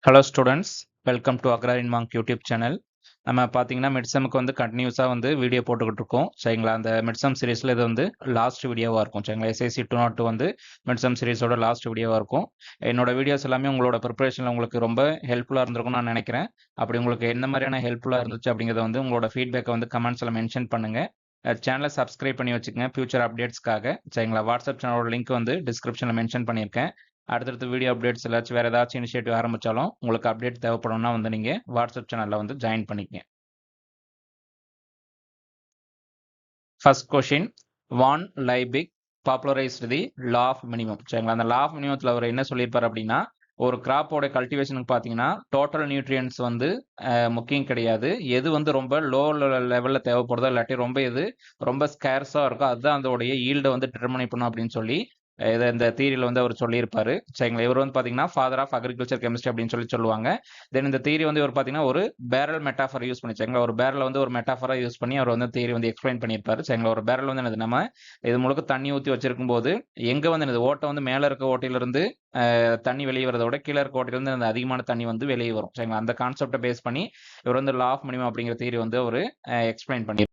Hello students, welcome to agrarian monk YouTube channel. நம்ம பார்த்தீங்கன்னா மிட்சமுக்கு வந்து கண்டினியூஸாக வந்து வீடியோ போட்டுக்கிட்டு இருக்கோம். சரிங்களா? அந்த மிட்சம் சீரீஸில் இது வந்து லாஸ்ட் வீடியோவாக இருக்கும். சரிங்களா? எஸ்ஐசி 202 வந்து மிட்சம் சீரீஸோட லாஸ்ட் வீடியோவாக இருக்கும். என்னோட வீடியோஸ் எல்லாமே உங்களோட ப்ரிப்பரேஷனில் உங்களுக்கு ரொம்ப ஹெல்ப்ஃபுல்லாக இருந்திருக்கும்னு நான் நினைக்கிறேன். அப்படி உங்களுக்கு என்ன மாதிரியான ஹெல்ப்ஃபுல்லாக இருந்துச்சு அப்படிங்கிறத வந்து உங்களோட ஃபீட்பேக்கை வந்து கமெண்ட்ஸில் மென்ஷன் பண்ணுங்கள். சேனலை சப்ஸ்கிரைப் பண்ணி வச்சுக்கோங்க ஃபியூச்சர் அப்டேட்ஸ்க்காக. சரிங்களா? வாட்ஸ்அப் சேனலோட லிங்க் வந்து டிஸ்கிரிப்ஷனில் மென்ஷன் பண்ணியிருக்கேன். அடுத்தடுத்து வீடியோ அப்டேட்ஸ் ஏதாச்சும் வேறு ஏதாச்சும் இனிஷியேட்டிவ் ஆரம்பித்தாலும் உங்களுக்கு அப்டேட் தேவைப்படும்னா வந்து நீங்கள் வாட்ஸ்அப் சேனலில் வந்து ஜாயின் பண்ணிக்கங்க. First question, von Liebig popularised the law of minimum. சரிங்களா? அந்த லா ஆஃப் மினிமத்தில் அவர் என்ன சொல்லியிருப்பார் அப்படின்னா, ஒரு கிராப்போட கல்டிவேஷனுக்கு பார்த்தீங்கன்னா டோட்டல் நியூட்ரியன்ஸ் வந்து முக்கியம் கிடையாது. எது வந்து ரொம்ப லோ லெவலில் தேவைப்படுதோ இல்லாட்டி ரொம்ப எது ரொம்ப ஸ்கேர்ஸாக இருக்கோ அதுதான் அதோடைய ஈல்டை வந்து டிட்டர்மினேட் பண்ணும் அப்படின்னு சொல்லி இதை இந்த தியரியில் வந்து அவர் சொல்லியிருப்பாரு. சரிங்களா? இவர் வந்து பார்த்தீங்கன்னா ஃபாதர் ஆஃப் அக்ரிகல்ச்சர் கெமிஸ்ட்ரி அப்படின்னு சொல்லி சொல்லுவாங்க. தென் இந்த தியரி வந்து இவர் பார்த்தீங்கன்னா ஒரு பேரல் மெட்டாஃபர் யூஸ் பண்ணி, சரிங்களா, ஒரு பேரல் வந்து ஒரு மெட்டாஃபரா யூஸ் பண்ணி அவர் வந்து தியரி வந்து எக்ஸ்பிளைன் பண்ணியிருப்பாரு. சரிங்களா? ஒரு பேரல் வந்து என்னது, நம்ம இது முழுக்க தண்ணி ஊற்றி வச்சிருக்கும் போது எங்க வந்து என்னது ஓட்டை வந்து மேலே இருக்க ஓட்டையிலிருந்து தண்ணி வெளியே வரதை விட கீழே இருக்க ஓட்டையிலிருந்து அந்த அதிகமான தண்ணி வந்து வெளியே வரும். சரிங்களா? அந்த கான்செப்டை பேஸ் பண்ணி இவர் வந்து லா ஆஃப் மினிமம் அப்படிங்கிற தியரி வந்து அவர் எக்ஸ்பிளைன் பண்ணி.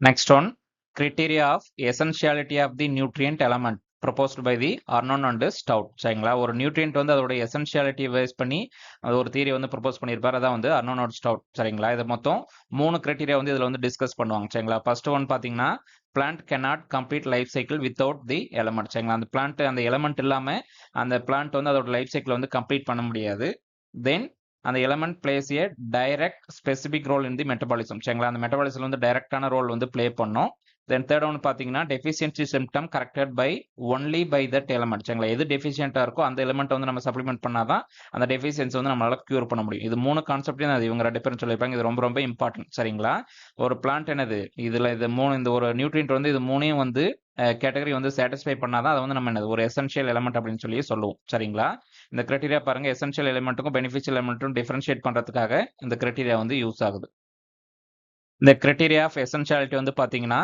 Next one, criteria of essentiality of the nutrient element proposed by the Arnon and Stout. சரிங்களா? ஒரு நியூட்ரியன்ட் வந்து அதோட எசென்ஷியாலிட்டி பேஸ் பண்ணி அது ஒரு தியரி வந்து ப்ரொபோஸ் பண்ணியிருப்பார். அதான் வந்து அர்னான் அண்ட் ஸ்டவுட். சரிங்களா? இது மொத்தம் 3 கிரைட்டீரியா வந்து இதில் வந்து டிஸ்கஸ் பண்ணுவாங்க. சரிங்களா? ஃபர்ஸ்ட் ஒன் பார்த்தீங்கன்னா, plant cannot complete life cycle without தி எலமெண்ட். சரிங்களா? அந்த பிளான்ட் அந்த எலமெண்ட் இல்லாமல் அந்த பிளான்ட் வந்து அதோட லைஃப் சைக்கிள் வந்து கம்ப்ளீட் பண்ண முடியாது. தென் அந்த element plays a direct specific role in the metabolism. சரிங்களா? அந்த மெட்டபாலிசம் வந்து டைரக்டான ரோல் வந்து பிளே பண்ணும். தென் தேர்ட் ஒன் பார்த்தீங்கன்னா, deficiency symptom corrected by only by that element. சரிங்களா? எது டெஃபிஷியண்டாக இருக்கோ அந்த எலமெண்ட் வந்து நம்ம சப்ளிமெண்ட் பண்ணாதான் அந்த டெஃபிஷியன்சி வந்து நம்மளால கியூர் பண்ண முடியும். இது 3 கான்செப்டையும் அது இவங்க 2 பேரும் சொல்லியிருப்பாங்க. இது ரொம்ப ரொம்ப இம்பார்ட்டன்ட். சரிங்களா? ஒரு பிளான்ட் என்னது, இதுல இது 3, இந்த ஒரு நியூட்ரியன்ட் வந்து இது 3ஐயும் வந்து கேட்டகரி வந்து சாட்டிஸ்ஃபை பண்ணாதான் அதை வந்து நம்ம என்னது ஒரு எசென்ஷியல் எலமெண்ட் அப்படின்னு சொல்லி சொல்லுவோம். சரிங்களா? இந்த கிரைட்டீரியா பாருங்க, எசென்ஷியல் எலிமெண்ட்டுக்கும் பெனிஃபிஷியல் எலிமெண்ட்டும் டிஃபரன்ஷியேட் பண்றதுக்காக இந்த கிரைட்டீரியா வந்து யூஸ் ஆகுது. இந்த கிரைட்டீரியா ஆஃப் எசென்ஷியாலிட்டி வந்து பார்த்தீங்கன்னா,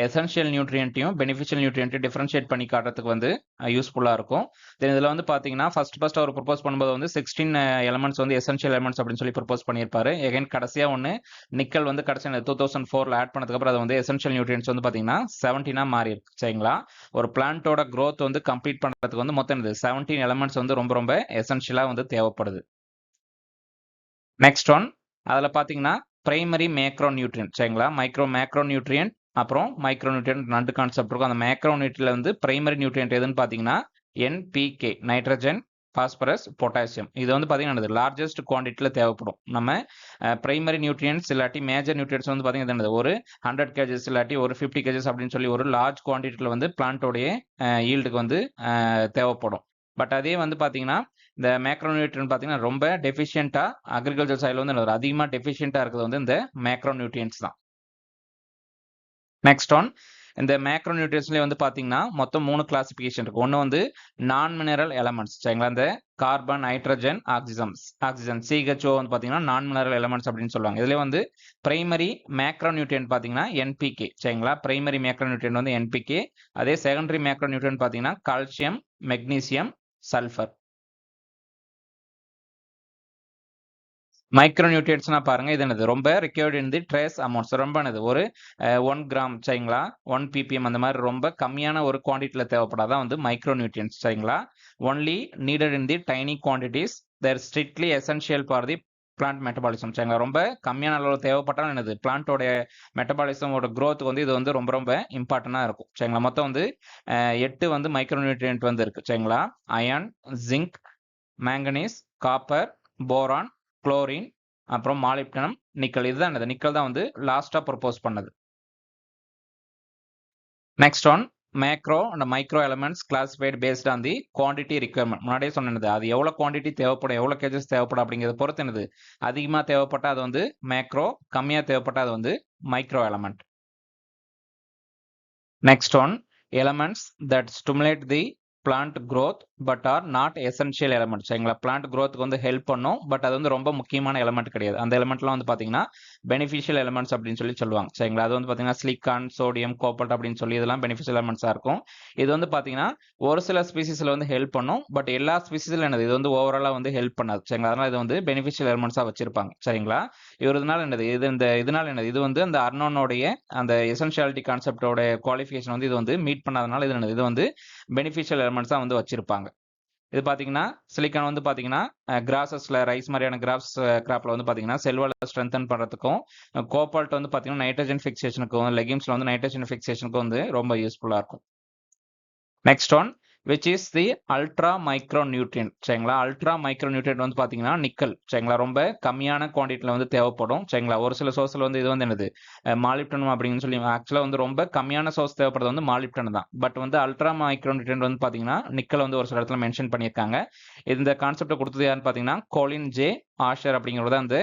எசென்ஷியல் நியூட்ரியன்ட்டையும் பெனிஃபிஷியல் நியூட்ரியன்ட்டையும் டிஃபரன்ஷியேட் பண்ணி காட்டுறதுக்கு வந்து யூஸ்ஃபுல்லாக இருக்கும். தென் இதில் வந்து பார்த்தீங்கன்னா, ஃபர்ஸ்ட் அவர் ப்ரொபோஸ் பண்ணும்போது வந்து 16 எலமெண்ட்ஸ் வந்து எசென்ஷியல் எலமெண்ட்ஸ் அப்படின்னு சொல்லி ப்ரொபோஸ் பண்ணியிருப்பாரு. எகைன் கடைசியாக ஒன்று நிக்கல் வந்து கடைசி 2004 ஆட் பண்ணதுக்கப்புறம் அது வந்து எசென்ஷியல் நியூட்ரியன்ட்ஸ் வந்து பார்த்தீங்கன்னா 17 மாறி இருக்கு. சரிங்களா? ஒரு பிளான்ட்டோட க்ரோத் வந்து கம்ப்ளீட் பண்ணுறதுக்கு வந்து மொத்தம் 17 எலமெண்ட்ஸ் வந்து ரொம்ப ரொம்ப எசென்ஷியலாக வந்து தேவைப்படுது. நெக்ஸ்ட் ஒன், அதில் பார்த்தீங்கன்னா பிரைமரி மேக்ரோ நியூட்ரியன்ட். சரிங்களா? மேக்ரோ நியூட்ரியன்ட் அப்புறம் மைக்ரோ நியூட்ரியன்ட் 2 கான்செப்ட் இருக்கும். அந்த மேக்ரோ நியூட்ரியன்ட்ல வந்து பிரைமரி நியூட்ரியன்ட் எதுன்னு பார்த்தீங்கன்னா என்பிகே, நைட்ரஜன், பாஸ்பரஸ், பொட்டாசியம். இது வந்து பார்த்தீங்கன்னா லார்ஜஸ்ட் குவான்டிட்டியில் தேவைப்படும். நம்ம பிரைமரி நியூட்ரியன்ட்ஸ் இல்லாட்டி மேஜர் நியூட்ரியன்ட்ஸ் வந்து பார்த்தீங்கன்னா ஒரு 100 கேஜஸ் இல்லாட்டி ஒரு 50 கேஜஸ் அப்படின்னு சொல்லி ஒரு லார்ஜ் குவான்டிட்டியில் வந்து பிளான்ட்டோடைய ஈல்டுக்கு வந்து தேவைப்படும். பட் அதே வந்து பார்த்தீங்கன்னா இந்த மேக்ரோநியூட்ரியன்ட் பார்த்தீங்கன்னா ரொம்ப டெஃபிஷியண்டாக அக்ரிகல்ச்சர் சைடில் வந்து அதிகமாக டெஃபிஷியண்டாக இருக்கிறது வந்து இந்த மேக்ரோநியூட்ரியன்ட்ஸ் தான். நெக்ஸ்ட் ஒன், இந்த மேக்ரோநியூட்ரியன்ட்ஸ்லேயே வந்து பார்த்தீங்கன்னா மொத்தம் 3 கிளாசிஃபிகேஷன் இருக்கு. ஒன்று வந்து நான் மினரல் எலமெண்ட்ஸ். சரிங்களா? இந்த கார்பன், நைட்ரஜன், ஆக்சிஜன் சிஹெச்ஓ வந்து பார்த்தீங்கன்னா நான் மினரல் எலமெண்ட்ஸ் அப்படின்னு சொல்லுவாங்க. இதுலேயே வந்து பிரைமரி மேக்ரோநியூட்ரியன்ட் பார்த்தீங்கன்னா என்பிகே. சரிங்களா? பிரைமரி மேக்ரோநியூட்ரியன்ட் வந்து என்பிகே. அதே செகண்டரி மேக்ரோநியூட்ரியன்ட் பார்த்தீங்கன்னா கால்சியம், மெக்னீசியம், சல்ஃபர். மைக்ரோ நியூட்ரியன்ட்ஸ்னா பாருங்க, இது என்னது ரொம்ப ரிக்வயர்ட் இன் தி ட்ரேஸ் அமௌண்ட்ஸ். ரொம்ப என்னது ஒரு 1 கிராம், சரிங்களா, 1 ppm அந்த மாதிரி ரொம்ப கம்மியான ஒரு குவான்டிட்டியில் தேவைப்படாதான் வந்து மைக்ரோ நியூட்ரியன்ட்ஸ். சரிங்களா? Only needed in the tiny quantities, they're strictly essential for the plant metabolism. சரிங்களா? ரொம்ப கம்மியான அளவில் தேவைப்பட்டாலும் என்னது பிளான்ட்டோட மெட்டபாலிசமோட க்ரோத்துக்கு வந்து இது வந்து ரொம்ப ரொம்ப இம்பார்ட்டண்டாக இருக்கும். சரிங்களா? மொத்தம் வந்து 8 வந்து மைக்ரோ நியூட்ரியன்ட் வந்து இருக்கு. சரிங்களா? Iron, zinc, manganese, copper, boron, chlorine, அப்புறம் மாலிப்டினம், நிக்கல். இதுதான் இந்த நிக்கல் தான் வந்து லாஸ்டா ப்ரொபோஸ் பண்ணது. Next one, macro and micro elements classified based on the quantity requirement. முன்னாடியே சொன்னது, அது எவ்வளோ குவான்டிட்டி தேவைப்படும், எவ்வளோ கேஜஸ் தேவைப்படும் அப்படிங்கிறத பொறுத்து என்னது, அதிகமாக தேவைப்பட்டால் அது வந்து மேக்ரோ, கம்மியாக தேவைப்பட்டால் அது வந்து micro element. Next one, elements that stimulate the plant growth but are not essential element. சரிங்களா, பிளான்ட் growthக்கு வந்து ஹெல்ப் பண்ணும், பட் அது வந்து ரொம்ப முக்கியமான எலமெண்ட் கிடையாது. அந்த எலமெண்ட்லாம் வந்து பார்த்தீங்கன்னா பெனிஃபிஷியல் எலமெண்ட்ஸ் அப்படின்னு சொல்லி சொல்லுவாங்க. சரிங்களா, அது வந்து பார்த்தீங்கன்னா சிலிக்கான், சோடியம், கோபால்ட் அப்படின்னு சொல்லி இதெல்லாம் பெனிஃபிஷியல் எலமெண்ட்ஸாக இருக்கும். இது வந்து பார்த்தீங்கன்னா ஒரு சில ஸ்பீசிஸில் வந்து ஹெல்ப் பண்ணும், பட் எல்லா ஸ்பீசிஸில் என்னது இது வந்து ஓவராலாக வந்து ஹெல்ப் பண்ணாது. சரிங்களா, அதனால இது வந்து பெனிஃபிஷியல் எலமெண்ட்ஸாக வச்சிருப்பாங்க. சரிங்களா, இதனால என்னது இதனால என்னது இது வந்து அந்த அர்னோனுடைய அந்த எசென்ஷியாலிட்டி கான்செப்டோட குவாலிஃபிகேஷன் வந்து இது வந்து மீட் பண்ணாதனால இது வந்து பெனிஃபிஷியல் எலமெண்ட்ஸாக வந்து வச்சிருப்பாங்க. இது பார்த்தீங்கன்னா சிலிக்கான் வந்து பார்த்தீங்கன்னா கிராசஸ்ல ரைஸ் மாதிரியான கிராப்ல வந்து பார்த்தீங்கன்னா செல்வலை ஸ்ட்ரென்தன் பண்ணுறதுக்கும், கோபால்ட் வந்து பார்த்தீங்கன்னா நைட்ரஜன் ஃபிக்சேஷனுக்கும், லெகிம்ஸ்ல வந்து நைட்ரஜன் ஃபிக்சேஷனுக்கும் வந்து ரொம்ப யூஸ்ஃபுல்லாக இருக்கும். Next one which is the ultra micro nutrient. சரிங்களா, அல்ட்ரா மைக்ரோ நியூட்ரியன்ட் வந்து பார்த்தீங்கன்னா நிக்கல். சரிங்களா, ரொம்ப கம்மியான குவான்டிட்டியில் வந்து தேவைப்படும். சரிங்களா, ஒரு சில சோர்ஸில் வந்து இது வந்து என்னது மாலிப்டனம் அப்படின்னு சொல்லி ஆக்சுவலாக வந்து ரொம்ப கம்மியான சோர்ஸ் தேவைப்படுறது வந்து மாலிப்டன் தான். பட் வந்து அல்ட்ரா மைக்ரோ நியூட்ரியன்ட் வந்து பார்த்தீங்கன்னா நிக்கல் வந்து ஒரு சில இடத்துல மென்ஷன் பண்ணியிருக்காங்க. இந்த கான்செப்டை கொடுத்தது யாருன்னு பார்த்தீங்கன்னா கோலின் ஜே ஆஷர் அப்படிங்கிறத அந்த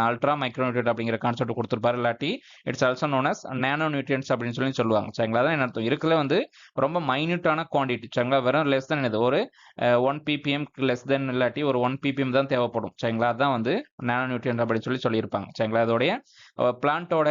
அல்ட்ரா மைக்ரோ நியூட்ரியன்ட் அப்படிங்கிற கான்செப்ட் கொடுத்துருப்பாரு. இல்லாட்டி it's also known as nano nutrients அப்படின்னு சொல்லி சொல்லுவாங்க. சரிங்களா, அதான் என்ன அர்த்தம் இருக்கிறதுல வந்து ரொம்ப மைன்யூட்டான குவான்டிட்டி. சரிங்களா, வெறும் லெஸ் தென் இது ஒரு 1 ppm லெஸ் தென் இல்லாட்டி ஒரு 1 ppm தான் தேவைப்படும். சரிங்களா, அதான் வந்து நானோ நியூட்ரியன்ட் அப்படின்னு சொல்லி சொல்லியிருப்பாங்க. சரிங்களா, அதோடைய பிளான்ட்டோட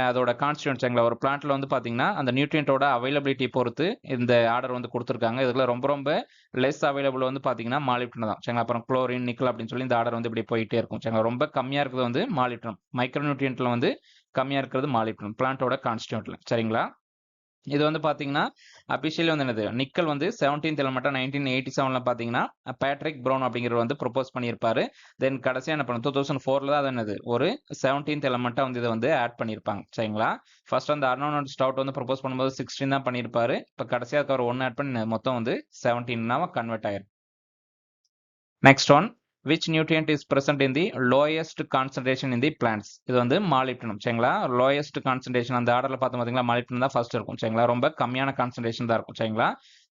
அதோட கான்ஸ்டியூன்ட். சரிங்களா, ஒரு பிளான்ட்ல வந்து பார்த்தீங்கன்னா அந்த நியூட்ரியன்ட்டோட அவைலபிலிட்டி பொறுத்து இந்த ஆர்டர் வந்து கொடுத்துருக்காங்க. இதுல ரொம்ப ரொம்ப லெஸ் அவைலபிள் வந்து பார்த்தீங்கன்னா மாலிப்டன் தான். சரிங்களா, அப்புறம் குளோரின், நிக்கல் அப்படின்னு சொல்லி இந்த ஆர்டர் வந்து இப்படி போயிட்டே இருக்கும். சரிங்களா, ரொம்ப கம்மியாக இருக்கிறது வந்து மாலிப்டன். மைக்ரோ நியூட்ரியன்ட்ல வந்து கம்மியாக இருக்கிறது மாலிப்டன் பிளான்ட்டோட கான்ஸ்டியூன்ட்ல. சரிங்களா, இது வந்து பார்த்தீங்கன்னா அபிஷியலி வந்து என்னது நிக்கல் வந்து 17th எலமெண்ட்டாக 1987 பார்த்தீங்கன்னா பேட்ரிக் ப்ரௌன் அப்படிங்கிறவர் வந்து ப்ரொபோஸ் பண்ணியிருப்பாரு. தென் கடைசியாக என்ன பண்ணும் 2004 தான் அது என்னது ஒரு 17th எலமெண்ட்டாக வந்து இதை வந்து ஆட் பண்ணியிருப்பாங்க. சரிங்களா, ஃபர்ஸ்ட் அந்த அர்னால்ட் ஸ்டவுட் வந்து ப்ரொபோஸ் பண்ணும்போது 16 தான் பண்ணியிருப்பாரு. இப்போ கடைசியாக அவர் 1 ஆட் பண்ணி மொத்தம் வந்து 17 கன்வெர்ட் ஆயிரும். Next one which nutrient is present in the lowest concentration in the plants. இது வந்து மாலிப்டனம். சரிங்களா, லோயஸ்ட் கான்சன்ட்ரேஷன் அந்த ஆர்டர்ல பார்த்து பார்த்தீங்களா மாலிப்டனம் தான் ஃபர்ஸ்ட் இருக்கும். சரிங்களா, ரொம்ப கம்மியான கான்சன்ட்ரேஷன் தான் இருக்கும். சரிங்களா,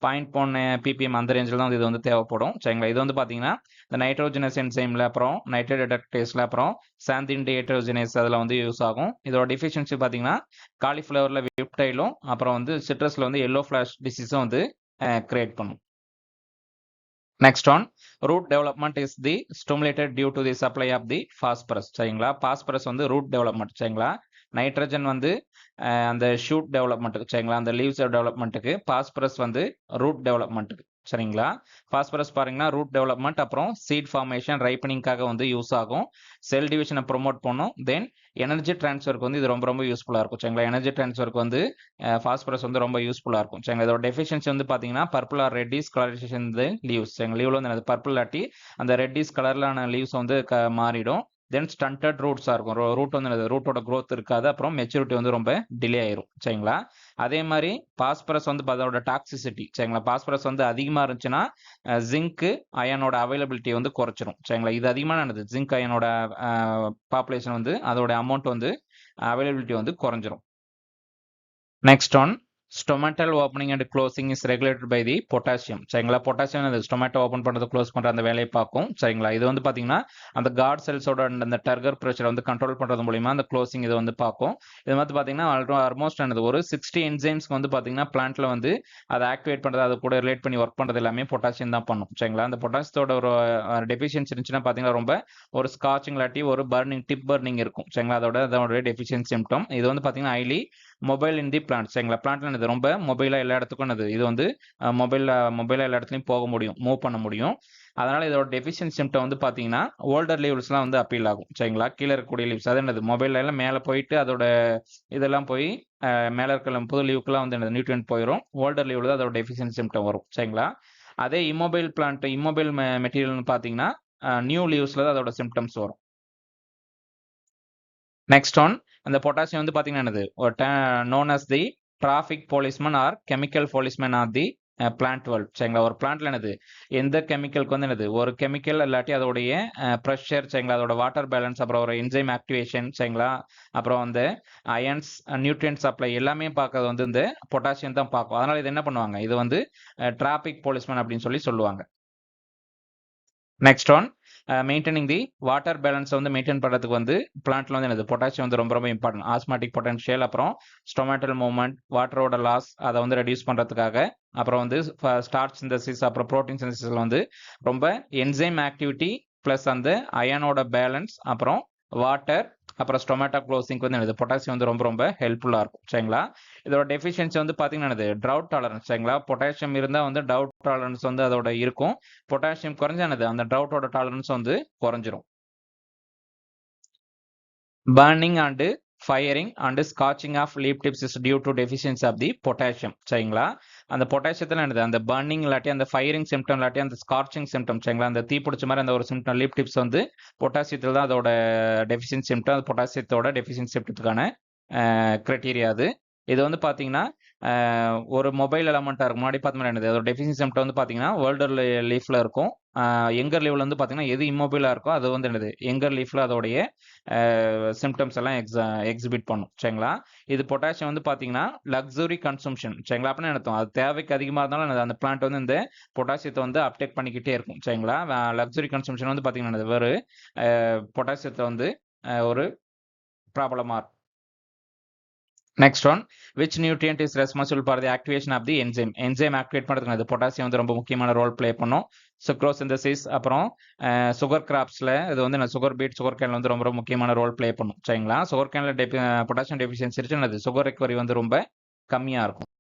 0.1 ppm அந்த ரேஞ்சில் தான் இது வந்து தேவைப்படும். சரிங்களா, இது வந்து பார்த்தீங்கன்னா இந்த நைட்ரோஜனஸ் என்சைம்ல, அப்புறம் நைட்ரேட் ரெடக்டேஸ்ல, அப்புறம் சாந்தின் டீஹைட்ரோஜனேஸ் அதில் வந்து யூஸ் ஆகும். இதோட டிஃபிஷியன்சி பார்த்தீங்கன்னா காலிஃப்ளவரில் விப்டைலும், அப்புறம் வந்து சிட்ரஸ்ல வந்து எல்லோ ஃபிளாஷ் டிசீஸும் வந்து கிரியேட் பண்ணும். Next one, root development is the stimulated due to the supply of the phosphorus. சரிங்களா, phosphorus வந்து root development. சரிங்களா, நைட்ரஜன் வந்து அந்த ஷூட் டெவலப்மெண்ட்டுக்கு. சரிங்களா, அந்த லீவ்ஸ் டெவலப்மெண்ட்டுக்கு, பாஸ்பரஸ் வந்து ரூட் டெவலப்மெண்ட்டுக்கு. சரிங்களா, பாஸ்பரஸ் பாருங்கன்னா ரூட் டெவலப்மெண்ட், அப்புறம் சீட் ஃபார்மேஷன், ரைப்பனிங்காக வந்து யூஸ் ஆகும், செல் டிவிஷனை ப்ரொமோட் பண்ணும், தென் எனர்ஜி டிரான்ஸ்ஃபருக்கு வந்து இது ரொம்ப ரொம்ப யூஸ்ஃபுல்லாக இருக்கும். சரிங்களா, எனர்ஜி டிரான்ஸ்ஃபருக்கு வந்து பாஸ்பரஸ் வந்து ரொம்ப யூஸ்ஃபுல்லாக இருக்கும். சரிங்களா, இதோட டெஃபிஷியன்சி வந்து பார்த்தீங்கன்னா பர்பிள் ஆர் ரெட்டிஸ் கலரைசேஷன் லீவ்ஸ். சரிங்களா, லீவ்ல வந்து பர்பிள் இல்லாட்டி அந்த ரெட்டிஸ் கலர்லான லீவ்ஸ் வந்து மாறிடும். தென் ஸ்டண்டட் ரூட்ஸாக இருக்கும். ரூட் வந்து ரூட்டோட growth இருக்காது, அப்புறம் மெச்சூரிட்டி வந்து ரொம்ப டிலே ஆயிரும். சரிங்களா, அதே மாதிரி பாஸ்பரஸ் வந்து அதோட டாக்ஸிசிட்டி. சரிங்களா, பாஸ்பரஸ் வந்து அதிகமாக இருந்துச்சுன்னா ஜிங்க் அயனோட அவைலபிலிட்டி வந்து குறைச்சிரும். சரிங்களா, இது அதிகமாக என்னது ஜிங்க் அயனோட பாப்புலேஷன் வந்து அதோட அமௌண்ட் வந்து அவைலபிலிட்டி வந்து குறைஞ்சிரும். Next one stomatal opening and closing is regulated by the potassium. சரிங்களா, பொட்டாசியம் அந்த ஸ்டொமேட்டோ ஓப்பன் பண்ணுறது க்ளோஸ் பண்ணுற அந்த வேலையை பார்க்கும். சரிங்களா, இது வந்து பார்த்தீங்கன்னா அந்த கார்ட் செல்ஸோட அந்த டர்கர் ப்ரெஷரை வந்து கண்ட்ரோல் பண்ணுறது மூலியமா அந்த க்ளோசிங் இது வந்து பார்க்கும். இது வந்து பார்த்தீங்கன்னா ஆல்மோஸ்ட் என்னது ஒரு 60 என்சைம்ஸ்க்கு வந்து பார்த்தீங்கன்னா பிளான்ட்ல வந்து அதை ஆக்டிவேட் பண்ணுறது, அது கூட ரிலேட் பண்ணி ஒர்க் பண்ணுறது எல்லாமே பொட்டாசியம் தான் பண்ணும். சரிங்களா, அந்த பொட்டாசியத்தோட ஒரு டெஃபிஷியன்சி இருந்துச்சுன்னா பார்த்தீங்கன்னா ரொம்ப ஒரு ஸ்காட்சிங் இல்லாட்டி ஒரு பர்னிங் டிப் பர்னிங் இருக்கும். சரிங்களா, அதோட டெஃபிஷியன்சி சிம்டம். இது வந்து பார்த்தீங்கன்னா highly mobile in the plant. சரிங்களா, பிளான்ட்ல இது ரொம்ப மொபைலா எல்லா இடத்துக்கும் இது வந்து மொபைலா எல்லா இடத்துலையும் போக முடியும், மூவ் பண்ண முடியும். அதனால இதோட டெஃபிஷியன்சி சிம்டம் வந்து பார்த்தீங்கன்னா ஓல்டர் லீவ்ஸ்லாம் வந்து அப்பீல் ஆகும். சரிங்களா, கீழே இருக்கக்கூடிய லீவ்ஸ் அது என்னது மொபைல்ல எல்லாம் மேலே போயிட்டு அதோட இதெல்லாம் போய் மேலே இருக்க புது லீவுக்குலாம் வந்து நியூட்ரியன்ட் போயிடும். ஓல்டர் லீவ்ல தான் அதோட டெஃபிஷியன்சி சிம்டம் வரும். சரிங்களா, அதே இம்மொபைல் மெட்டீரியல்னு பார்த்தீங்கன்னா நியூ லீவ்ஸ்ல தான் அதோட சிம்டம்ஸ் வரும். நெக்ஸ்ட் ஒன் அந்த பொட்டாசியம் வந்து பார்த்தீங்கன்னா என்னது ஒரு known as the traffic policeman or chemical policeman or the plant world. சரிங்களா, ஒரு பிளான்ட்ல என்னது எந்த கெமிக்கலுக்கு வந்து என்னது ஒரு கெமிக்கல் இல்லாட்டி அதோடைய ப்ரெஷர். சரிங்களா, அதோட வாட்டர் பேலன்ஸ், அப்புறம் ஒரு என்சைம் ஆக்டிவேஷன். சரிங்களா, அப்புறம் வந்து அயன்ஸ், நியூட்ரியன்ட் சப்ளை எல்லாமே பார்க்கறது வந்து இந்த பொட்டாசியம் தான் பார்க்கும். அதனால இது என்ன பண்ணுவாங்க, இது வந்து டிராஃபிக் போலீஸ்மேன் அப்படின்னு சொல்லி சொல்லுவாங்க. Next one maintaining the water balance வந்து மெயின்டைன் பண்ணுறதுக்கு வந்து பிளான்ட்ல வந்து என்னது பொட்டாசியம் வந்து ரொம்ப ரொம்ப இம்பார்ட்டன்ட். ஆஸ்மாட்டிக் பொட்டன்ஷியல், அப்புறம் ஸ்டொமேட்டல் மூவ்மெண்ட், வாட்டரோட லாஸ் அதை வந்து ரெடியூஸ் பண்ணுறதுக்காக, அப்புறம் வந்து ஸ்டார்ச் சிந்தசிஸ், அப்புறம் ப்ரோட்டீன் சிந்தசிஸ்ல வந்து ரொம்ப என்சைம் ஆக்டிவிட்டி ப்ளஸ் அந்த அயனோட பேலன்ஸ், அப்புறம் வாட்டர், அப்புறம் ஸ்டொமேட்டோ க்ளோசிங்க்கு வந்து என்னது பொட்டாசியம் வந்து ரொம்ப ரொம்ப ஹெல்ப்ஃபுல்லாக இருக்கும். சரிங்களா? இதோட டெஃபிஷியன்சி வந்து பார்த்தீங்கன்னா என்னது ட்ரவுட் டாலரன்ஸ். சரிங்களா? பொட்டாசியம் இருந்தால் வந்து ட்ரவுட் டாலரன்ஸ் வந்து அதோட இருக்கும். பொட்டாசியம் குறைஞ்சா என்னது அந்த ட்ரவுட்டோட டாலரன்ஸ் வந்து குறைஞ்சிரும். burning and firing and scorching of leaf tips is due to deficiency of the potassium. சரிங்களா? அந்த பொட்டாசியத்தில் என்னது அந்த பர்னிங் இல்லாட்டி அந்த ஃபயரிங் சிம்டம் இல்லாட்டி அந்த ஸ்கார்ச்சிங் சிம்டம், சரிங்களா? அந்த தீ பிடிச்ச மாதிரி அந்த ஒரு சிம்டம் லீப் டிப்ஸ் வந்து பொட்டாசியத்தில் தான் அதோட டெஃபிஷியன்சி சிம்டம். அது பொட்டாசியத்தோட டெஃபிஷியன்சி சிம்டத்துக்கான கிரைட்டீரியா அது. இது வந்து பார்த்தீங்கன்னா ஒரு மொபைல் எலமெண்ட்டாக இருக்கும். முன்னாடி பார்த்த மாதிரி என்னது அதோட டெஃபிஷியன்சி சிம்டம் வந்து பார்த்தீங்கன்னா வேர்ல்டர் லீஃப்ல இருக்கும். எங்கர் லீவ்ல வந்து பார்த்தீங்கன்னா எது இம்மொபைலாக இருக்கோ அது வந்து என்னது எங்கர் லீஃப்ல அதோடைய சிம்டம்ஸ் எல்லாம் எக்ஸிபிட் பண்ணும். சரிங்களா? இது பொட்டாசியம் வந்து பார்த்தீங்கன்னா லக்ஸுரி கன்சம்ஷன். சரிங்களா? அப்படின்னு நினைத்தோம் அது தேவைக்கு அதிகமாக இருந்தாலும் அந்த பிளான்ட் வந்து இந்த பொட்டாசியத்தை வந்து அப்டேக் பண்ணிக்கிட்டே இருக்கும். சரிங்களா? லக்ஸுரி கன்சம்ஷன் வந்து பார்த்தீங்கன்னா வேறு பொட்டாசியத்தை வந்து ஒரு ப்ராப்ளமாக இருக்கும். Next one, which nutrient is responsible for the activation of the enzyme. Enzyme activate பண்ணுறதுக்கு அது பொட்டாசியம் வந்து ரொம்ப முக்கியமான ரோல் ப்ளே பண்ணும். சுக்ரோசிந்தசிஸ், அப்புறம் சுகர் கிராப்ஸில் இது வந்து சுகர் பீட், சுகர் கேனில் வந்து ரொம்ப முக்கியமான ரோல் ப்ளே பண்ணும். சரிங்களா? சுகர் கேனில் பொட்டாசியம் டெஃபிஷியன்சி இருந்துச்சு, அது சுகர் ரெக்கவரி வந்து ரொம்ப கம்மியாக இருக்கும்.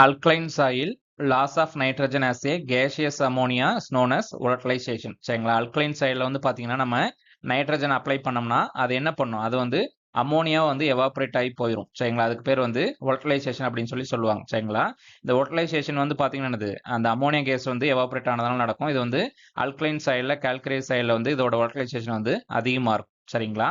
Alkaline soil loss of nitrogen as a gaseous ammonia known as volatilisation. சரிங்களா? அல்கலைன் சாயிலில் வந்து பார்த்தீங்கன்னா நம்ம நைட்ரஜன் அப்ளை பண்ணோம்னா அது என்ன பண்ணும், அது வந்து அமோனியா வந்து எவாப்ரேட் ஆகி போயிடும். சரிங்களா? அதுக்கு பேர் வந்து வோலட்டிலைசேஷன் அப்படின்னு சொல்லுவாங்க. சரிங்களா? இந்த வோலட்டிலைசேஷன் வந்து பார்த்தீங்கன்னா அந்த அமோனியா கேஸ் வந்து எவாப்ரேட் ஆனதால நடக்கும். இது வந்து அல்கலைன் சாயிலில், கால்கரேஸ் சாயிலில் வந்து இதோட வோலட்டிலைசேஷன் வந்து அதிகமாக இருக்கும். சரிங்களா?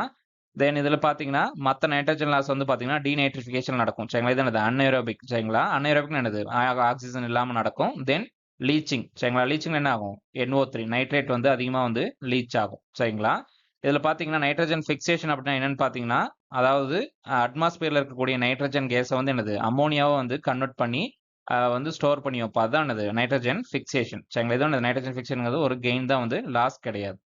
தென் இதில் பார்த்தீங்கன்னா மற்ற நைட்ரஜன் லாஸ் வந்து பார்த்தீங்கன்னா டீநைட்ரிஃபிகேஷன் நடக்கும். சரிங்களா? இது என்னது அன்ஏரோபிக். சரிங்களா? அன்ஏரோபிக் என்னது ஆக்சிஜன் இல்லாமல் நடக்கும். தென் லீச்சிங். சரிங்களா? லீச்சிங் என்ன ஆகும், NO3 நைட்ரேட் வந்து அதிகமாக வந்து லீச் ஆகும். சரிங்களா? இதில் பார்த்தீங்கன்னா நைட்ரஜன் ஃபிக்சேஷன் அப்படின்னா என்னன்னு பார்த்தீங்கன்னா, அதாவது அட்மாஸ்பியரில் இருக்கக்கூடிய நைட்ரஜன் கேஸை வந்து என்னது அமோனியாவை வந்து கன்வெர்ட் பண்ணி வந்து ஸ்டோர் பண்ணி வைப்போம். அதுதான் என்னது நைட்ரஜன் ஃபிக்சேஷன். சரிங்களா? இதுவும் நைட்ரஜன் ஃபிக்சேஷன் ஒரு கெயின் தான், வந்து லாஸ் கிடையாது.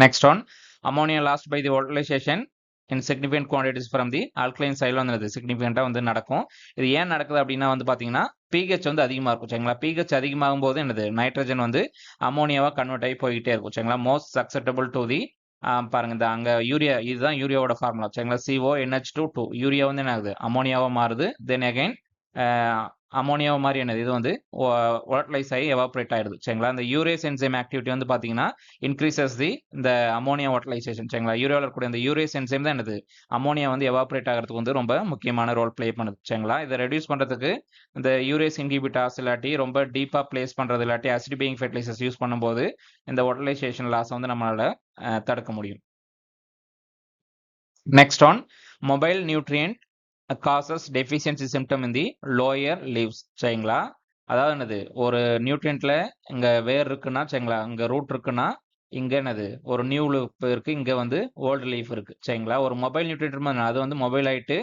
Next one, ammonia lost by the volatilisation in significant quantities from the alkaline சைடில் வந்து சிக்னிஃபிகண்டாக வந்து நடக்கும். இது ஏன் நடக்குது அப்படின்னா வந்து பார்த்தீங்கன்னா pH வந்து அதிகமாக இருக்கும். சரிங்களா? pH அதிகமாகும் போது என்னது நைட்ரஜன் வந்து அமோனியாவாக கன்வெர்ட் ஆகி போய்கிட்டே இருக்கும். சரிங்களா? மோஸ்ட் சக்செப்டபிள் டு தி பாருங்க இந்த அங்கே யூரியா, இதுதான் யூரியாவோட ஃபார்முலா. சரிங்களா? CONH2 யூரியா வந்து என்ன ஆகுது அமோனியாவாக மாறுது. தென் அகைன் அமோனியாவை மாதிரி என்னது இது வந்து வோலட்டிலைஸ் ஆகி எவாப்ரேட் ஆயிடுது. சரிங்களா? இந்த யூரேஸ் என்சைம் ஆக்டிவிட்டி வந்து பார்த்தீங்கன்னா இன்க்ரீசஸ் தி இந்த அமோனியா வோலட்டிலைசேஷன். சரிங்களா? யூரியாவில் இருக்கக்கூடிய இந்த யூரேஸ் என்சைம் தான் என்னது அமோனியா வந்து எவாப்ரேட் ஆகிறதுக்கு வந்து ரொம்ப முக்கியமான ரோல் ப்ளே பண்ணுது. சரிங்களா? இதை ரெடியூஸ் பண்ணுறதுக்கு இந்த யூரேஸ் இன்ஹிபிட்டார்ஸ் இல்லாட்டி ரொம்ப டீப்பாக பிளேஸ் பண்ணுறது இல்லாட்டி அசிடிபையிங் ஃபெர்டிலைசர்ஸ் யூஸ் பண்ணும்போது இந்த வோலட்டிலைசேஷன் லாஸ் வந்து நம்மளால தடுக்க முடியும். Next one, mobile nutrient causes deficiency symptom in the lower leaves. சரிங்களா? அதாவது என்னது ஒரு நியூட்ரியன்ட்ல இங்க வேர் இருக்குன்னா, சரிங்களா, இங்க ரூட் இருக்குன்னா இங்க என்னது ஒரு நியூ லீஃப் இருக்கு, இங்க வந்து ஓல்டு லீஃப் இருக்கு. சரிங்களா? ஒரு மொபைல் நியூட்ரியன்ட் அது வந்து மொபைல் ஆயிட்டு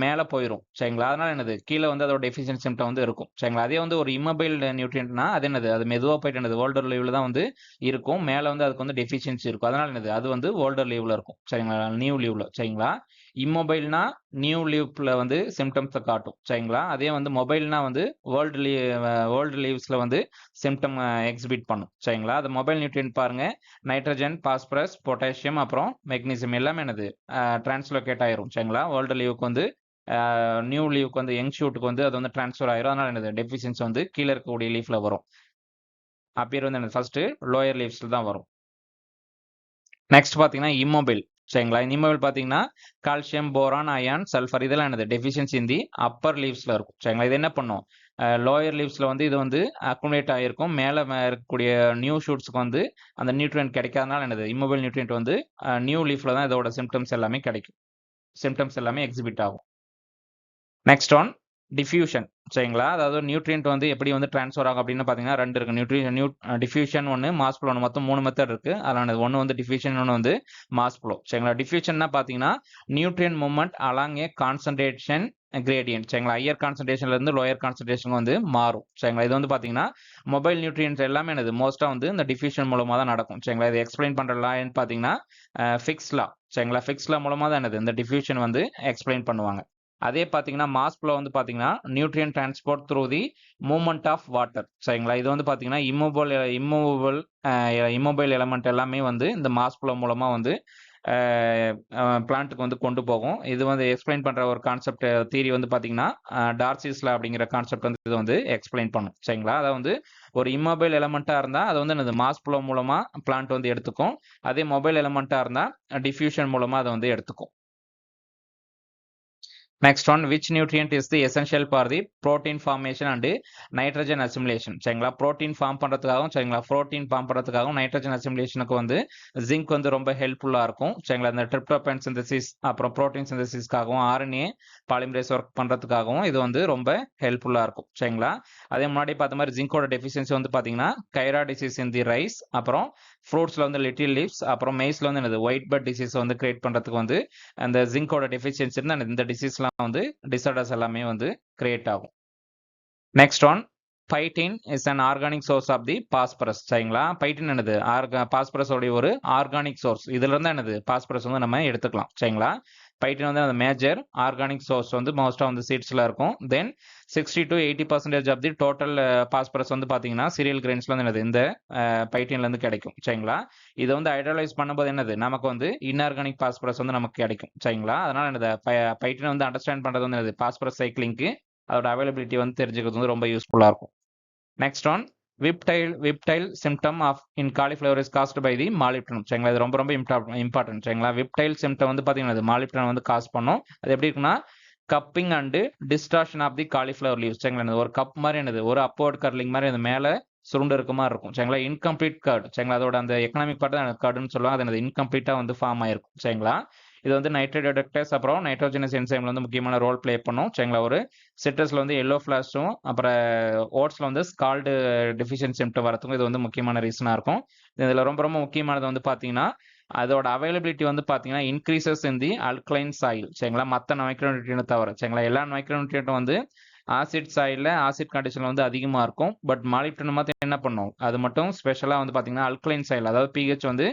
மேலே போயிடும். சரிங்களா? அதனால என்னது கீழே வந்து அதோட டெஃபிஷியன்சி சிம்டம் வந்து இருக்கும். சரிங்களா? அதே வந்து ஒரு இம்மொபைல் நியூட்ரியன்ட்னா அது என்னது அது மெதுவாக போயிட்டு என்னது ஓல்டர் லீவ்ல தான் வந்து இருக்கும். மேலே வந்து அதுக்கு வந்து டெஃபிஷியன்சி இருக்கும். அதனால என்னது அது வந்து ஓல்டர் லீவ்ல இருக்கும். சரிங்களா? நியூ லீவ்ல. சரிங்களா? இம்மொபைல்னா நியூ லீவ்ல வந்து சிம்டம்ஸை காட்டும். சரிங்களா? அதே வந்து மொபைல்னா வந்து ஓல்டு லீவ்ஸ்ல வந்து சிம்டம் எக்ஸிபிட் பண்ணும். சரிங்களா? அது மொபைல் நியூட்ரியன்ட் பாருங்க, நைட்ரஜன், பாஸ்பரஸ், பொட்டாசியம், அப்புறம் மெக்னீசியம் எல்லாமே என்னது டிரான்ஸ்லோகேட் ஆயிரும். சரிங்களா? ஓல்டு லீவுக்கு வந்து நியூ லீவுக்கு வந்து யங் ஷூட்டுக்கு வந்து அது வந்து டிரான்ஸ்ஃபர் ஆயிரும். அதனால என்னது டெஃபிஷியன்சி வந்து கீழே இருக்கக்கூடிய லீஃப்ல வரும். அப்பேர் வந்து என்னது ஃபர்ஸ்ட் லோயர் லீவ்ஸ்ல தான் வரும். நெக்ஸ்ட் பார்த்தீங்கன்னா இம்மொபைல். சரிங்களா? இம்மொபைல் பார்த்தீங்கன்னா கால்சியம், போரான், அயான், சல்ஃபர் இதெல்லாம் என்னது டெஃபிஷியன்சி இந்த அப்பர் லீவ்ஸ்ல இருக்கும். சரிங்களா? இது என்ன பண்ணும், லோயர் லீவ்ஸ்ல வந்து இது வந்து அக்குமுலேட் ஆகிருக்கும். மேலே இருக்கக்கூடிய நியூ ஷூட்ஸ்க்கு வந்து அந்த நியூட்ரியன்ட் கிடைக்காதனால என்னது இம்மொபைல் நியூட்ரியன்ட் வந்து நியூ லீஃப்ல தான் இதோட சிம்டம்ஸ் எல்லாமே கிடைக்கும். சிம்டம்ஸ் எல்லாமே எக்ஸிபிட் ஆகும். Next one, diffusion. சரிங்களா? அதாவது நியூட்ரியன்ட் வந்து எப்படி வந்து ட்ரான்ஸ்ஃபர் ஆகும் அப்படின்னு பார்த்தீங்கன்னா ரெண்டு இருக்கு. டிஃப்யூஷன் ஒன்று, மாஸ் ஃப்ளோ ஒன்று, மொத்தம் 3 மெத்தட் இருக்கு. அதில் ஒன்று வந்து டிஃப்யூஷன், ஒன்று வந்து மாஸ் ஃப்ளோ. சரிங்களா? டிஃப்யூஷன்னா பார்த்தீங்கன்னா நியூட்ரியன்ட் மூவ்மெண்ட் அலாங் ஏ கான்சன்ட்ரேஷன் கிரேடியன்ட் சரிங்களா. ஹையர் கான்சன்ட்ரேஷன்ல இருந்து லோயர் கான்சன்ட்ரேஷன் வந்து மாறும் சரிங்களா. இது வந்து பாத்தீங்கன்னா மொபைல் நியூட்ரியன்ஸ் எல்லாமே என்னது மோஸ்டா வந்து இந்த டிஃப்யூஷன் மூலமா தான் நடக்கும் சரிங்களா. இது எக்ஸ்பிளைன் பண்ற லா பாத்தீங்கன்னா ஃபிக்ஸ் லா சரிங்களா. ஃபிக்ஸ் லா மூலமா தான் என்னது இந்த டிஃப்யூஷன் வந்து எக்ஸ்பிளைன் பண்ணுவாங்க. அதே பாத்தீங்கன்னா மாஸ் ஃப்ளோ வந்து பாத்தீங்கன்னா nutrient transport through the movement of water சரிங்களா. இது வந்து பாத்தீங்கன்னா இம்மோபைல் எலமெண்ட் எல்லாமே வந்து இந்த மாஸ் ஃப்ளோ மூலமா வந்து பிளான்ட்டுக்கு வந்து கொண்டு போகும். இது வந்து எக்ஸ்பிளைன் பண்ற ஒரு கான்செப்ட் தியரி வந்து பாத்தீங்கன்னா டார்சிஸ் லா அப்படிங்கிற கான்செப்ட் வந்து இது வந்து எக்ஸ்பிளைன் பண்ணும் சரிங்களா. அதை வந்து ஒரு இம்மொபைல் எலமெண்டா இருந்தா அது வந்து என்னது மாஸ் ஃப்ளோ மூலமா பிளான்ட் வந்து எடுத்துக்கும். அதே மொபைல் எலமெண்டா இருந்தா டிஃப்யூஷன் மூலமா அதை வந்து எடுத்துக்கும். Next one, which nutrient is the essential for the protein formation and nitrogen assimilation சரிங்களா. புரோட்டீன் ஃபார்ம் பண்றதுக்காகவும் சரிங்களா புரோட்டீன் ஃபார்ம் பண்றதுக்காகவும் நைட்ரஜன் அசிமிலேஷனுக்கு வந்து ஜிங்க் வந்து ரொம்ப ஹெல்ப்ஃபுல்லா இருக்கும் சரிங்களா. இந்த ட்ரிப்டோபன் சிந்தசிஸ் அப்புறம் புரோட்டீன் சிந்தசிஸ்க்காகவும் ஆர்என்ஏ பாலிமரேஸ் ஒர்க் பண்றதுக்காகவும் இது வந்து ரொம்ப ஹெல்ப்ஃபுல்லா இருக்கும் சரிங்களா. அதே முன்னாடி பார்த்த மாதிரி ஜிங்கோட டெஃபிஷியன்சி வந்து பாத்தீங்கன்னா Khaira disease in the rice, அப்புறம் ஃப்ரூட்ஸ்ல வந்து லிட்டில் லீவ்ஸ், அப்புறம் மெய்ஸ்ல வந்து என்னது ஒயிட் பட் டிசீஸ் வந்து கிரியேட் பண்றதுக்கு வந்து அந்த ஜிங்கோட டெஃபிஷியன்சி இருந்தா இந்த டிசீஸ்லாம் வந்து டிசார்டர்ஸ் எல்லாமே வந்து கிரியேட் ஆகும். Next one, phytin is an organic source of the phosphorus சரிங்களா. பைட்டின் என்னது பாஸ்பரஸ் உடைய ஒரு ஆர்கானிக் சோர்ஸ். இதுல இருந்தா என்னது பாஸ்பரஸ் வந்து நம்ம எடுத்துக்கலாம் சரிங்களா. பைட்டின் வந்து அந்த மேஜர் ஆர்கானிக் சோர்ஸ் வந்து மோஸ்டா வந்து சீட்ஸ்ல இருக்கும். Then 60 to 80% of the total phosphorus வந்து பாத்தீங்கன்னா சீரியல் கிரெயின்ஸ்ல வந்து என்னது இந்த பைட்டின்ல இருந்து கிடைக்கும் சரிங்களா. இதை வந்து ஹைட்ரோலைஸ் பண்ணும்போது என்னது நமக்கு வந்து இன்ஆர்கானிக் பாஸ்பரஸ் வந்து நமக்கு கிடைக்கும் சரிங்களா. அதனால என்னது பைட்டின் வந்து அண்டர்ஸ்டாண்ட் பண்றது வந்து என்னது பாஸ்பரஸ் சைக்கிளிங்க்கு அதோட அவைலபிலிட்டி வந்து தெரிஞ்சுக்கிறது வந்து ரொம்ப யூஸ்ஃபுல்லா இருக்கும். Next one, whiptail symptom of in cauliflower is caused by the molybdenum சரிங்களா. இது ரொம்ப இம்பார்ட்டன்ட் சரிங்களா. விப்டைல் சிம்டம் வந்து பாத்தீங்கன்னா மாலிப்டினம் வந்து காஸ் பண்ணும். அது எப்படி இருக்குன்னா cupping and distortion of the cauliflower leaves சரிங்களா. ஒரு கப் மாதிரி என்னது ஒரு அப்போர்ட் கர்லிங் மாதிரி அந்த மேல சுருண்டு இருக்க மாதிரி இருக்கும் சரிங்களா. இன்கம்ப்ளீட் கர்ட் சரிங்களா. அதோட அந்த எக்கனாமிக் பார்ட் தான் கர்டுன்னு சொல்லுவாங்க. அது இன்கம்ப்ளீட்டா வந்து ஃபார்ம் ஆயிருக்கும் சரிங்களா. இது வந்து நைட்ரேட் டிடெக்டர்ஸ் அப்புறம் நைட்ரோஜனஸ் என்சைம்ல வந்து முக்கியமான ரோல் பிளே பண்ணும் சரிங்களா. ஒரு சிட்ரஸ்ல வந்து எல்லோ ஃபிளாஷும் அப்புறம் ஓட்ஸ்ல வந்து ஸ்கால்டு டெஃபிஷியன்சி சிம்டம் வரதுக்கும் இது வந்து முக்கியமான ரீசனா இருக்கும். இதுல ரொம்ப ரொம்ப முக்கியமானது வந்து பாத்தீங்கன்னா அதோட அவைலபிலிட்டி வந்து பாத்தீங்கன்னா increases in the alkaline soil சரிங்களா. மற்ற மைக்ரோநியூட்ரியன்ட் தவிர சரிங்களா. எல்லா மைக்ரோநியூட்ரியன்ட்டும் வந்து ஆசிட் சாயில்ல ஆசிட் கண்டிஷன்ல வந்து அதிகமா இருக்கும். பட் மாலிப்டினம் மட்டும் என்ன பண்ணும், அது மட்டும் ஸ்பெஷலா வந்து பாத்தீங்கன்னா அல்கலைன் சாயில், அதாவது பிஹெச் வந்து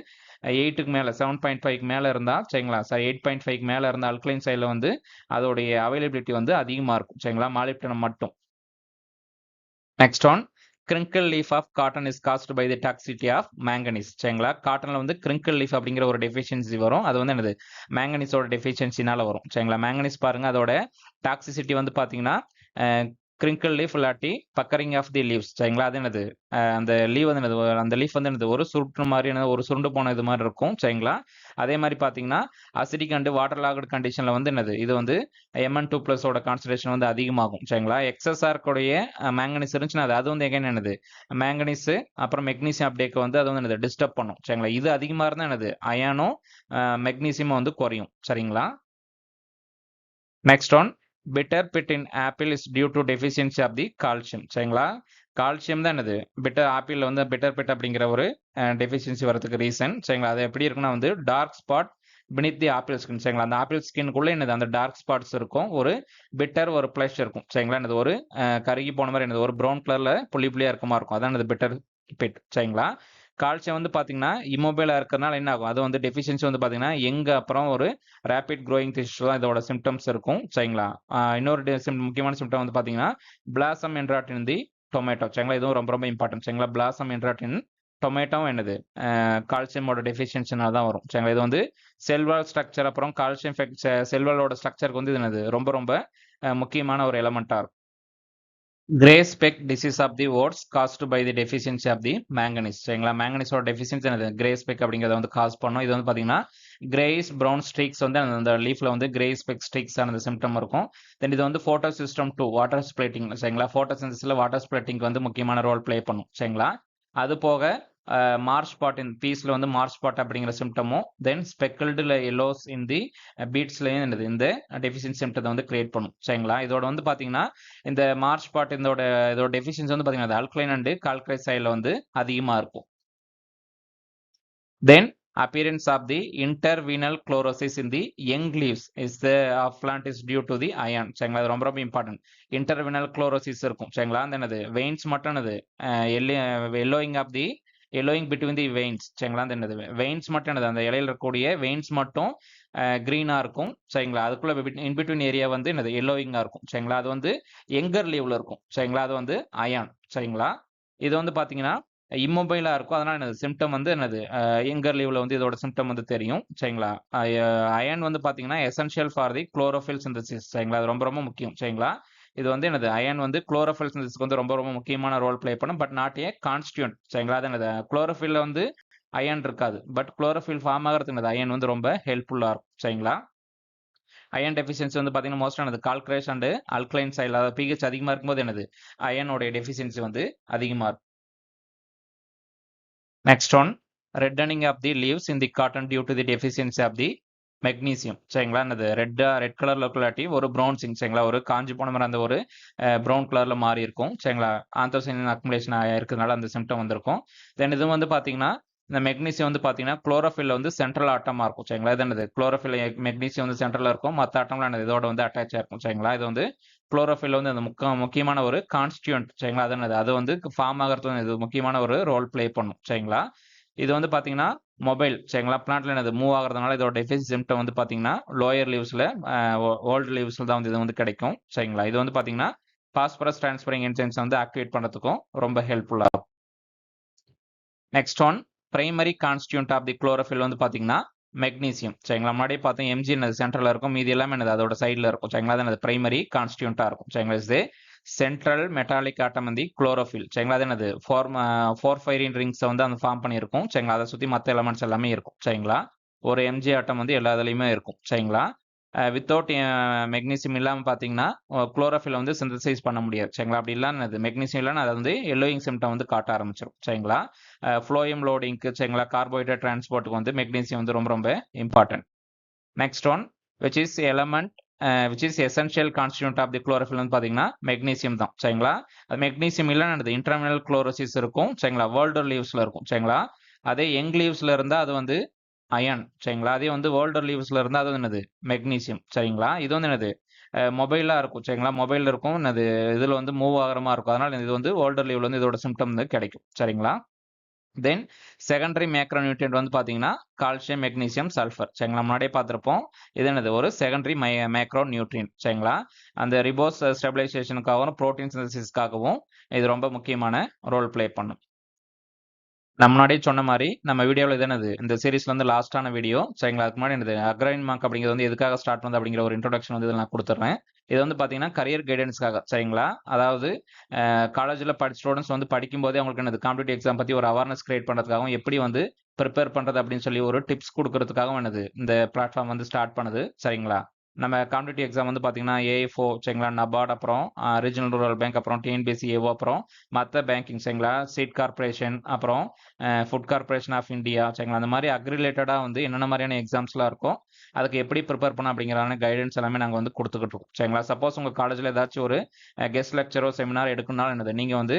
8க்கு மேல 7.5க்கு மேல இருந்தா சரிங்களா, 8.5க்கு மேல இருந்தா அல்கலைன் சாயில்ல வந்து அதோடைய அவைலபிலிட்டி வந்து அதிகமா இருக்கும் சரிங்களா. மாலிப்டினம் மட்டும். Next one, crinkle leaf of cotton is caused by the toxicity of manganese சரிங்களா. காட்டன்ல வந்து கிரிங்கிள் லீஃப் அப்படிங்கிற ஒரு டெஃபிஷியன்சி வரும். அது வந்து என்னது மேங்கனீஸோட டெஃபிஷியன்சினால வரும் சரிங்களா. மேங்கனீஸ் பாருங்க அதோட டாக்ஸிசிட்டி வந்து பாத்தீங்கன்னா கிரிங்கிள் லீஃப் இல்லாட்டி பக்கரிங் ஆஃப் தி லீவ்ஸ் சரிங்களா. அது என்னது அந்த லீவ் வந்து என்னது அந்த லீஃப் வந்து என்னது ஒரு சுருட்டு மாதிரி ஒரு சுருண்டு போன இது மாதிரி இருக்கும் சரிங்களா. அதே மாதிரி பாத்தீங்கன்னா அசிடிக் அண்ட் வாட்டர் லாக்டு கண்டிஷன்ல வந்து என்னது இது வந்து Mn2+ ஓட கான்சன்ட்ரேஷன் வந்து அதிகமாகும் சரிங்களா. எக்ஸஸ்ஆர் கூடிய மேங்கனீஸ் இருந்துச்சுன்னா அது வந்து எங்க என்னது மேங்கனீஸ் அப்புறம் மெக்னீசியம் அப்டேக் வந்து அது வந்து என்னது டிஸ்டர்ப் பண்ணும் சரிங்களா. இது அதிகமா இருந்தா என்னது அயானோ மெக்னீசியம் வந்து குறையும் சரிங்களா. Next one, bitter pit in apple is due to deficiency of the calcium சரிங்களா. கால்சியம் தான் என்னது பிட்டர் ஆப்பிள் வந்து பிட்டர் பிட் அப்படிங்கிற ஒரு டெஃபிஷியன்சி வரதுக்கு ரீசன் சரிங்களா. அது எப்படி இருக்குன்னா வந்து dark spot beneath the apple skin சரிங்களா. அந்த ஆப்பிள் ஸ்கின்குள்ள என்னது அந்த டார்க் ஸ்பாட்ஸ் இருக்கும், ஒரு பிட்டர் ஒரு பிளஷ் இருக்கும் சரிங்களா. என்னது ஒரு கருகி போன மாதிரி என்னது ஒரு ப்ரௌன் கலர்ல புள்ளி புள்ளியா இருக்க மாதிரி இருக்கும். அதான் என்னது பிட்டர் பிட் சரிங்களா. கால்சியம் வந்து பாத்தீங்கன்னா இம்மொபைலா இருக்கிறதுனால என்ன ஆகும், அது வந்து டெஃபிஷியன்சி வந்து பாத்தீங்கன்னா எங்க அப்புறம் ஒரு ரேபிட் க்ரோயிங் டிஷ்யூ தான் இதோட சிம்டம்ஸ் இருக்கும் சரிங்களா. இன்னொரு முக்கியமான சிம்டம் வந்து பாத்தீங்கன்னா பிளாசம் என்ட்ராட் இன் தி டொமேட்டோ சரிங்களா. இதுவும் ரொம்ப ரொம்ப இம்பார்ட்டன்ட் சரிங்களா. பிளாசம் என்ட்ராட் இன் டொமேட்டோவும் என்னது கால்சியமோட டெஃபிஷியன்சினால தான் வரும் சரிங்களா. இது வந்து செல்வால் ஸ்ட்ரக்சர் அப்புறம் கால்சியம் செல்வாலோட ஸ்ட்ரக்சருக்கு வந்து இது என்னது ரொம்ப ரொம்ப முக்கியமான ஒரு எலமெண்டா இருக்கும். Grey speck disease of the oats caused by the deficiency of the manganese சரிங்களா. மேங்கனீஸோட டெஃபிஷியன்சி என்னது கிரே ஸ்பெக் அப்படிங்கிறத வந்து காஸ் பண்ணும். இது வந்து பாத்தீங்கன்னா கிரேஸ் ப்ரௌன் ஸ்ட்ரீக்ஸ் வந்து அந்த லீஃப்ல வந்து கிரே ஸ்பெக் ஸ்ட்ரீக்ஸ் ஆன சிம்டம் இருக்கும். தென் இது வந்து போட்டோ சிஸ்டம் 2 வாட்டர் ஸ்பிளிட்டிங் சரிங்களா. போட்டோசிந்தசிஸ்ல வாட்டர் ஸ்பிளிட்டிங் வந்து முக்கியமான ரோல் பிளே பண்ணும் சரிங்களா. அது போக மார்ச் ஸ்பாட் இன் பீஸ்ல வந்து மார்ச் ஸ்பாட் அப்படிங்கிற சிம்டமும் தென் ஸ்பெக்கிள்டு எல்லோஸ் இன் தி பீட்ஸ்லயும் என்னது இந்த டெஃபிஷியன்சி சிம்டத்தை வந்து கிரியேட் பண்ணும் சரிங்களா. இதோட வந்து பாத்தீங்கன்னா இந்த மார்ச் ஸ்பாட் இதோட டெஃபிஷியன்சி வந்து பாத்தீங்கன்னா அல்கலைன் அண்ட் கால்கலைன் சைட்ல வந்து அதிகமா இருக்கும். தென் appearance of the intervenal chlorosis in the young leaves is the of plant is due to the iron. சரிங்களா அது ரொம்ப ரொம்ப இம்பார்ட்டன்ட். இன்டர்வினல் குளோரோசிஸ் இருக்கும் சரிங்களா அந்த என்னது வெயின்ஸ் மட்டும் என்னது yellowing of the yellowing between the veins சரிங்களா அந்த என்னது வெயின்ஸ் மட்டும் என்னது அந்த இலையில இருக்கக்கூடிய வெயின்ஸ் மட்டும் கிரீனா இருக்கும் சரிங்களா அதுக்குள்ள இன்பிட்வீன் ஏரியா வந்து என்னது எல்லோயிங்கா இருக்கும் சரிங்களா அது வந்து எங்கர் லீவ்ல இருக்கும் சரிங்களா அது வந்து அயான் சரிங்களா இது வந்து பாத்தீங்கன்னா இம்மொபைலா இருக்கும் அதனால என்னது சிம்டம் வந்து என்னது எங்கர் லீவ்ல வந்து இதோட சிம்டம் வந்து தெரியும் சரிங்களா அயன் வந்து பாத்தீங்கன்னா essential for the chlorophyll synthesis சரிங்களா அது ரொம்ப ரொம்ப முக்கியம் சரிங்களா இது வந்து என்னது அயன் வந்து குளோரோஃபில் சிந்தசிஸ்க்கு வந்து ரொம்ப ரொம்ப முக்கியமான ரோல் பிளே பண்ணும் பட் நாட் ஏ கான்ஸ்டியூண்ட் சரிங்களா அது என்னது குளோரோஃபில்ல வந்து அயன் இருக்காது பட் குளோரோஃபில் ஃபார்ம் ஆகிறதுக்கு என்னது அயன் வந்து ரொம்ப ஹெல்ப்ஃபுல்லா இருக்கும் சரிங்களா அயன் டெஃபிஷியன்சி வந்து பாத்தீங்கன்னா மோஸ்ட் என்னது கால்குலேஷ் அண்ட் அல்கலைன் சைல் அதாவது பிஹெச் அதிகமா இருக்கும்போது என்னது அயனோட டெஃபிஷியன்சி வந்து அதிகமா இருக்கும் Next one, reddening of the leaves in the cotton due to the deficiency of the magnesium சரிங்களா என்னது ரெட் கலர்ல இருக்கலாட்டி ஒரு ப்ரௌன் சிங் சரிங்களா ஒரு காஞ்சி போன மாதிரி அந்த ஒரு ப்ரௌன் கலர்ல மாறி இருக்கும் சரிங்களா ஆந்தோசைனின் அக்குமுலேஷன் இருக்கிறதுனால அந்த சிம்டம் வந்திருக்கும் தென் இது வந்து பாத்தீங்கன்னா இந்த மெக்னீசியம் வந்து பாத்தீங்கன்னா குளோரோஃபில் வந்து சென்ட்ரல் ஆட்டமா இருக்கும் சரிங்களா இது என்னது குளோரோஃபில் மெக்னீசியம் வந்து சென்ட்ரல்ல இருக்கும் மற்ற ஆட்டம்லாம் என்னது இதோட வந்து அட்டாச் இருக்கும் சரிங்களா இது வந்து குளோரோஃபில் வந்து அந்த முக்கியமான ஒரு கான்ஸ்டியூண்ட் சரிங்களா அது என்னது அது வந்து ஃபார்ம் ஆகிறது இது முக்கியமான ஒரு ரோல் பிளே பண்ணும் சரிங்களா இது வந்து பாத்தீங்கன்னா மொபைல் சரிங்களா பிளான்ட்ல என்னது மூவ் ஆகிறதுனால இதோட டெஃபிசிட் சிம்டம் வந்து பாத்தீங்கன்னா லோயர் லீவ்ஸ்ல ஓல்டு லீவ்ஸ்ல தான் வந்து இது வந்து கிடைக்கும் சரிங்களா இது வந்து பாத்தீங்கன்னா பாஸ்பரஸ் டிரான்ஸ்பரிங் என்சைம்ஸ் வந்து ஆக்டிவேட் பண்றதுக்கும் ரொம்ப ஹெல்ப்ஃபுல்லா இருக்கும் next one primary constituent of the chlorophyll வந்து பாத்தீங்கன்னா மெக்னீசியம் சரிங்களா முன்னாடியே பார்த்தோம் எம்ஜி என்னது சென்ட்ரல்ல இருக்கும் மீதி எல்லாமே என்னது அதோட சைட்ல இருக்கும் சரிங்களா அது பிரைமரி கான்ஸ்டியூண்டா இருக்கும் சரிங்களா இது சென்ட்ரல் மெட்டாலிக் ஆட்டம் வந்து குளோரோஃபில் சரிங்களா அது என்னது ஃபோர் ஃபைரின் ரிங்ஸ் வந்து அந்த ஃபார்ம் பண்ணியிருக்கும் சரிங்களா அதை சுற்றி மற்ற எலமெண்ட்ஸ் எல்லாமே இருக்கும் சரிங்களா ஒரு எம்ஜி ஆட்டம் வந்து எல்லா இதுலையுமே இருக்கும் சரிங்களா வித்தவுட் மெக்னீசியம் இல்லாமல் பார்த்தீங்கன்னா குளோரோஃபில் வந்து சிந்தசைஸ் பண்ண முடியாது சரிங்களா அப்படி இல்லாமல் மெக்னீசியம் இல்லைன்னா அது வந்து எல்லோயிங் சிம்டம் வந்து காட்ட ஆரம்பிச்சிடும் சரிங்களா ஃப்ளோயம் லோடிங்க்கு சரிங்களா கார்போஹைட்ரேட் டிரான்ஸ்போர்ட்டுக்கு வந்து மெக்னீசியம் வந்து ரொம்ப ரொம்ப important next one which is element which is essential constituent of the chlorophyll வந்து பார்த்தீங்கன்னா மெக்னீசியம் தான் சரிங்களா அது மெக்னீசியம் இல்லைன்னு இன்டர்மினல் குளோரோசிஸ் இருக்கும் சரிங்களா வேர்ல்டர் லீவ்ஸ்ல இருக்கும் சரிங்களா அதே யங் லீவ்ஸ்ல இருந்தால் அது வந்து அயன் சரிங்களா அதே வந்து வேர்ல்டர் லீவ்ஸ்ல இருந்தால் அது என்னது மெக்னீசியம் சரிங்களா இது வந்து என்னது மொபைலாக இருக்கும் சரிங்களா மொபைலில் இருக்கும் அது இதில் வந்து மூவ் ஆகிற மாதிரி இருக்கும் அதனால இது வந்து வேர்ல்டர் லீவ்ல வந்து இதோட சிம்டம் வந்து கிடைக்கும் சரிங்களா தென் செகண்டரி மேக்ரோ நியூட்ரியன்ட் வந்து பார்த்தீங்கன்னா கால்சியம் மெக்னீசியம் சல்ஃபர் சரிங்களா முன்னாடியே பார்த்துருப்போம் இது என்னது ஒரு செகண்டரி மேக்ரோ நியூட்ரியன்ட் சரிங்களா அந்த ரிபோஸ் ஸ்டெபிலைசேஷனுக்காகவும் ப்ரோட்டீன் சிந்தசிஸ்க்காகவும் இது ரொம்ப முக்கியமான ரோல் பிளே பண்ணும் நம்ம முன்னாடியே சொன்ன மாதிரி நம்ம வீடியோவில் இது என்னது இந்த சீரீஸ்ல வந்து லாஸ்டான வீடியோ சரிங்களா அதுக்கு முன்னாடி என்னது அக்ரைன் மார்க் அப்படிங்கிறது வந்து எதுக்காக ஸ்டார்ட் பண்ணது அப்படிங்கிற ஒரு இன்ட்ரோடக்ஷன் வந்து நான் கொடுத்துட்றேன் இது வந்து பார்த்தீங்கன்னா கரியர் கைடன்ஸ்க்காக சரிங்களா அதாவது காலேஜில் ஸ்டூடெண்ட்ஸ் வந்து படிக்கும்போதே அவங்களுக்கு என்னது காம்படிட்டிவ் எக்ஸாம் பற்றி ஒரு அவேர்னஸ் கிரியேட் பண்ணுறதுக்காகவும் எப்படி வந்து ப்ரிப்பேர் பண்ணுறது அப்படின்னு சொல்லி ஒரு டிப்ஸ் கொடுக்கறதுக்காகவும் என்னது இந்த பிளாட்ஃபார்ம் வந்து ஸ்டார்ட் பண்ணுது சரிங்களா நம்ம காம்படிட்டிவ் எக்ஸாம் வந்து பார்த்தீங்கன்னா ஏஎஃப்ஓ சரிங்களா நபார்ட் அப்புறம் ரீஜனல் ரூரல் பேங்க் அப்புறம் டிஎன்பிஎஸ்சி ஏஓ அப்புறம் மற்ற பேங்கிங் சரிங்களா சீட் கார்பரேஷன் அப்புறம் ஃபுட் கார்பரேஷன் ஆஃப் இந்தியா சரிங்களா அந்த மாதிரி அக்ரி ரிலேட்டடாக வந்து என்னென்ன மாதிரியான எக்ஸாம்ஸ்லாம் இருக்கும் அதுக்கு எப்படி ப்ரிப்பேர் பண்ண அப்படிங்கிறான கைடன்ஸ் எல்லாமே நாங்கள் வந்து கொடுத்துக்கிட்டு இருக்கோம் சரிங்களா சப்போஸ் உங்கள் காலேஜில் ஏதாச்சும் ஒரு கெஸ்ட் லெக்சரோ செமினார் எடுக்கணும்னாலும் என்னது நீங்கள் வந்து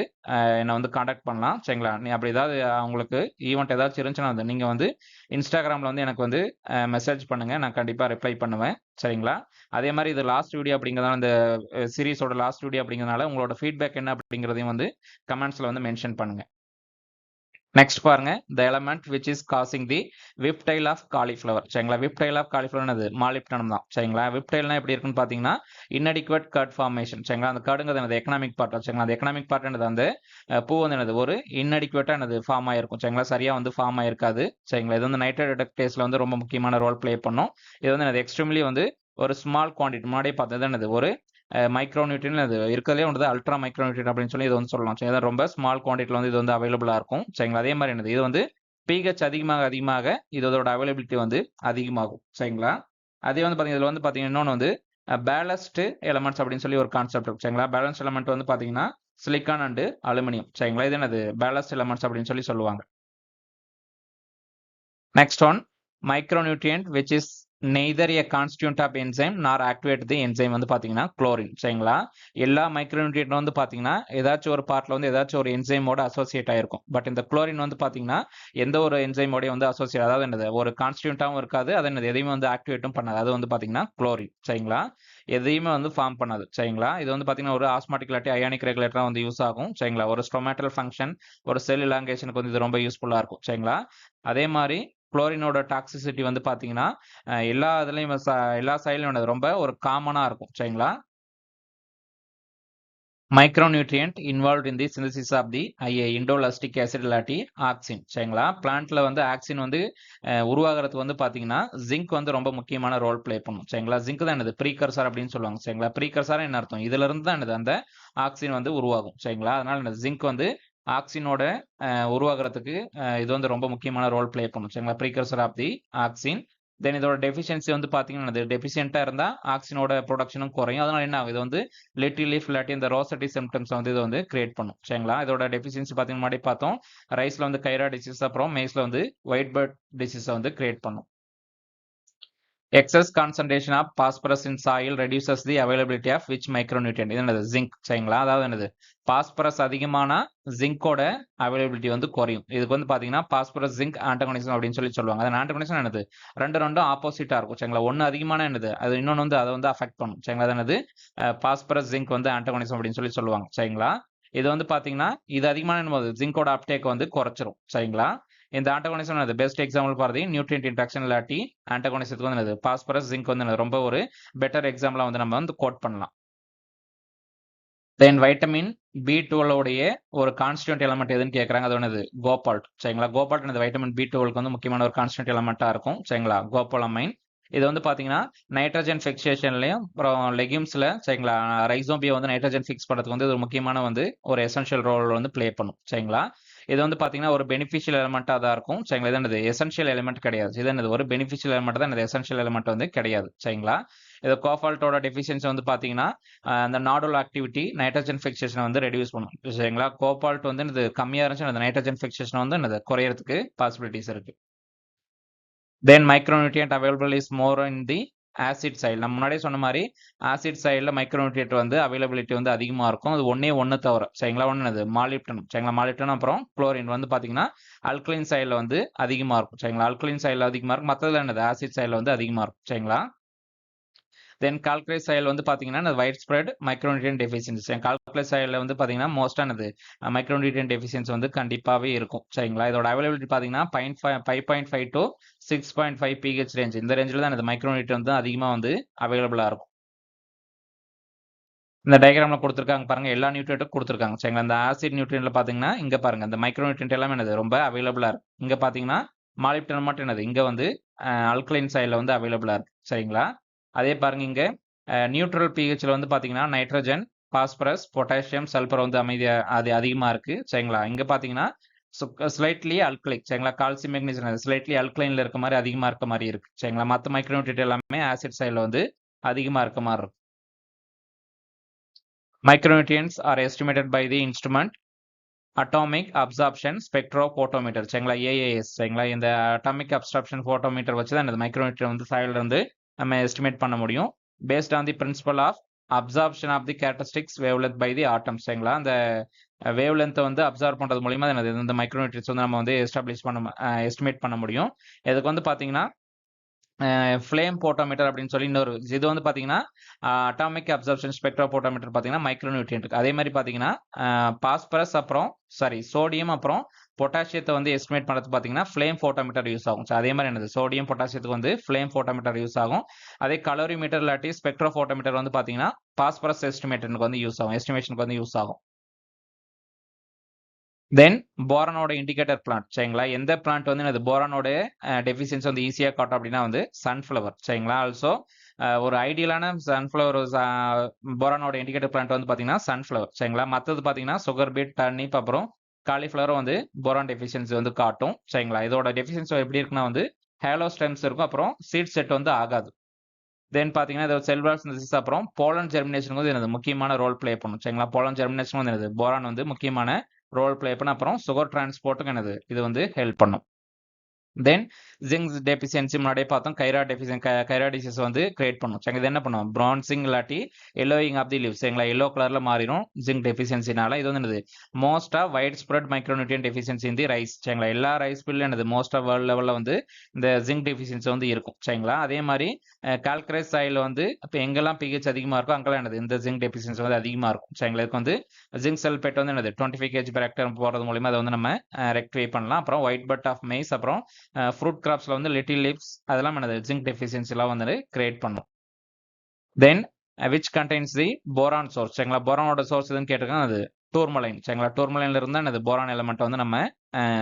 என்னை வந்து காண்டாக்ட் பண்ணலாம் சரிங்களா நீ அப்படி ஏதாவது உங்களுக்கு ஈவெண்ட் ஏதாச்சும் இருந்துச்சுன்னா நீங்கள் வந்து இன்ஸ்டாகிராமில் வந்து எனக்கு வந்து மெசேஜ் பண்ணுங்கள் நான் கண்டிப்பாக ரிப்ளை பண்ணுவேன் சரிங்களா அதே மாதிரி இது லாஸ்ட் வீடியோ அப்படிங்கிறதால இந்த சீரீஸோட லாஸ்ட் வீடியோ அப்படிங்கிறதுனால உங்களோட ஃபீட்பேக் என்ன அப்படிங்கிறதையும் வந்து கமெண்ட்ஸில் வந்து மென்ஷன் பண்ணுங்க நெக்ஸ்ட் பாருங்க the element which is causing the whiptail of cauliflower சரிங்களா விப்டைல் ஆஃப் காலிஃப்ளவர் அது மாலிப்டனம் தான் சரிங்களா விப்டைல்னா எப்படி இருக்குன்னு பார்த்தீங்கன்னா இன்அடிக்குவேட் கர்ட் ஃபார்மேஷன் சரிங்களா அந்த கர்டுங்கிறது எனது எக்கனாமிக் பார்ட் சரிங்களா அந்த எக்கனாமிக் பார்ட் என்னது அந்த பூ வந்து என்னது ஒரு இன்அடிக்குவேட்டா என்னது ஃபார்ம் ஆயிருக்கும் சரிங்களா சரியா வந்து ஃபார்ம் ஆயிருக்காது சரிங்களா இது வந்து நைட்ரேட் டிடெக்டேஸ்ல வந்து ரொம்ப முக்கியமான ரோல் பிளே பண்ணும் இது வந்து எனது எக்ஸ்ட்ரீம்லி வந்து ஒரு ஸ்மால் குவான்டிட்டி முன்னாடியே பார்த்தது என்னது ஒரு மைக்ரோ நியூட்ரியன் அது இருக்கிறதே வந்து அல்ட்ரா மைக்ரோ நியூட்ரியன் அப்படின்னு சொல்லி இது வந்து சொல்லலாம் சரி ரொம்ப ஸ்மால் குவான்டிட்டியில் வந்து இது வந்து அவைலபிளாக இருக்கும் சரிங்களா அதே மாதிரி என்னது இது வந்து பிஹெச் அதிகமாக இதோட அவைலபிலிட்டி வந்து அதிகமாகும் சரிங்களா அதே வந்து பார்த்தீங்கன்னா இதில் வந்து பார்த்தீங்கன்னா இன்னொன்று வந்து பேலஸ்ட் எலமெண்ட்ஸ் அப்படின்னு சொல்லி ஒரு கான்செப்ட் இருக்கு சரிங்களா பேலன்ஸ் எலமெண்ட் வந்து பார்த்தீங்கன்னா சிலிக்கான் அண்டு அலுமினியம் சரிங்களா இது என்னது பேலஸ்ட் எலமெண்ட்ஸ் அப்படின்னு சொல்லி சொல்லுவாங்க next one micro nutrient which is neither a constituent of enzyme nor activate the enzyme வந்து பார்த்தீங்கன்னா குளோரின். சரிங்களா? எல்லா மைக்ரோநியூட்ரியன்ட் வந்து பார்த்தீங்கன்னா ஏதாச்சும் ஒரு பார்ட்ல வந்து ஏதாச்சும் ஒரு என்சைமோட அசோசியேட் ஆயிருக்கும். பட் இந்த குளோரின் வந்து பார்த்தீங்கன்னா எந்த ஒரு என்சைமோடய வந்து அசோசியேட், அதாவது என்னது ஒரு கான்ஸ்டியூண்டாவும் இருக்காது, அது என்னது எதையுமே வந்து ஆக்டிவேட்டும் பண்ணாது. அது வந்து பார்த்தீங்கன்னா குளோரின். சரிங்களா? எதையுமே வந்து ஃபார்ம் பண்ணாது. சரிங்களா? இது வந்து பார்த்தீங்கன்னா ஒரு ஆஸ்மாட்டிக் இல்லாட்டி அயானிக் ரெகுலேட்டரா வந்து யூஸ் ஆகும். சரிங்களா? ஒரு ஸ்டொமேட்டல் ஃபங்க்ஷன், ஒரு செல் எலாங்கேஷனுக்கு வந்து இது ரொம்ப யூஸ்ஃபுல்லா இருக்கும். சரிங்களா? அதே மாரி குளோரினோட டாக்ஸிசிட்டி வந்து பார்த்தீங்கன்னா எல்லா இதுலயும் எல்லா சைட்லயும் ரொம்ப ஒரு காமனா இருக்கும். சரிங்களா? Micronutrient involved in the synthesis of the indoleacetic acid இல்லாட்டி ஆக்சின். சரிங்களா? பிளான்ட்ல வந்து ஆக்சின் வந்து உருவாகிறதுக்கு வந்து பார்த்தீங்கன்னா ஜிங்க் வந்து ரொம்ப முக்கியமான ரோல் ப்ளே பண்ணும். சரிங்களா? ஜிங்க் தான் என்னது ப்ரீகர்சர் அப்படின்னு சொல்லுவாங்க. சரிங்களா? ப்ரீகர்சர் என்ன அர்த்தம்? இதுல இருந்து தான் என்னது அந்த ஆக்சின் வந்து உருவாகும். சரிங்களா? அதனால என்ன ஜிங்க் வந்து ஆக்சினோட உருவாகிறதுக்கு இது வந்து ரொம்ப முக்கியமான ரோல் ப்ளே பண்ணும். சரிங்களா? Precursor of the auxin. Then இதோட டெஃபிஷியன்சி வந்து பார்த்தீங்கன்னா டெஃபிஷியன்ட்டா இருந்தா ஆக்சினோட ப்ரொடக்ஷனும் குறையும். அதனால என்ன ஆகும்? இது வந்து லெட்டி லீஃப் இல்லாட்டி இந்த ரோசட்டி சிம்டம்ஸ் வந்து இது வந்து கிரியேட் பண்ணும். சரிங்களா? இதோட டெஃபிஷியன்சி பார்த்தீங்கன்னா முன்னாடி பார்த்தோம். ரைஸ்ல வந்து கைரா டிசீஸ், அப்புறம் மெய்ஸ்ல வந்து ஒயிட் பர்ட் டிசீஸை வந்து கிரியேட் பண்ணும். Excess concentration of phosphorus in soil reduces the availability of which micronutrient. இது என்னது? ஜிங்க். சரிங்களா? அதாவது என்னது? பாஸ்பரஸ் அதிகமான ஜிங்கோட அவைலபிலிட்டி வந்து குறையும். இதுக்கு வந்து பார்த்தீங்கன்னா பாஸ்பரஸ் ஜிங்க் ஆன்டகோனிசம் அப்படின்னு சொல்லுவாங்க. அது ஆன்டகோனிசம் என்னது? ரெண்டும் ஆப்போசிட்டா இருக்கும். சரிங்களா? ஒன்னு அதிகமான என்னது? அது இன்னொன்று வந்து அதை வந்து அஃபெக்ட் பண்ணும். சரிங்களா? அது என்னது? பாஸ்பரஸ் ஜிங்க் வந்து ஆன்டகோனிசம் அப்படின்னு சொல்லுவாங்க. சரிங்களா? இது வந்து பார்த்தீங்கன்னா இது அதிகமான போது ஜிங்கோட அப்டேக் வந்து குறைச்சிரும். சரிங்களா? இந்த ஆன்டகோனிசம் என்னது? Best example for the nutrient interaction இல்லாட்டி ஆன்டகோனிசத்துக்கு வந்து என்னது? பாஸ்பரஸ் ஜிங்க் வந்து என்னது? ரொம்ப ஒரு பெட்டர் எக்ஸாம்பிளா வந்து நம்ம வந்து கோட் பண்ணலாம். தென் வைட்டமின் B12 உடைய ஒரு கான்ஸ்டியூண்ட் எலமெண்ட் எதுன்னு கேட்கறாங்க. அது என்னது? கோபால்ட். சரிங்களா? கோபால்ட் என்னது? வைட்டமின் B12க்கு வந்து முக்கியமான ஒரு கான்ஸ்டியூண்ட் எலமெண்டா இருக்கும். சரிங்களா? கோபாலமைன். இது வந்து பார்த்தீங்கன்னா நைட்ரஜன் ஃபிக்சேஷன்லயும் அப்புறம் லெகியூம்ஸ்ல சரிங்களா ரைசோபியா வந்து நைட்ரஜன் ஃபிக்ஸ் பண்ணுறதுக்கு வந்து ஒரு முக்கியமான வந்து ஒரு எசென்ஷியல் ரோல் வந்து ப்ளே பண்ணும். சரிங்களா? இது வந்து பார்த்தீங்கன்னா ஒரு பெனிஃபிஷியல் எலமெண்ட்டாக தான் இருக்கும். சரிங்களா? இது என்னது? எசென்ஷியல் எலிமெண்ட் கிடையாது. இது என்னது? ஒரு பெனிஃபிஷியல் எலிமெண்ட் தான், என்னது? எசென்ஷியல் எலிமெண்ட் வந்து கிடையாது. சரிங்களா? இது கோபால்ட்டோட டெஃபிஷியன்சி வந்து பார்த்தீங்கன்னா அந்த நாடோல் ஆக்டிவிட்டி நைட்ரஜன் ஃபிக்சேஷனை வந்து ரெடியூஸ் பண்ணும். சரிங்களா? கோபால்ட் வந்து இது கம்மியாக இருந்துச்சு, அந்த நைட்ரஜன் ஃபிக்சேஷன் வந்து என்னது? குறையறதுக்கு பாசிபிலிட்டிஸ் இருக்கு. Then micronutrient available is more in the acid side. நம்ம முன்னாடியே சொன்ன மாதிரி ஆசிட் சைடில் மைக்ரோநியூட்ரியன்ட் வந்து அவைலபிலிட்டி வந்து அதிகமாக இருக்கும். அது ஒன்று தவிர. சரிங்களா? ஒன்று மாலிப்டன். சரிங்களா? மாலிப்டன் அப்புறம் குளோரின் வந்து பார்த்தீங்கன்னா அல்கலைன் சைடில் வந்து அதிகமாக இருக்கும். சரிங்களா? அல்கலைன் சைடில் அதிகமாக இருக்கும். மற்றதுல என்னது? ஆசிட் சைடில் வந்து அதிகமாக இருக்கும். சரிங்களா? தென் கால்குலேட் சைடில் வந்து பார்த்தீங்கன்னா white spread micronutrient deficiency. Calculate சைடில் வந்து பார்த்தீங்கன்னா மோஸ்டானது மைக்ரோநியூட்ரியன்ட் டெஃபிஷியன்சி வந்து கண்டிப்பாகவே இருக்கும். சரிங்களா? இதோட அவைலபிலிட்டி பார்த்தீங்கன்னா 5.5 to 6.5 pH ரேஞ்ச். இந்த ரேஞ்சில் தான் இந்த மைக்ரோநியூட்ரியன்ட் வந்து அதிகமாக வந்து அவைலபிளாக இருக்கும். இந்த டயக்ராம்ல கொடுத்துருக்காங்க பாருங்க, எல்லா நியூட்ரியன்ட்டும் கொடுத்துருக்காங்க. சரிங்களா? இந்த ஆசிட் நியூட்ரியன்ட்ல பார்த்தீங்கன்னா இங்க பாருங்க இந்த மைக்ரோநியூட்ரியன்ட் எல்லாமே என்னது? ரொம்ப அவைலபிளா இருக்கு. இங்க பார்த்தீங்கன்னா மாலிப்டன் மட்டும் என்னது? இங்க வந்து அல்கலைன் சைடில் வந்து அவைலபிளா இருக்கு. சரிங்களா? அதே பாருங்க இங்க நியூட்ரல் பிஹெச்ல வந்து பார்த்தீங்கன்னா நைட்ரஜன், பாஸ்பரஸ், பொட்டாசியம், சல்பர் வந்து அது அதிகமாக இருக்கு. சரிங்களா? இங்க பார்த்தீங்கன்னா ஸ்லைட்லி அல்கலைன். சரிங்களா? கால்சியம், மெக்னீசியம் ஸ்லைட்லி அல்கலைன்ல இருக்க மாதிரி அதிகமாக இருக்க மாதிரி இருக்கு. சரிங்களா? மற்ற மைக்ரோநியூட்ரியன்ட் எல்லாமே ஆசிட் சைடில் வந்து அதிகமாக இருக்க மாதிரி இருக்கும். Micronutrients are estimated by the instrument Atomic Absorption Spectrophotometer. சரிங்களா? AAS. சரிங்களா? இந்த Atomic Absorption Photometer வச்சு தான் இந்த மைக்ரோநியூட்ரியன் வந்து சாயில இருந்து நம்ம எஸ்டிமேட் பண்ண முடியும். Based on the principle of absorption of the characteristics wavelength by the atoms. சரிங்களா? அந்த வேவ்லென்த்தை வந்து அப்சார்ப் பண்ணுறது மூலியமா இந்த மைக்ரோநியூட்ரியன்ஸ் வந்து நம்ம வந்து எஸ்டிமேட் பண்ண முடியும். இதுக்கு வந்து பார்த்தீங்கன்னா ஃப்ளேம் போட்டோமீட்டர் அப்படின்னு சொல்லி இன்னொரு இது வந்து பார்த்தீங்கன்னா அட்டாமிக் அப்சர்ப்ஷன் ஸ்பெக்ட்ரோபோட்டோமீட்டர் பார்த்தீங்கன்னா மைக்ரோநியூட்ரியன்ட். அதே மாதிரி பார்த்தீங்கன்னா பாஸ்பரஸ் அப்புறம் சோடியம் அப்புறம் பொட்டாசியத்தை வந்து எஸ்டிமேட் பண்ணுறது பார்த்தீங்கன்னா ஃப்ளேம் போட்டோமீட்டர் யூஸ் ஆகும். அதே மாதிரி என்னது? சோடியம் பொட்டாசியத்துக்கு வந்து ஃப்ளேம் போட்டோமீட்டர் யூஸ் ஆகும். அதே கலோரிமீட்டர் இல்லாட்டி ஸ்பெக்ட்ரோபோட்டோமீட்டர் வந்து பார்த்தீங்கன்னா பாஸ்பரஸ் எஸ்டிமேட்டருக்கு வந்து யூஸ் ஆகும், எஸ்டிமேஷனுக்கு வந்து யூஸ் ஆகும். தென் போரானோட இண்டிகேட்டர் பிளான்ட். சரிங்களா? எந்த பிளான்ட் வந்து என்னது போரானோட டெஃபிஷியன்சி வந்து ஈஸியாக காட்டும் அப்படின்னா வந்து சன்ஃப்ளவர். சரிங்களா? ஆல்சோ ஒரு ஐடியலான சன்ஃப்ளவர் போரானோட இண்டிகேட்டர் பிளான்ட் வந்து பார்த்தீங்கன்னா சன்ஃப்ளவர். சரிங்களா? மற்றது பார்த்தீங்கன்னா சுகர் பீட், டர்னிப் அப்புறம் காலிஃப்ளவரும் வந்து போரான் டெஃபிஷியன்சி வந்து காட்டும். சரிங்களா? இதோட டெஃபிஷியன்சி எப்படி இருக்குன்னா வந்து ஹேலோ ஸ்டெம்ஸ் இருக்கும், அப்புறம் சீட் செட் வந்து ஆகாது. தென் பார்த்தீங்கன்னா இதோட செல்வார் சிந்தசிஸ் அப்புறம் போலன் ஜெர்மினேஷன் வந்து எனது முக்கியமான ரோல் ப்ளே பண்ணும். சரிங்களா? போலன் ஜெர்மினேஷன் வந்து எனது போரான் வந்து முக்கியமான ரோல் ப்ளே பண்ண, அப்புறம் சுகர் டிரான்ஸ்போர்ட்டுக்கு என்னது இது வந்து ஹெல்ப் பண்ணும். தென் ஜிங்க் டெஃபிஷியன்சி முன்னாடியே பார்த்தோம். கைரா டிசீஸ் வந்து கிரியேட் பண்ணும். சரிங்களா, இது என்ன பண்ணும்? பிரான்சிங் இல்லாட்டி எல்லோயிங் ஆஃப் தி லீவ்ஸ், சரிங்களா, எல்லோ கலர்ல மாறிடும் ஜிங்க் டெஃபிஷியன்சினால. இது வந்து என்னது? Most of widespread micronutrient deficiency in the rice. சரிங்களா, எல்லா ரைஸ் ஃபீல்ட்ல என்னது? மோஸ்ட் ஆஃப் வேர்ல்ட் லெவல்ல வந்து இந்த ஜிங்க் டெஃபிஷியன்சி வந்து இருக்கும். சரிங்களா, அதே மாதிரி கால்கரைஸ் சாயில் வந்து இப்போ எங்கெல்லாம் பிஹெச் அதிகமாக இருக்கும் அங்கெல்லாம் என்னது? இந்த ஜிங்க் டெஃபிஷியன்சி வந்து அதிகமாக இருக்கும். சரிங்களா, இதுக்கு வந்து ஜிங்க் சல்பேட் வந்து என்னது? 25 kg per hectare போறது மூலியமா அதை வந்து நம்ம ரெக்டிஃபை பண்ணலாம். அப்புறம் ஒயிட் பட் ஆஃப் மெய்ஸ், அப்புறம் ஃப்ரூட் கிராப்ஸ்ல வந்து லிட்டில் லீவ்ஸ், அதெல்லாம் என்னது? ஜிங்க் டெஃபிஷியன்சிலாம் வந்து கிரியேட் பண்ணும். Then which contains the boron source. சரிங்களா, போரானோட சோர்ஸ் எதுன்னு கேட்டிருக்காங்க. அது டூர்மலைன். சரிங்களா, டூர்மலைன்ல இருந்தா என்னது? போரான் எலமெண்ட் வந்து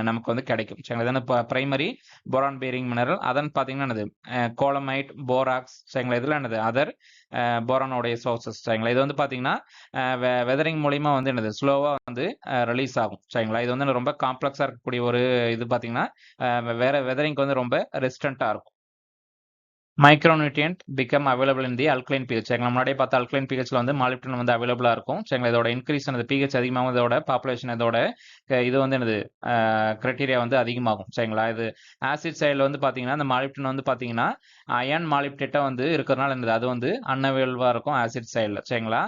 நமக்கு வந்து கிடைக்கும். சரிங்களா, இது வந்து பிரைமரி போரான் பேரிங் மினரல். அதன் பார்த்தீங்கன்னா என்னது? Colemanite, borax. சரிங்களா, இதெல்லாம் என்னது? அதர் போரானோடைய சோர்சஸ். சரிங்களா, இது வந்து பார்த்தீங்கன்னா வெதரிங் மூலியமா வந்து என்னது? ஸ்லோவா வந்து ரிலீஸ் ஆகும். சரிங்களா, இது வந்து ரொம்ப காம்ப்ளெக்ஸா இருக்கக்கூடிய ஒரு இது பார்த்தீங்கன்னா வேற வெதரிங்க்கு வந்து ரொம்ப ரெசிஸ்டண்டா இருக்கும். Micronutrient become available in the alkaline pH. சரிங்களா, முன்னாடியே பார்த்த அல்கலைன் பிஹெச்ல வந்து மாலிப்டின் வந்து அவைலபிளா இருக்கும். சரிங்களா, இதோட இன்க்ரீஸ் அந்த பிஹெச் அதிகமாகும், இதோட பாப்புலேஷன் இதோட இது வந்து என்னது? கிரைட்டீரியா வந்து அதிகமாகும். சரிங்களா, இது ஆசிட் சைடில் வந்து பார்த்தீங்கன்னா இந்த மாலிப்டின் வந்து பார்த்தீங்கன்னா அயன் மாலிப்டேட்டா வந்து இருக்கிறதுனால என்னது? அது வந்து அன்அவைலபிளா இருக்கும் ஆசிட் சைடில். சரிங்களா,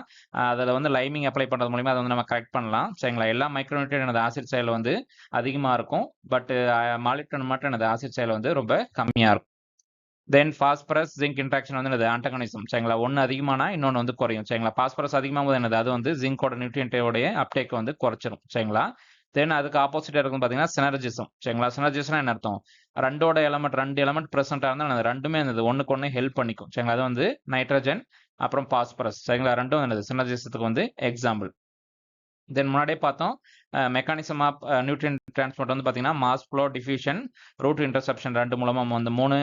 அதில் வந்து லைமிங் அப்ளை பண்ணுறது மூலியமா அதை வந்து நம்ம கரெக்ட் பண்ணலாம். சரிங்களா, எல்லா மைக்ரோநியூட்ரியன் என்னது? ஆசிட் சைடில் வந்து அதிகமாக இருக்கும். பட் மாலிப்டின் மட்டும் என்னது? ஆசிட் சைடில் வந்து ரொம்ப கம்மியாக இருக்கும். தென் பாஸ்பரஸ் ஜிங்க் இன்ட்ராக்ஷன் வந்து என்னது? ஆன்டகனிசம். சரிங்களா, ஒன்று அதிகமானா இன்னொன்று வந்து குறையும். சரிங்களா, பாஸ்பரஸ் அதிகமாகும் போது என்னது? அது வந்து ஜிங்கோட நியூட்ரியன்ட்டோடைய அப்டேக் வந்து குறைச்சிரும். சரிங்களா, தென் அதுக்கு ஆப்போசிட்டா இருக்கும் பார்த்தீங்கன்னா சினர்ஜிசம். சரிங்களா, சினர்ஜிசம்னா என்ன அர்த்தம்? ரெண்டு எலமெண்ட் பிரசென்டா இருந்தால் ரெண்டுமே என்னது? ஒன்றுக்கு ஒன்று ஹெல்ப் பண்ணிக்கும். சரிங்களா, அது வந்து நைட்ரஜன் அப்புறம் பாஸ்பரஸ். சரிங்களா, ரெண்டும் என்னது? சினர்ஜிசத்துக்கு வந்து எக்ஸாம்பிள். தென் முன்னாடியே பார்த்தோம் மெக்கானிசம் ஆஃப் நியூட்ரியன் டிரான்ஸ்போர்ட் வந்து பார்த்தீங்கன்னா mass flow, diffusion, root interception ரெண்டு மூலமா அந்த 3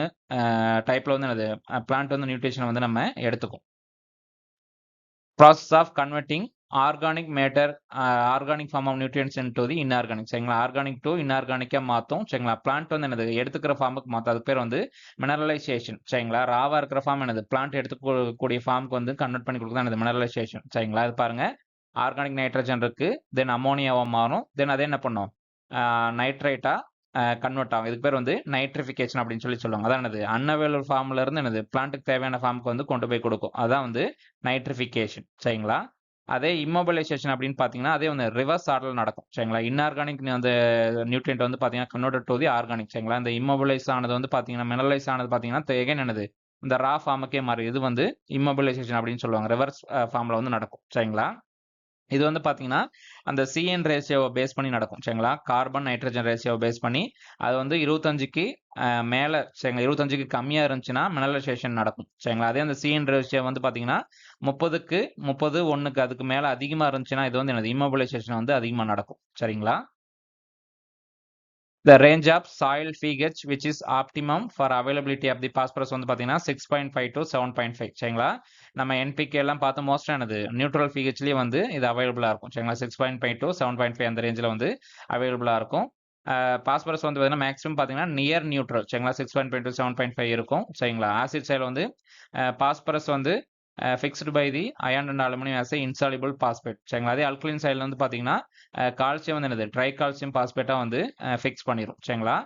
டைப்ல வந்து என்னது? பிளான்ட் வந்து நியூட்ரிஷனை வந்து நம்ம எடுத்துக்கும். Process of converting organic matter, organic form of nutrients into the inorganic. சரிங்களா, ஆர்கானிக் டு இன்ஆர்கானிக்கா மாற்றும். சரிங்களா, பிளான்ட் வந்து என்னது? எடுத்துக்கிற ஃபார்முக்கு மாற்றும். அது பேர் வந்து மினரலைசேஷன். சரிங்களா, ராவா இருக்கிற ஃபார்ம் என்னது? பிளான்ட் எடுத்துக்கூடிய ஃபார்முக்கு வந்து கன்வெர்ட் பண்ணி கொடுக்குறது என்னது? மினரலைசேஷன். சரிங்களா, அது பாருங்க ஆர்கானிக் நைட்ரஜன் இருக்கு, தென் அமோனியாவா மாறும், தென் அதை என்ன பண்ணும்? நைட்ரேட்டா கன்வெர்ட் ஆகும். இதுக்கு பேர் வந்து நைட்ரிஃபிகேஷன் அப்படின்னு சொல்லுவாங்க. அதான் என்னது? அன்அவைலபிள் ஃபார்ம்ல இருந்து என்னது? பிளான்ட்டுக்கு தேவையான ஃபார்முக்கு வந்து கொண்டு போய் கொடுக்கும். அதான் வந்து நைட்ரிஃபிகேஷன். சரிங்களா, அதே இம்மோபிலைசேஷன் அப்படின்னு பார்த்தீங்கன்னா அதே வந்து ரிவர்ஸ் ஆர்டர் நடக்கும். சரிங்களா, இன்ஆர்கானிக் அந்த நியூட்ரியன்ட் வந்து பார்த்தீங்கன்னா கன்வெர்டட் டு தி ஆர்கானிக். சரிங்களா, இந்த இம்மோபிலைஸ் ஆனது வந்து பார்த்தீங்கன்னா மினரலைஸ் ஆனது பார்த்தீங்கன்னா எகைன் என்னது? இந்த ரா ஃபார்முக்கே மாறும். இது வந்து இம்மோபிலைசேஷன் அப்படின்னு சொல்லுவாங்க. ரிவர்ஸ் ஃபார்ம்ல வந்து நடக்கும். சரிங்களா, இது வந்து பார்த்தீங்கன்னா அந்த சிஎன் ரேஷியோவை பேஸ் பண்ணி நடக்கும். சரிங்களா, கார்பன் நைட்ரஜன் ரேஷியோவை பேஸ் பண்ணி அது வந்து 25க்கு மேலே, சரிங்களா, 25க்கு கம்மியாக இருந்துச்சுன்னா மினரலைசேஷன் நடக்கும். சரிங்களா, அதே அந்த சிஎன் ரேஷியோ வந்து பார்த்தீங்கன்னா 30க்கு 30 1க்கு அதுக்கு மேலே அதிகமாக இருந்துச்சுன்னா இது வந்து என்னது? இம்மோபிலைசேஷன் வந்து அதிகமாக நடக்கும். சரிங்களா, the range of soil pH which is optimum for availability of the phosphorus வந்து பார்த்தீங்கன்னா 6.5 to 7.5. சரிங்களா, நம்ம என்பிகே எல்லாம் பார்த்து மோஸ்டா என்னது? நியூட்ரல் பிஹெச்லேயே வந்து இது அவைலபிளா இருக்கும். சரிங்களா, 6.5 to 7.5 அந்த ரேஞ்சில் வந்து அவைலபிளா இருக்கும். பாஸ்பரஸ் வந்து பார்த்தீங்கன்னா மேக்ஸிமம் பார்த்தீங்கன்னா நியர் நியூட்ரல். சரிங்களா, 6.5 to 7.5 இருக்கும். சரிங்களா, ஆசிட் சைடில் வந்து பாஸ்பரஸ் வந்து fixed by the iron and aluminium as insoluble phosphate. சரிங்களா, அதே அல்கலின் சைடில் வந்து பார்த்தீங்கன்னா கால்சியம் வந்து என்னது? ட்ரை கால்சியம் பாஸ்பேட்டாக வந்து ஃபிக்ஸ் பண்ணிடும். சரிங்களா,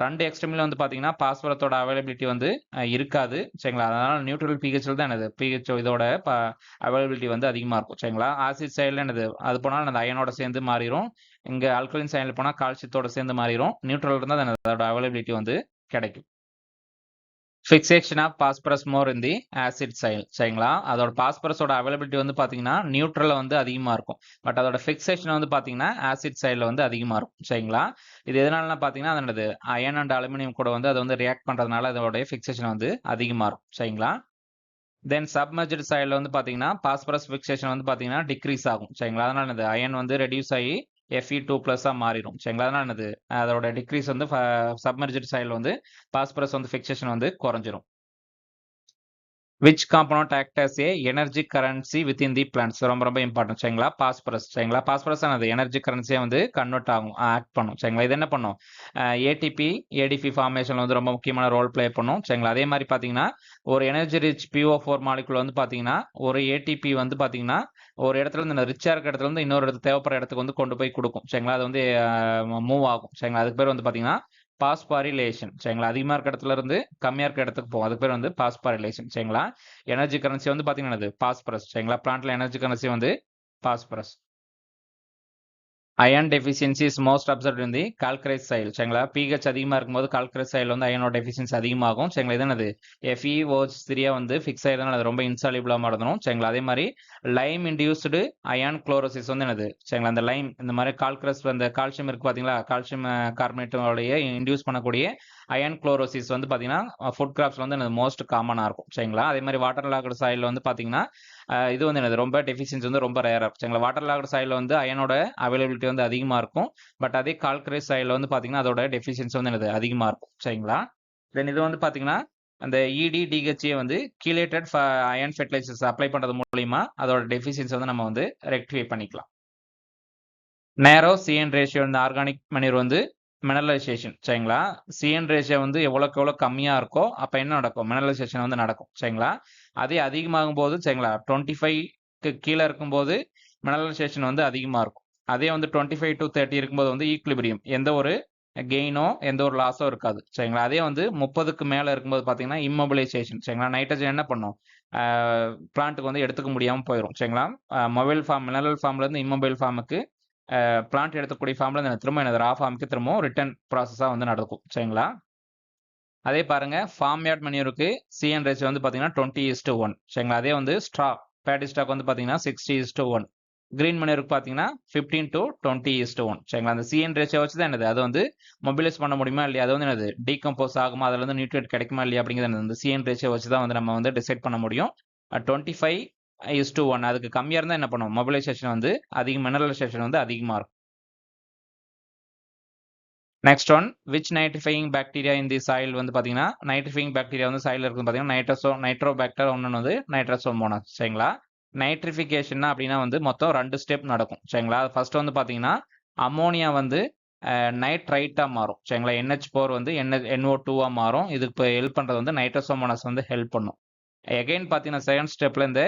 ரெண்டு எக்ஸ்ட்ரீமில் வந்து பார்த்தீங்கன்னா பாஸ்பரத்தோட அவைலபிலிட்டி வந்து இருக்காது. சரிங்களா, அதனால் நியூட்ரல் பிஹெச்சில் தான் என்னது? பிஹெச் இதோட அவைலபிலிட்டி வந்து அதிகமாக இருக்கும். சரிங்களா, ஆசிட் சைடில் என்னது? அது போனால் அந்த அயனோட சேர்ந்து மாறிடும். இங்கே அல்கலின் சைடில் போனால் கால்சியத்தோட சேர்ந்து மாறிடும். நியூட்ரல் இருந்தால் அதோட அவைலபிலிட்டி வந்து கிடைக்கும். Fixation of phosphorus more in the acid soil. சரிங்களா, அதோட பாஸ்பரஸோட அவைலபிலிட்டி வந்து பார்த்தீங்கன்னா நியூட்ரலில் வந்து அதிகமாக இருக்கும். பட் அதோட ஃபிக்சேஷன் வந்து பார்த்தீங்கன்னா ஆசிட் சைடில் வந்து அதிகமாக இருக்கும். சரிங்களா, இது எதனாலனா பார்த்தீங்கன்னா அதனது அயன் அண்ட் அலுமினியம் கூட வந்து அது வந்து ரியாக்ட் பண்ணுறதுனால அதோடைய ஃபிக்சேஷன் வந்து அதிகமாக இருக்கும். சரிங்களா, தென் சப்மர்ஜ்டு சைடில் வந்து பார்த்தீங்கன்னா பாஸ்பரஸ் ஃபிக்சேஷன் வந்து பார்த்தீங்கன்னா டிக்ரீஸ் ஆகும். சரிங்களா, அதனால என்னது? அயன் வந்து ரெடியூஸ் ஆகி Fe2+ மாறிடும். சரிங்களா, அதனால என்னது? அதோட டிக்ரீஸ் வந்து சப்மர்ஜ்டு சைடில் வந்து பாஸ்பரஸ் வந்து ஃபிக்சேஷன் வந்து குறைஞ்சிரும். Which component act as a energy currency within the plants. ரொம்ப இம்பார்ட்டன்ட். சரிங்களா, பாஸ்பரஸ். சரிங்களா, பாஸ்பரஸ் ஆனது எனர்ஜி கரன்சியை வந்து கன்வெர்ட் ஆகும், ஆக்ட் பண்ணும். சரிங்களா, இது என்ன பண்ணும்? ஏடிபி ஏடிபி ஃபார்மேஷன்ல வந்து ரொம்ப முக்கியமான ரோல் பிளே பண்ணும். சரிங்களா, அதே மாதிரி பார்த்தீங்கன்னா ஒரு எனர்ஜி ரிச் PO4 மாலிகுல் வந்து பார்த்தீங்கன்னா ஒரு ஏடிபி வந்து பார்த்தீங்கன்னா ஒரு இடத்துல இருந்து ரிச்சா இருக்க இடத்துல இருந்து இன்னொரு இடத்துல தேவைப்படுற இடத்துக்கு வந்து கொண்டு போய் கொடுக்கும். சரிங்களா, அது வந்து மூவ் ஆகும். சரிங்களா, அதுக்கு பேர் வந்து பார்த்தீங்கன்னா பாஸ்பாரிலேஷன் சரிங்களா. அதிகமாக இருக்க இடத்துல இருந்து கம்மியாக இருக்க இடத்துக்கு போகும், அதுக்கு பேர் வந்து பாஸ்பாரிலேஷன் சரிங்களா. எனர்ஜி கரன்சி வந்து பார்த்தீங்கன்னா பாஸ்பரஸ் சரிங்களா. பிளான்ட்ல எனர்ஜி கரன்சி வந்து phosphorus. Iron deficiency is most observed in the calcareous soil சரிங்களா. பிஹெச் அதிகமாக இருக்கும்போது கால்கரைஸ் சாயில் வந்து அயனோட டெஃபிஷியன்சி அதிகமாகும் சரிங்களா. இது என்னது FeO3 வந்து ஃபிக்ஸ் ஆயிருந்தாலும் அது ரொம்ப இன்சாலிபிளாக மாறணும் சரிங்களா. அதே மாதிரி லைம் இன்டியூஸ்டு அயன் குளோரோசிஸ் வந்து என்னது சரிங்களா. அந்த லைம் இந்த மாதிரி கால்கரஸ் அந்த கால்சியம் இருக்கு பார்த்தீங்களா, கால்சியம் கார்பனேட்டோடைய இன்டியூஸ் பண்ணக்கூடிய அயன் குளோரோசிஸ் வந்து பார்த்தீங்கன்னா ஃபுட் கிராப்ஸ்ல வந்து மோஸ்ட் காமனாக இருக்கும் சரிங்களா. அதே மாதிரி வாட்டர் லாக்டு சாயில் வந்து பார்த்தீங்கன்னா இது வந்து என்னது ரொம்ப டெஃபிஷியன்சி வந்து ரொம்ப ரேராக இருக்கும் சரிங்களா. வாட்டர் லாக்டு சாயில் வந்து அயனோட அவைலபிலிட்டி வந்து அதிகமாக இருக்கும். பட் அதே கால்கரைஸ் சாயில் வந்து பார்த்தீங்கன்னா அதோட டெஃபிஷியன்சி வந்து என்னது அதிகமாக இருக்கும் சரிங்களா. தென் இது வந்து பார்த்தீங்கன்னா அந்த DHA வந்து கீலேட்டட் அயன் ஃபெர்டிலைசர்ஸ் அப்ளை பண்ணுறது மூலியமா அதோட டெஃபிஷியன்சி வந்து நம்ம வந்து ரெக்டிஃபை பண்ணிக்கலாம். நேரோ சிஎன் ரேஷியோ இந்த ஆர்கானிக் மணிர் வந்து மினரலைசேஷன் சரிங்களா. சிஎன் ரேஷியோ வந்து எவ்வளோக்கு எவ்வளோ கம்மியாக இருக்கோ அப்போ என்ன நடக்கும், மினரலைசேஷன் வந்து நடக்கும் சரிங்களா. அதே அதிகமாகும் போது சரிங்களா 25க்கு கீழே இருக்கும்போது மினரலைசேஷன் வந்து அதிகமாக இருக்கும். அதே வந்து 25 to 30 இருக்கும்போது வந்து ஈக்லிபிரியம், எந்த ஒரு கெயினோ எந்த ஒரு லாஸோ இருக்காது சரிங்களா. அதே வந்து 30க்கு மேலே இருக்கும்போது பார்த்தீங்கன்னா இம்மொபிலைசேஷன் சரிங்களா. நைட்ரஜன் என்ன பண்ணும், பிளான்ட்டுக்கு வந்து எடுத்துக்க முடியாமல் போயிடும் சரிங்களா. மொபைல் ஃபார்ம் மினரல் ஃபார்ம்லேருந்து இம்மொபைல் ஃபார்முக்கு பிளான்ட் எடுக்கக்கூடிய ஃபார்ம்ல திரும்ப எனது ரா ஃபார்முக்கு திரும்ப ரிட்டர்ன் ப்ராசஸாக வந்து நடக்கும் சரிங்களா. அதே பாருங்க ஃபார்ம் யார்ட் மணியூருக்கு சிஎன் ரேஷியோ வந்து பார்த்தீங்கன்னா 20:1 சரிங்களா. அதே வந்து பேடி ஸ்டாக் வந்து பார்த்தீங்கன்னா 60:1. கிரீன் மணியூருக்கு பார்த்தீங்கன்னா 15 to 20:1 சரிங்களா. அந்த சிஎன் ரேஷியோ வச்சு தான் என்னது அது வந்து மொபிலைஸ் பண்ண முடியுமா இல்லையா, அது வந்து என்னது டீகம்போஸ் ஆகுமா, அதில் வந்து நியூட்ரியன்ட் கிடைக்குமா இல்லையா அப்படிங்கிறது அந்த சிஎன் ரேஷியோ வச்சு தான் வந்து நம்ம வந்து டிசைட் பண்ண முடியும். 25:1 அதுக்கு கம்மியாக இருந்தால் என்ன பண்ணும், மொபிலைசேஷன் வந்து மினரலைசேஷன் வந்து அதிகமாக இருக்கும். Next one which nitrifying bacteria இந்த சாயில் வந்து பார்த்தீங்கன்னா நைட்ரிஃபையிங் பாக்டீரியா வந்து சாயில் இருக்குது பார்த்தீங்கன்னா நைட்ரோபாக்டர், ஒன்று வந்து நைட்ரோசோமோனாஸ் சரிங்களா. நைட்ரிஃபிகேஷன் அப்படின்னா வந்து மொத்தம் 2 ஸ்டெப் நடக்கும் சரிங்களா. ஃபர்ஸ்ட் வந்து பார்த்தீங்கன்னா அமோனியா வந்து நைட்ரைட்டாக மாறும் சரிங்களா. NH4 வந்து NO2 மாறும். இதுக்கு இப்போ ஹெல்ப் பண்ணுறது வந்து நைட்ரோசோமோனாஸ் வந்து ஹெல்ப் பண்ணும். எகைன் பார்த்தீங்கன்னா செகண்ட் ஸ்டெப்ல இந்த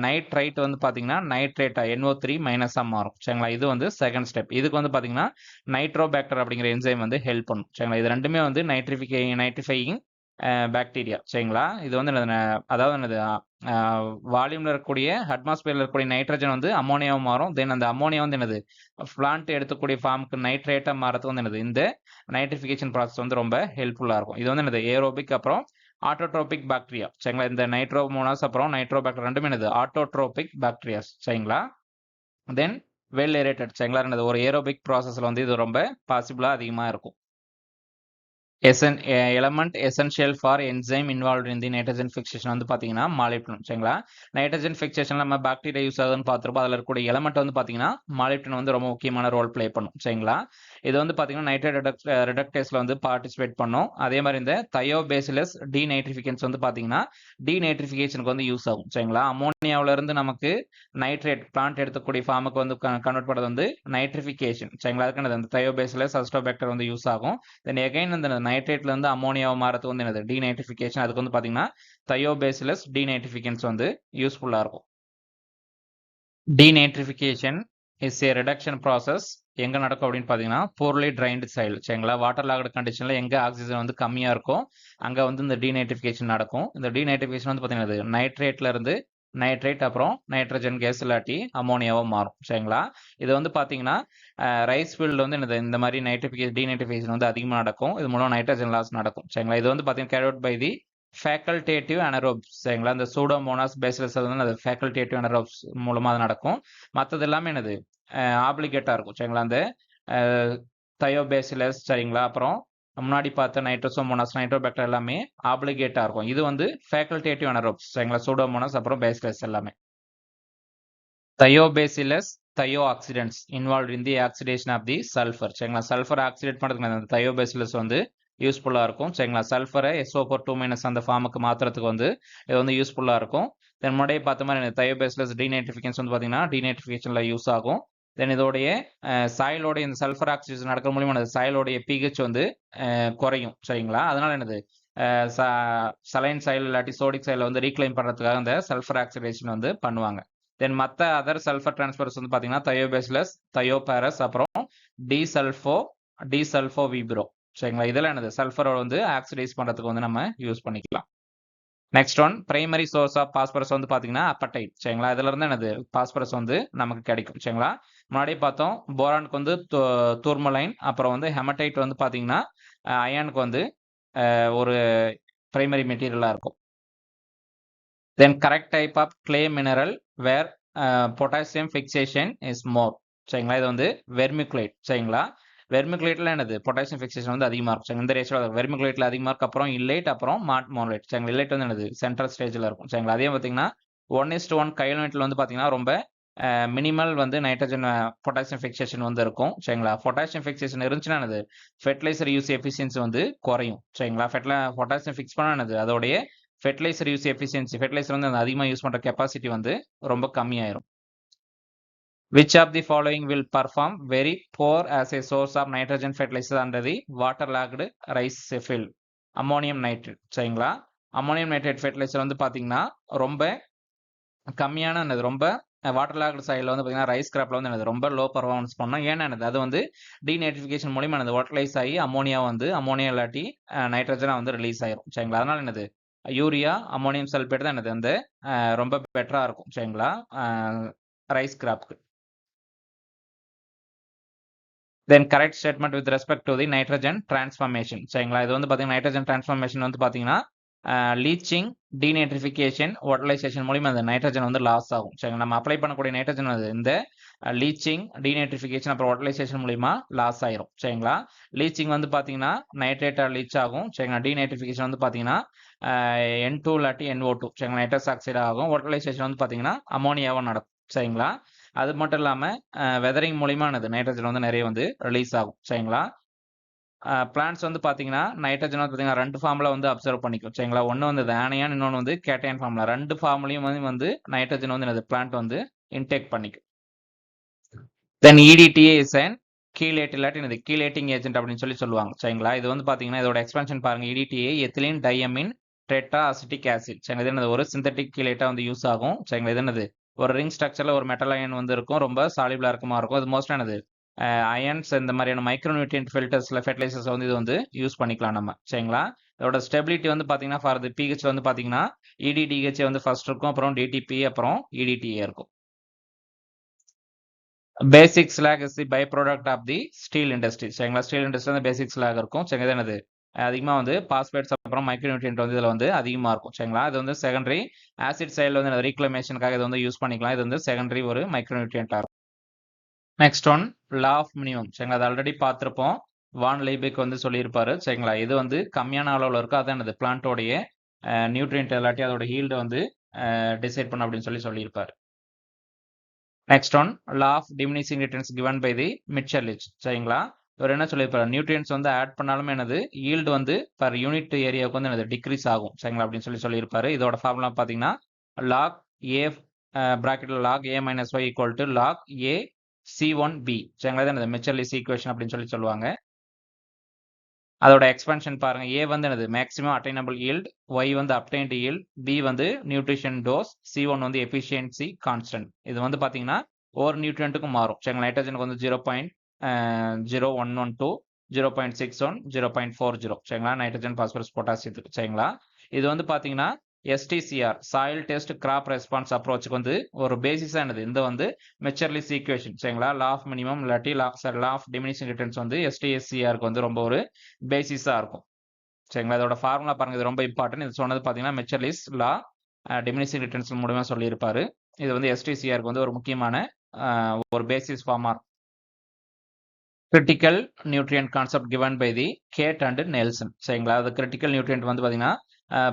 நைட்ரைட் வந்து பார்த்தீங்கன்னா நைட்ரேட்டா NO3 மைனஸாக மாறும் சரிங்களா. இது வந்து செகண்ட் ஸ்டெப். இதுக்கு வந்து பார்த்தீங்கன்னா நைட்ரோபாக்டர் அப்படிங்கிற என்சைம் வந்து ஹெல்ப் பண்ணும் சரிங்களா. இது ரெண்டுமே வந்து நைட்ரிஃபையிங் பாக்டீரியா சரிங்களா. இது வந்து அதாவது என்னது வால்யூம்ல இருக்கக்கூடிய அட்மாஸ்பியர்ல இருக்கக்கூடிய நைட்ரஜன் வந்து அமோனியாவை மாறும். தென் அந்த அமோனியா வந்து என்னது பிளான்ட் எடுத்துக்கூடிய ஃபார்முக்கு நைட்ரேட்டா மாறது வந்து என்னது இந்த நைட்ரிஃபிகேஷன் ப்ராசஸ் வந்து ரொம்ப ஹெல்ப்ஃபுல்லா இருக்கும். இது வந்து என்னது ஏரோபிக் அப்புறம் ஆட்டோட்ரோபிக் பாக்டீரியா சரிங்களா. இந்த நைட்ரோமோனாஸ் அப்புறம் நைட்ரோபாக்டர் ரெண்டுமே என்னது ஆட்டோட்ரோபிக் பாக்டீரியாஸ் சரிங்களா. தென் வெல் ஏரேட்டட் சரிங்களா. என்னது ஒரு ஏரோபிக் ப்ராசஸ்ல வந்து இது ரொம்ப பாசிபிளா அதிகமாக இருக்கும். Element essential for enzyme involve in the nitrogen fixation வந்து பார்த்தீங்கன்னா மாலிப்டினம் சரிங்களா. நைட்ரஜன் ஃபிக்சேஷன் நம்ம பாக்டீரியா யூஸ் ஆகுதுன்னு பார்த்துருப்போம். அதில் இருக்கக்கூடிய எலமெண்ட் வந்து பார்த்தீங்கன்னா மாலிப்டினம் வந்து ரொம்ப முக்கியமான ரோல் ப்ளே பண்ணும் சரிங்களா. இது வந்து பார்த்தீங்கன்னா நைட்ரேட் ரிடக்டேஸில் வந்து பார்ட்டிசிபேட் பண்ணும். அதே மாதிரி இந்த தயோபேசிலஸ் டீநைட்ரிஃபிகன்ஸ் வந்து பார்த்தீங்கன்னா டீநைட்ரிஃபிகேஷனுக்கு வந்து யூஸ் ஆகும் சரிங்களா. அமோனியாவிலிருந்து நமக்கு நைட்ரேட் பிளான்ட் எடுக்கக்கூடிய ஃபார்முக்கு வந்து கன்வெர்ட் பண்ணுறது வந்து நைட்ரிஃபிகேஷன் சரிங்களா. அதுக்கு அந்த தயோபேசிலஸ் அஸ்டோபாக்டர் வந்து யூஸ் ஆகும். தென் எகைன் இந்த நைட்ரேட்ல இருந்து அமோனியாவை மாறது வந்து என்னது டீநைட்ரிஃபிகேஷன். அதுக்கு வந்து பார்த்தீங்கன்னா தயோபேசிலஸ் டீநைட்ரிஃபிகன்ஸ் வந்து யூஸ்ஃபுல்லாக இருக்கும். டீநைட்ரிஃபிகேஷன் இஸ் ஏ ரிடக்ஷன் ப்ராசஸ் எங்கே நடக்கும் அப்படின்னு பார்த்தீங்கன்னா போர்லி ட்ரைன்டு சாயில் சரிங்களா. வாட்டர் லாக்டு கண்டிஷனில் எங்கே ஆக்சிஜன் வந்து கம்மியாக இருக்கும் அங்கே வந்து இந்த டீநைட்ரிஃபிகேஷன் நடக்கும். இந்த டீநைட்ரிஃபிகேஷன் வந்து பார்த்தீங்கன்னா நைட்ரேட்ல இருந்து நைட்ரேட் அப்புறம் நைட்ரஜன் கேஸ் இல்லாட்டி அமோனியாவாக மாறும் சரிங்களா. இது வந்து பார்த்தீங்கன்னா ரைஸ் ஃபீல்டில் வந்து இந்த மாதிரி டீநைட்ரிஃபிகேஷன் வந்து அதிகமாக நடக்கும். இது மூலம் நைட்ரஜன் லாஸ் நடக்கும் சரிங்களா. இது வந்து பார்த்தீங்கன்னா கேரிட் பை தி ஃபேக்கல்டேட்டிவ் அனரோப்ஸ் சரிங்களா. இந்த சூடோமோனாஸ் பேசிலஸ் வந்து அது ஃபேக்கல்டேட்டிவ் அனரோப்ஸ் மூலமாக அது நடக்கும். மற்றது எல்லாமே என்னது ஆப்ளிகேட்டாக இருக்கும் சரிங்களா. அந்த தயோபேசிலஸ் சரிங்களா அப்புறம் முன்னாடி பார்த்த நைட்ரோசோமோனாஸ் நைட்ரோபாக்டர் எல்லாமே ஆப்ளிகேட்டாக இருக்கும். இது வந்து ஃபேக்கல்டேட்டிவ் அனரோப்ஸ் சரிங்களா. சூடோமோனாஸ் அப்புறம் பேசிலஸ் எல்லாமே. Thiobacillus thiooxidans involve in the oxidation of the sulphur சரிங்களா. சல்ஃபர் ஆக்சிடேட் பண்ணுறதுக்கு அந்த தயோபேசிலஸ் வந்து யூஸ்ஃபுல்லாக இருக்கும் சரிங்களா. சல்ஃபரை SO4 2- அந்த ஃபார்முக்கு மாற்றுறதுக்கு வந்து இது வந்து யூஸ்ஃபுல்லாக இருக்கும். தென் முன்னாடியே பார்த்த மாதிரி தயோபேசிலஸ் டீநைட்ரிஃபிகேஷன் வந்து பார்த்தீங்கன்னா டீநைட்ரிஃபிகேஷனில் யூஸ் ஆகும். தென் இதோடைய சாயிலோடைய இந்த சல்ஃபர் ஆக்சிடேஷன் நடக்கிற மூலியமா அந்த சாயிலோடைய pH வந்து குறையும் சரிங்களா. அதனால என்னது சலைன் சாயில் இல்லாட்டி சோடிக் சாயில் வந்து ரீக்ளைம் பண்ணுறதுக்காக இந்த சல்ஃபர் ஆக்சிடேஷன் வந்து பண்ணுவாங்க. தென் மற்ற அதர் சல்ஃபர் டிரான்ஸ்ஃபர்ஸ் வந்து பார்த்தீங்கன்னா தயோபேசிலஸ் தயோபாரஸ் அப்புறம் டிசல்ஃபோ விப்ரோ சரிங்களா. இதெல்லாம் என்னது சல்ஃபரை வந்து ஆக்சிடைஸ் பண்றதுக்கு வந்து நம்ம யூஸ் பண்ணிக்கலாம். Next one primary source of phosphorus வந்து பாத்தீங்கன்னா அப்படைட். சரிங்களா. இதுல இருந்து என்னது பாஸ்பரஸ் வந்து நமக்கு கிடைக்கும். சரிங்களா. முன்னாடியே பார்த்தோம் போரானுக்கு வந்து டூர்மலைன், அப்புறம் வந்து ஹெமடைட் வந்து பாத்தீங்கன்னா அயானுக்கு வந்து ஒரு பிரைமரி மெட்டீரியலா இருக்கும். Then correct type of clay mineral where potassium fixation is more. சரிங்களா. இது வந்து வெர்மிகுலேட். சரிங்களா. வெர்மிகுலேட்ல என்னது பொட்டாசியம் ஃபிக்சேஷன் வந்து அதிகமா இருக்கும். சரிங்களா. இந்த ரேஷியோ வெர்மிகுலேட்ல அதிகமா இருக்கு. அப்புறம் இல்லைட், அப்புறம் மோனோலைட். சரிங்களா. இல்லைட் வந்து என்னது சென்ட்ரல் ஸ்டேஜ்ல இருக்கும். சரிங்களா. அதே பார்த்தீங்கன்னா 1:1 கைலோனேட்ல வந்து பாத்தீங்கன்னா ரொம்ப மினிமல் வந்து நைட்ரஜன் பொட்டாசியம் ஃபிக்சேஷன் வந்து இருக்கும். சரிங்களா. பொட்டாசியம் ஃபிக்சேஷன் இருந்துச்சுன்னா என்னது ஃபெர்டிலைசர் யூஸ் எஃபிஷியன்சி வந்து குறையும். சரிங்களா. பொட்டாசியம் ஃபிக்ஸ் பண்ணா என்னது அதோடைய ஃபெர்டிலைசர் யூஸ் எஃபிஷியன்சி ஃபெர்டிலைசர் வந்து அதிகமாக யூஸ் பண்ற கெப்பாசிட்டி வந்து ரொம்ப கம்மியாயிரும். Which of the following will perform very poor as a source of nitrogen fertilizer under the waterlogged rice field? Ammonium nitrate. சரிங்களா. அம்மோனியம் நைட்ரேட் ஃபெர்டிலைசர் வந்து பாத்தீங்கன்னா ரொம்ப கம்மியான ரொம்ப வாட்டர்லாக்டு சாயில் வந்து பாத்தீங்கன்னா ரைஸ் கிராப்ல வந்து என்னது ரொம்ப லோ பர்ஃபார்மன்ஸ் பண்ணோம். ஏன்னா என்னது அது வந்து டீநைட்ரிஃபிகேஷன் மூலியமா என்னது வாட்டர்லைஸ் ஆகி அம்மோனியா இல்லாட்டி நைட்ரஜனா வந்து ரிலீஸ் ஆயிரும். சரிங்களா. அதனால என்னது யூரியா அம்மோனியம் சல்பேட் தான் என்னது அந்த ரொம்ப பெட்டரா இருக்கும். சரிங்களா. ரைஸ் கிராப்க்கு. Then correct statement with respect to the nitrogen transformation. சரிங்களா. இது வந்து பாத்தீங்கன்னா நைட்ரஜன் டிரான்ஸ்ஃபர்மேஷன் வந்து பாத்தீங்கன்னா லீச்சிங், டீநைட்ரிஃபிகேஷன், வாட்டரைசேஷன் மூலியமா அந்த நைட்ரஜன் வந்து லாஸ் ஆகும். சரிங்களா. நம்ம அப்ளை பண்ணக்கூடிய நைட்ரஜன் வந்து இந்த லீச்சிங், டீநைட்ரிஃபிகேஷன், அப்புறம் வாட்டரைசேஷன் மூலியமா லாஸ் ஆயிரும். சரிங்களா. லீச்சிங் வந்து பாத்தீங்கன்னா நைட்ரேட்டா லீச் ஆகும். சரிங்களா. டீநைட்ரிஃபிகேஷன் வந்து பாத்தீங்கன்னா N2 இல்லாட்டி NO2 சரிங்களா நைட்ரஸ் ஆக்சைடு ஆகும். வாட்டரைசேஷன் வந்து பாத்தீங்கன்னா அமோனியாவும் நடக்கும். சரிங்களா. அது மட்டும் இல்லாம வெதரிங் மூலியமா நைட்ரஜன் வந்து நிறைய வந்து ரிலீஸ் ஆகும். சரிங்களா. பிளான்ட்ஸ் வந்து பாத்தீங்கன்னா நைட்ரஜன் வந்து பாத்தீங்கன்னா 2 ஃபார்ம்ல வந்து அப்சர்வ் பண்ணிக்கும். சரிங்களா. ஒன்னு வந்து ஆனயான், இன்னொன்னு வந்து கேட்டயான் ஃபார்ம்ல 2 ஃபார்ம்லயும் வந்து நைட்ரஜன் வந்து பிளான்ட் வந்து இன்டேக் பண்ணிக்கும். தென் EDTA இஸ் an கீலேட் இல்லாட்டி கீலேட்டிங் ஏஜென்ட் அப்படின்னு சொல்லி சொல்லுவாங்க. சரிங்களா. இது வந்து பாத்தீங்கன்னா இதோட எக்ஸ்பென்ஷன் பாருங்க. EDTA ethylene diamine tetra acetic acid. சரிங்களா. இது என்னது ஒரு சிந்தட்டிக் கீலேட்டா வந்து யூஸ் ஆகும். சரிங்களா. இது என்னது ஒரு ரிங் ஸ்ட்ரக்சர்ல ஒரு மெட்டல் அயன் வந்து இருக்கும். ரொம்ப சாலிபிளா இருக்குமா இருக்கும். இது மோஸ்ட்லி என்னது அயன்ஸ் இந்த மாதிரியான மைக்ரோநியூட்ரியன்ட் ஃபில்டர்ஸ்ல ஃபெர்டிலைசர்ஸ் வந்து இது வந்து யூஸ் பண்ணிக்கலாம் நம்ம. சரிங்களா. இதோட ஸ்டெபிலிட்டி வந்து பாத்தீங்கன்னா ஃபார் தி pH வந்து பாத்தீங்கன்னா EDDH வந்து ஃபர்ஸ்ட் இருக்கும், அப்புறம் DTP, அப்புறம் EDTA இருக்கும். Basic slag is the byproduct of the steel industry. சரிங்களா. ஸ்டீல் இண்டஸ்ட்ரி வந்து பேசிக் ஸ்லாக் இருக்கும். சரிங்களா. இது என்னது அதிகமா வந்து பாஸ்பேட்ஸ் அப்புறம் மைக்ரோநியூட்ரியன்ட் வந்து இதுல வந்து அதிகமா இருக்கும். சரிங்களா. இது வந்து செகண்டரி ஆசிட் சைடுல வந்து ரீக்ளமேஷனுக்காக இது வந்து யூஸ் பண்ணிக்கலாம். இது வந்து செகண்டரி ஒரு மைக்ரோநியூட்ரியன்ட்டா இருக்கும். Next one law of minimum. சரிங்களா. அது ஆல்ரெடி பார்த்திருப்போம். வான் லைபெக் வந்து சொல்லியிருப்பாரு. சரிங்களா. இது வந்து கம்மியான அளவுல இருக்கும். அதான் என்னது பிளான்ட்டோடைய நியூட்ரியன்ட் இல்லாட்டி அதோட ஹீல்டு வந்து டிசைட் பண்ண அப்படின்னு சொல்லியிருப்பாரு. Next one law of diminishing returns given by the Mitscherlich. சரிங்களா. இவர் என்ன சொல்லியிருப்பாரு நியூட்ரியன்ஸ் வந்து ஆட் பண்ணாலுமே என்னது ஈல்டு வந்து பர் யூனிட் ஏரியாவுக்கு வந்து என்னது டிக்ரீஸ் ஆகும். சரிங்களா. அப்படின்னு சொல்லியிருப்பாரு. இதோட ஃபார்முலா பாத்தீங்கன்னா லாக் ஏ பிராக்கெட்ல log A - Y equal to log A C1B. சரிங்களா. இது மிட்சர்லிஸ் ஈக்குவேஷன் அப்படின்னு சொல்லுவாங்க. அதோட எக்ஸ்பென்ஷன் பாருங்க. A வந்து என்னது மேக்ஸிமம் அட்டைனபிள் ஈல்ட், Y வந்து அப்டைன்ட் ஈல்ட், B வந்து நியூட்ரிஷன் டோஸ், C1 வந்து எஃபிஷியன்சி கான்ஸ்டன்ட். இது வந்து பாத்தீங்கன்னா ஒவ்வொரு நியூட்ரியன்ட்டுக்கும் மாறும். சரிங்களா. நைட்ரஜனுக்கு வந்து 0.0112, 0.61, 0.40. சரிங்களா. நைட்ரஜன், பாஸ்பரஸ், பொட்டாசியத்துக்கு. சரிங்களா. இது வந்து பாத்தீங்கன்னா STCR soil test crop response அப்ரோச்சுக்கு வந்து ஒரு பேசிஸா என்னது இந்த வந்து மெச்சர்லிஸ் ஈக்குவேஷன். சரிங்களா. லா ஆஃப் மினிமம் இல்லாட்டி லா ஆஃப் டிமினிஷிங் ரிட்டர்ன்ஸ் வந்து STSCRக்கு வந்து ரொம்ப ஒரு பேசிஸா இருக்கும். சரிங்களா. இதோட ஃபார்முலா பாருங்க. இது ரொம்ப இம்பார்ட்டன்ட். இது சொன்னது பாத்தீங்கன்னா மெச்சர்லிஸ் லா டிமினிஷிங் ரிட்டர்ன்ஸ் மூலமா சொல்லியிருப்பாரு. இது வந்து STCRக்கு வந்து ஒரு முக்கியமான ஒரு பேசிஸ் ஃபார்மா இருக்கும். Critical nutrient concept given by the Cate and Nelson. சரிங்களா. அது கிரிட்டிக்கல் நியூட்ரியன்ட் வந்து பாத்தீங்கன்னா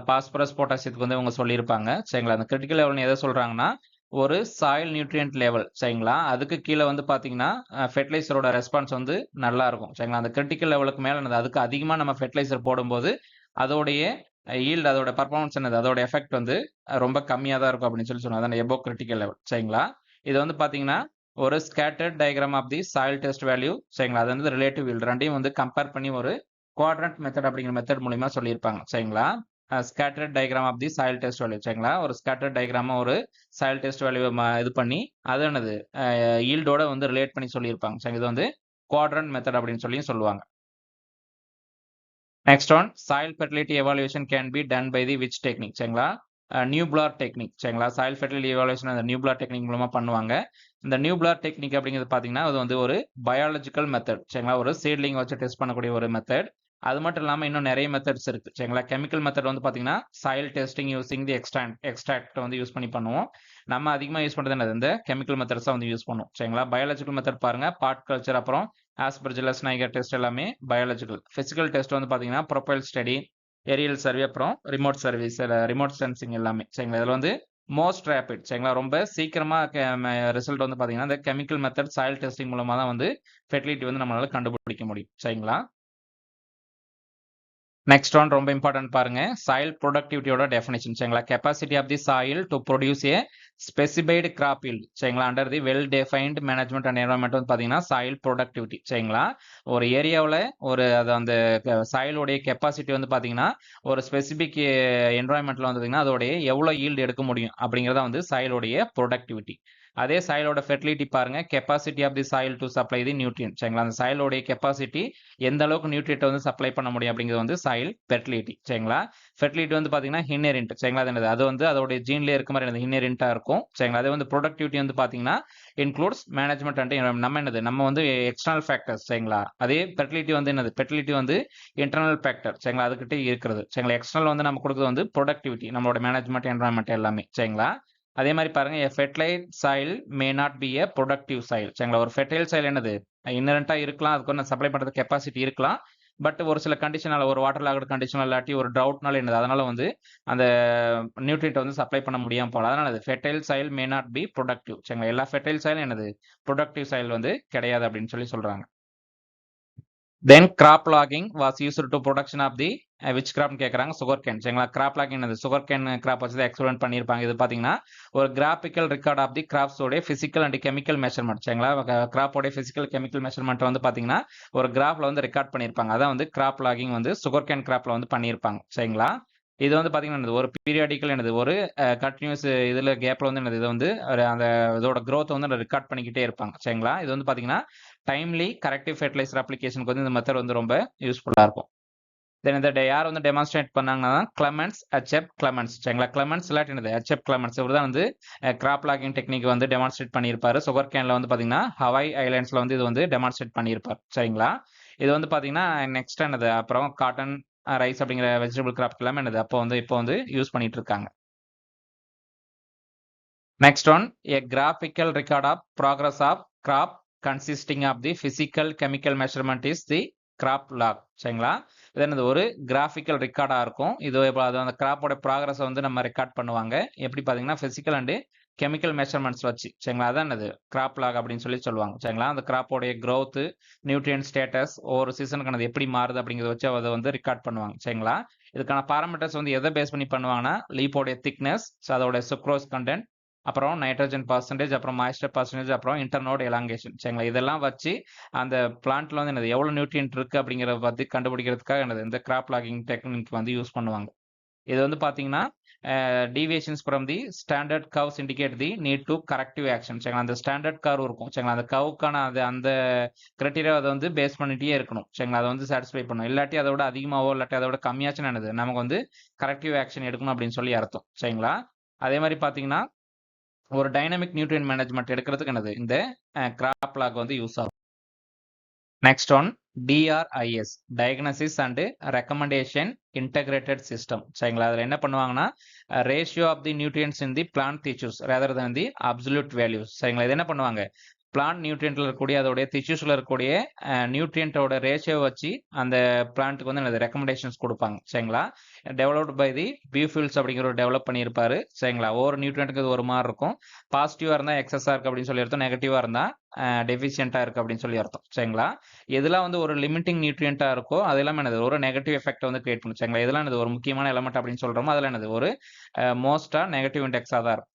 பாஸ்பரஸ், பொட்டாசியத்துக்கு வந்து இவங்க சொல்லியிருப்பாங்க. சரிங்களா. அந்த கிரிட்டிக்கல் லெவல் எதை சொல்றாங்கன்னா ஒரு சாயில் நியூட்ரியன்ட் லெவல். சரிங்களா. அதுக்கு கீழே வந்து பாத்தீங்கன்னா ஃபெர்டிலைசரோட ரெஸ்பான்ஸ் வந்து நல்லா இருக்கும். சரிங்களா. அந்த கிரிட்டிக்கல் லெவலுக்கு மேல அதுக்கு அதிகமா நம்ம ஃபெர்டிலைசர் போடும்போது அதோடைய ஈல்டு அதோட பர்ஃபார்மன்ஸ் அதோட எஃபெக்ட் வந்து ரொம்ப கம்மியா தான் இருக்கும் அப்படின்னு சொன்னாங்க. அதான் எபோ கிரிட்டிக்கல் லெவல். சரிங்களா. இது வந்து பாத்தீங்கன்னா ஒரு scattered diagram of the soil test value. சரிங்களா. அது வந்து ரிலேட்டிவ் ஈல்டு ரெண்டையும் வந்து கம்பேர் பண்ணி ஒரு குவாட்ரண்ட் மெத்தட் அப்படிங்கிற மெத்தட் மூலமா சொல்லியிருப்பாங்க. சரிங்களா. Scattered diagram of the soil test value. சரிங்களா. ஒரு ஸ்கேட்டர்ட் டயக்ராமா ஒரு சாயில் டெஸ்ட் வேல்யூ இது பண்ணி அது என்னது ஈல்டோட வந்து ரிலேட் பண்ணி சொல்லியிருப்பாங்க. சரி. இது வந்து குவாட்ரண்ட் மெத்தட் அப்படின்னு சொல்லுவாங்க. Next one soil fertility evaluation can be done by the which technique சரிங்களா நியூப்ளார் டெக்னிக் சரிங்களா சாயில் ஃபெர்டிலிட்டி எவாலுவேஷன் அந்த நியூப்ளார் டெக்னிக் மூலமா பண்ணுவாங்க இந்த நியூப்ளார் டெக்னிக் அப்படிங்கிறது பார்த்தீங்கன்னா அது வந்து ஒரு பயாலஜிக்கல் மெத்தட் சரிங்களா ஒரு சீட்லிங் வச்சு டெஸ்ட் பண்ணக்கூடிய ஒரு மெத்தட் அது மட்டும் இல்லாமல் இன்னும் நிறைய மெத்தட்ஸ் இருக்கு சரிங்களா கெமிக்கல் மெத்தட் வந்து பார்த்தீங்கன்னா soil testing using the extract வந்து யூஸ் பண்ணி பண்ணுவோம் நம்ம அதிகமாக யூஸ் பண்ணுறது என்னது இந்த கெமிக்கல் மெத்தட்ஸ் வந்து யூஸ் பண்ணுவோம் சரிங்களா பயாலஜிக்கல் மெத்தட் பாருங்க பார்ட் கல்ச்சர் அப்புறம் ஆஸ்பர்ஜிலஸ் நைகர் டெஸ்ட் எல்லாமே பயாலஜிக்கல் பிசிக்கல் டெஸ்ட் வந்து பார்த்தீங்கன்னா ப்ரொஃபைல் ஸ்டடி ஏரியல் சர்வே அப்புறம் ரிமோட் சர்வீஸ் ரிமோட் சென்சிங் எல்லாமே சரிங்களா இதில் வந்து மோஸ்ட் ரேபிட் சரிங்களா ரொம்ப சீக்கிரமா ரிசல்ட் வந்து பார்த்தீங்கன்னா இந்த கெமிக்கல் மெத்தட் சாயில் டெஸ்டிங் மூலமாக தான் வந்து ஃபெர்டிலிட்டி வந்து நம்மளால கண்டுபிடிக்க முடியும் சரிங்களா நெக்ஸ்ட் ஒன் ரொம்ப இம்பார்ட்டன்ட் பாருங்க சாயில் ப்ரொடக்டிவிட்டியோட டெஃபினேஷன் சரிங்களா capacity of the soil to produce a specified crop yield சரிங்களா under the well defined management and environment வந்து பார்த்தீங்கன்னா சாயில் ப்ரொடக்டிவிட்டி சரிங்களா ஒரு ஏரியாவில் ஒரு அது அந்த சாயிலுடைய கெப்பாசிட்டி வந்து பார்த்தீங்கன்னா ஒரு ஸ்பெசிபிக் என்வரான்மெண்ட்ல வந்து பார்த்தீங்கன்னா அதோடைய எவ்வளோ ஈல்டு எடுக்க முடியும் அப்படிங்கிறத வந்து சாயிலுடைய ப்ரொடக்டிவிட்டி அதே சாயிலோட ஃபெர்டிலிட்டி பாருங்க capacity of the soil to supply the nutrient சரிங்களா அந்த சாயிலோடைய கெப்பாசிட்டி எந்த அளவுக்கு நியூட்ரியன்ட் வந்து சப்ளை பண்ண முடியும் அப்படிங்கிறது வந்து சாயில் ஃபெர்டிலிட்டி சரிங்களா ஃபெர்டிலிட்டி வந்து பார்த்தீங்கன்னா ஹின்னெரிண்ட் சரிங்களா அது வந்து அதோடைய ஜீன்லேயே இருக்க மாதிரி ஹின்னெரிண்ட்டாக இருக்கும் சரிங்களா அதே வந்து ப்ரொடக்டிவிட்டி வந்து பார்த்தீங்கன்னா இன்க்ளூட்ஸ் மேனேஜ்மெண்ட் அண்ட் நம்ம வந்து எக்ஸ்டர்னல் ஃபேக்டர்ஸ் சரிங்களா அதே ஃபெர்டிலிட்டி வந்து ஃபெர்டிலிட்டி வந்து இன்டர்னல் ஃபேக்டர் சரிங்களா அதுக்கிட்ட இருக்கிறது சரிங்களா எக்ஸ்டர்னல் வந்து நம்ம கொடுக்குறது வந்து ப்ரொடக்டிவிட்டி நம்மளோட மேனேஜ்மெண்ட் என்வரான்மெண்ட் எல்லாமே சரிங்களா அதே மாதிரி பாருங்க fertile soil may not B A productive soil சரிங்களா ஒரு ஃபெர்டைல் சாயில் என்னது இன்னரண்டா இருக்கலாம் அதுக்கு ஒன்று சப்ளை பண்ணுறது கெப்பாசிட்டி இருக்கலாம் பட் ஒரு சில கண்டிஷனால ஒரு வாட்டர் லாகட் கண்டிஷனல் இல்லாட்டி ஒரு ட்ரவுட்னால என்னது அதனால வந்து அந்த நியூட்ரியன்ட் வந்து சப்ளை பண்ண முடியாம போகலாம் அதனால fertile soil may not be productive சரிங்களா எல்லா ஃபெர்டைல் சாயிலும் என்னது ப்ரொடக்டிவ் சாயில் வந்து கிடையாது அப்படின்னு சொல்லி சொல்றாங்க then crop logging was used to production of the which கிராப்னு கேட்குறாங்க சுகர் கேன் சரிங்களா கிராப் லாகிங் அது சுகர் கேன் கிராப் வச்சு தான் எக்ஸ்பெரிமெண்ட் பண்ணியிருப்பாங்க இது பார்த்தீங்கன்னா ஒரு கிராஃபிக்கல் ரெக்கார்ட் ஆஃப் தி கிராப்ஸோட ஃபிசிக்கல் அண்ட் கெமிக்கல் மெஷர்மெண்ட் சரிங்களா கிராப்போட ஃபிசிக்கல் கெமிக்கல் மெஷர்மெண்ட் வந்து பார்த்தீங்கன்னா ஒரு கிராஃப்ல வந்து ரெக்கார்ட் பண்ணியிருப்பாங்க அதான் வந்து கிராப் லாகிங் வந்து சுகர் கேன் கிராப்ல வந்து பண்ணியிருப்பாங்க சரிங்களா இது வந்து பார்த்தீங்கன்னா ஒரு பீரியாடிக்கல் என்னது ஒரு கண்டினியூஸ் இதில் கேப்பில் வந்து என்னது இது வந்து அந்த இதோட க்ரோத் வந்து ரெக்கார்ட் பண்ணிக்கிட்டே இருப்பாங்க சரிங்களா இது வந்து பார்த்தீங்கன்னா டைம்லி கரெக்டிவ் ஃபெர்டிலைசர் அப்ளிகேஷனுக்கு வந்து இந்த மெத்தட் வந்து ரொம்ப யூஸ்ஃபுல்லாக இருக்கும் தென் இந்த யார் வந்து டெமான்ஸ்ட்ரேட் பண்ணாங்கன்னா கிளமெண்ட்ஸ் ஹெச்எப் கிளமெண்ட்ஸ் சரிங்களா கிளமெண்ட்ஸ் இல்லாட்டி என்னது ஹெச்எப் கிளமெண்ட்ஸ் இவர் தான் வந்து கிராப் லாகிங் டெக்னிக் வந்து டெமான்ஸ்ட்ரேட் பண்ணியிருப்பாரு சுகர் கேன்ல வந்து பார்த்தீங்கன்னா ஹவாய் ஐலாண்ட்ஸ்ல வந்து இது வந்து டெமான்ஸ்ட்ரேட் பண்ணியிருப்பார் சரிங்களா இது வந்து பார்த்தீங்கன்னா நெக்ஸ்ட் என்னது அப்புறம் காட்டன் ரைஸ் அப்படிங்கிற வெஜிடபிள் கிராப் எல்லாமே என்னது இப்போ வந்து யூஸ் பண்ணிட்டு இருக்காங்க next one a graphical record of progress of crop consisting of the physical chemical measurement is the crop log சரிங்களா இது என்னது ஒரு கிராஃபிக்கல் ரெக்கார்டாக இருக்கும் இது அது அந்த கிராப்போட ப்ராக்ரஸை வந்து நம்ம ரெக்கார்ட் பண்ணுவாங்க எப்படி பார்த்தீங்கன்னா ஃபிசிக்கல் அண்டு கெமிக்கல் மெஷர்மெண்ட்ஸ் வச்சு சரிங்களா அதான் என்னது கிராப் லாக் அப்படின்னு சொல்லி சொல்லுவாங்க சரிங்களா அந்த கிராப்போடைய க்ரோத்து நியூட்ரியன் ஸ்டேட்டஸ் ஒரு சீசனுக்கு அது எப்படி மாறுது அப்படிங்கிறத வச்சு அதை வந்து ரெக்கார்ட் பண்ணுவாங்க சரிங்களா இதுக்கான பாராமீட்டர்ஸ் வந்து எதை பேஸ் பண்ணி பண்ணுவாங்கன்னா லீப்போடைய திக்னஸ் அதோட சுக்ரோஸ் கண்டென்ட் அப்புறம் நைட்ரஜன் பர்சன்டேஜ் அப்புறம் மாய்ஸ்டர் பர்சன்டேஜ் அப்புறம் இன்டர்னோட் எலாங்கேஷன் சரிங்களா இதெல்லாம் வச்சு அந்த பிளான்ட்ல வந்து என்னது எவ்வளவு நியூட்ரியன்ட் இருக்கு அப்படிங்கிறத பத்தி கண்டுபிடிக்கிறதுக்காக என்னது இந்த கிராப் லாகிங் டெக்னிக் வந்து யூஸ் பண்ணுவாங்க இது வந்து பாத்தீங்கன்னா deviations from the standard curves indicate the need to corrective action சரிங்களா அந்த ஸ்டாண்டர்ட் கர்வ் இருக்கும் சரிங்களா அந்த கர்வுக்கான அந்த கிரைட்டீரியா அதை வந்து பேஸ் பண்ணிட்டே இருக்கணும் சரிங்களா அதை வந்து சாட்டிஸ்ஃபை பண்ணணும் இல்லாட்டி அதோட அதிகமாவோ இல்லாட்டி அதோட கம்மியாச்சும் என்னது நமக்கு வந்து கரெக்டிவ் ஆக்ஷன் எடுக்கணும் அப்படின்னு சொல்லி அர்த்தம் சரிங்களா அதே மாதிரி பாத்தீங்கன்னா ஒரு டைனமிக் நியூட்ரியன் மேனேஜ்மெண்ட் எடுக்கிறதுக்கு என்னது இந்த கிராப் லாக் வந்து யூஸ் ஆகும் next one DRIS diagnosis and recommendation integrated system சரிங்களா அதில் என்ன பண்ணுவாங்கன்னா ratio of the nutrients in the plant tissues rather than the absolute values சரிங்களா இது என்ன பண்ணுவாங்க பிளான்ட் நியூட்ரியன்ட்ல இருக்கக்கூடிய அதோடைய டிஷ்யூஸ்ல இருக்கக்கூடிய நியூட்ரியன்ட்டோட ரேஷியோ வச்சு அந்த பிளான்ட்டுக்கு வந்து என்னது ரெக்கமெண்டேஷன்ஸ் கொடுப்பாங்க சரிங்களா டெவலப்டு பை தி பியூஃபியூல்ஸ் அப்படிங்கிற ஒரு டெவலப் பண்ணியிருப்பாரு சரிங்களா ஒவ்வொரு நியூட்ரியன்ட்டுக்கு ஒரு மாதிரி இருக்கும் பாசிட்டிவா இருந்தால் எக்ஸஸா இருக்கு அப்படின்னு சொல்லி அர்த்தம் நெகட்டிவா இருந்தா டெஃபிஷியன்ட்டா இருக்கு அப்படின்னு சொல்லி அர்த்தம் சரிங்களா இதெல்லாம் வந்து ஒரு லிமிட்டிங் நியூட்ரியன்ட்டா இருக்கோ அது எல்லாமே என்னது ஒரு நெகட்டிவ் எஃபெக்ட் வந்து கிரியேட் பண்ணும் சரிங்களா இதெல்லாம் என்னது ஒரு முக்கியமான எலமெண்ட் அப்படின்னு சொல்றோமோ அதில் என்னது ஒரு மோஸ்டா நெகட்டிவ் இண்டெக்ஸா தான் இருக்கும்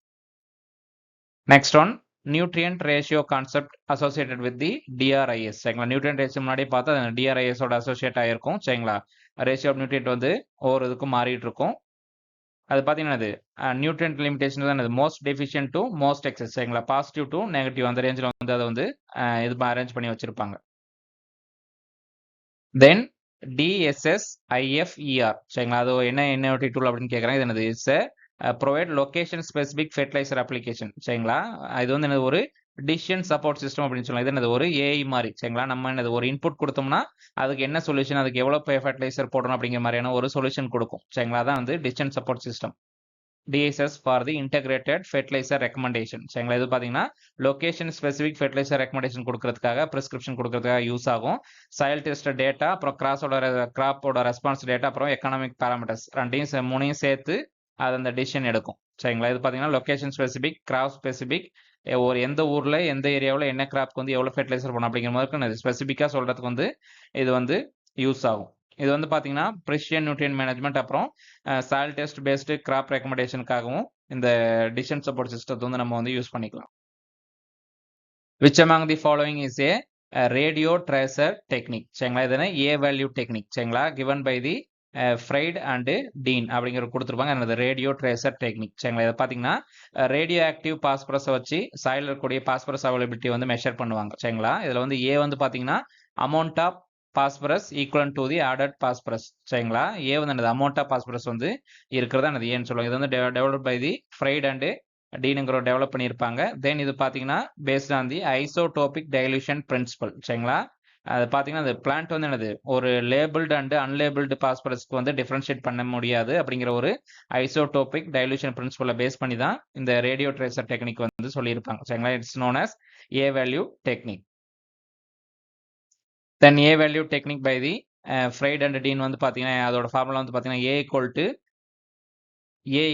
next one nutrient ratio concept associated with the DRIS சரிங்களா நியூட்ரியன்ட் ரேஷியோ முன்னாடியே பார்த்தா டிஆர்ஐஎஸ் ஓட அசோசியேட் ஆயிருக்கும் சரிங்களா ரேஷியோ ஆஃப் நியூட்ரியன்ட் வந்து ஒவ்வொரு இதுக்கும் மாறிட்டு இருக்கும் அது பார்த்தீங்கன்னா நியூட்ரியன்ட் லிமிடேஷன் தான் most deficient to most excess சரிங்களா பாசிட்டிவ் டு நெகட்டிவ் அந்த ரேஞ்சில் வந்து அதை வந்து இது அரேஞ்ச் பண்ணி வச்சிருப்பாங்க தென் DSSIFER சரிங்களா. அது என்ன டூல் அப்படின்னு கேட்குறாங்க. இது என்னது? It's provide location specific fertiliser application சரிங்களா. இது வந்து என்னது? ஒரு டிசிஷன் சப்போர்ட் சிஸ்டம் அப்படின்னு சொல்லலாம். இது என்னது? ஒரு ஏஐ மாதிரி சரிங்களா. நம்ம என்னது? ஒரு இன்புட் கொடுத்தோம்னா அதுக்கு என்ன சொல்யூஷன், அதுக்கு எவ்வளோ ஃபெர்டிலைசர் போடணும் அப்படிங்கிற மாதிரியான ஒரு சொல்யூஷன் கொடுக்கும் சரிங்களா. அதான் வந்து decision support system. DSS for the integrated fertiliser recommendation சரிங்களா. இது பார்த்தீங்கன்னா லொகேஷன் ஸ்பெசிபிக் ஃபெர்டிலைசர் ரெக்கமெண்டேஷன் கொடுக்கறதுக்காக, ப்ரிஸ்கிரிப்ஷன் கொடுக்கறதுக்காக யூஸ் ஆகும். சாயில் டெஸ்ட் டேட்டா, அப்புறம் கிராப்போட ரெஸ்பான்ஸ் டேட்டா, அப்புறம் எக்கனாமிக் பேராமீட்டர்ஸ் மூணையும் சேர்த்து அது அந்த டிசிஷன் எடுக்கும் சரிங்களா. இது பார்த்தீங்கன்னா லொகேஷன் ஸ்பெசிபிக், கிராப் ஸ்பெசிபிக், ஒரு எந்த ஊரில் எந்த ஏரியாவில் என்ன கிராப்க்கு வந்து எவ்வளோ ஃபெர்டிலைசர் போடணும் அப்படிங்கிற மாதிரி ஸ்பெசிஃபிக்காக சொல்கிறதுக்கு வந்து இது வந்து யூஸ் ஆகும். இது வந்து பார்த்தீங்கன்னா ப்ரிசிஷன் நியூட்ரியன் மேனேஜ்மெண்ட், அப்புறம் சாயில் டெஸ்ட் பேஸ்டு கிராப் ரெக்கமெண்டேஷனுக்காகவும் இந்த டிசிஷன் சப்போர்ட் சிஸ்டத்தை வந்து நம்ம வந்து யூஸ் பண்ணிக்கலாம். Which among the following is a radio tracer technique சரிங்களா. இது என்ன? A value technique சரிங்களா. given by the Fried and Dean அப்படிங்கிற கொடுத்துருப்பாங்க. என்னது? ரேடியோ ட்ரேசர் டெக்னிக் சரிங்களா. இதை பார்த்தீங்கன்னா ரேடியோ ஆக்டிவ் பாஸ்பரஸை வச்சு சாயில் இருக்கக்கூடிய பாஸ்பரஸ் அவைலபிலிட்டி வந்து மெஷர் பண்ணுவாங்க சரிங்களா. இதில் வந்து ஏ வந்து பார்த்தீங்கன்னா amount of phosphorus equal to the added phosphorus சரிங்களா. ஏ வந்து என்னது? அமௌண்ட் ஆஃப் பாஸ்பரஸ் வந்து இருக்கிறதா என்னது? ஏன்னு சொல்லுவாங்க. இது வந்து develop by the Fried and டீனுங்கிற டெவலப் பண்ணியிருப்பாங்க. தென் இது பார்த்தீங்கன்னா based on the isotopic dilution principle சரிங்களா. அது பார்த்தீங்கன்னா அந்த பிளான்ட் வந்து என்னது? ஒரு லேபிள்டு அண்ட் அன்லேபிள்டு பாஸ்பரஸ்க்கு வந்து டிஃபரன்ஷியேட் பண்ண முடியாது அப்படிங்கிற ஒரு ஐசோடோபிக் டைலூஷன் பிரின்சிபலை பேஸ் பண்ணி தான் இந்த ரேடியோ ட்ரேசர் டெக்னிக் வந்து சொல்லியிருப்பாங்க சரிங்களா. It's known as A value technique. Then A value technique by the Fried and Dean வந்து பார்த்தீங்கன்னா அதோட ஃபார்முலா வந்து பார்த்தீங்கன்னா A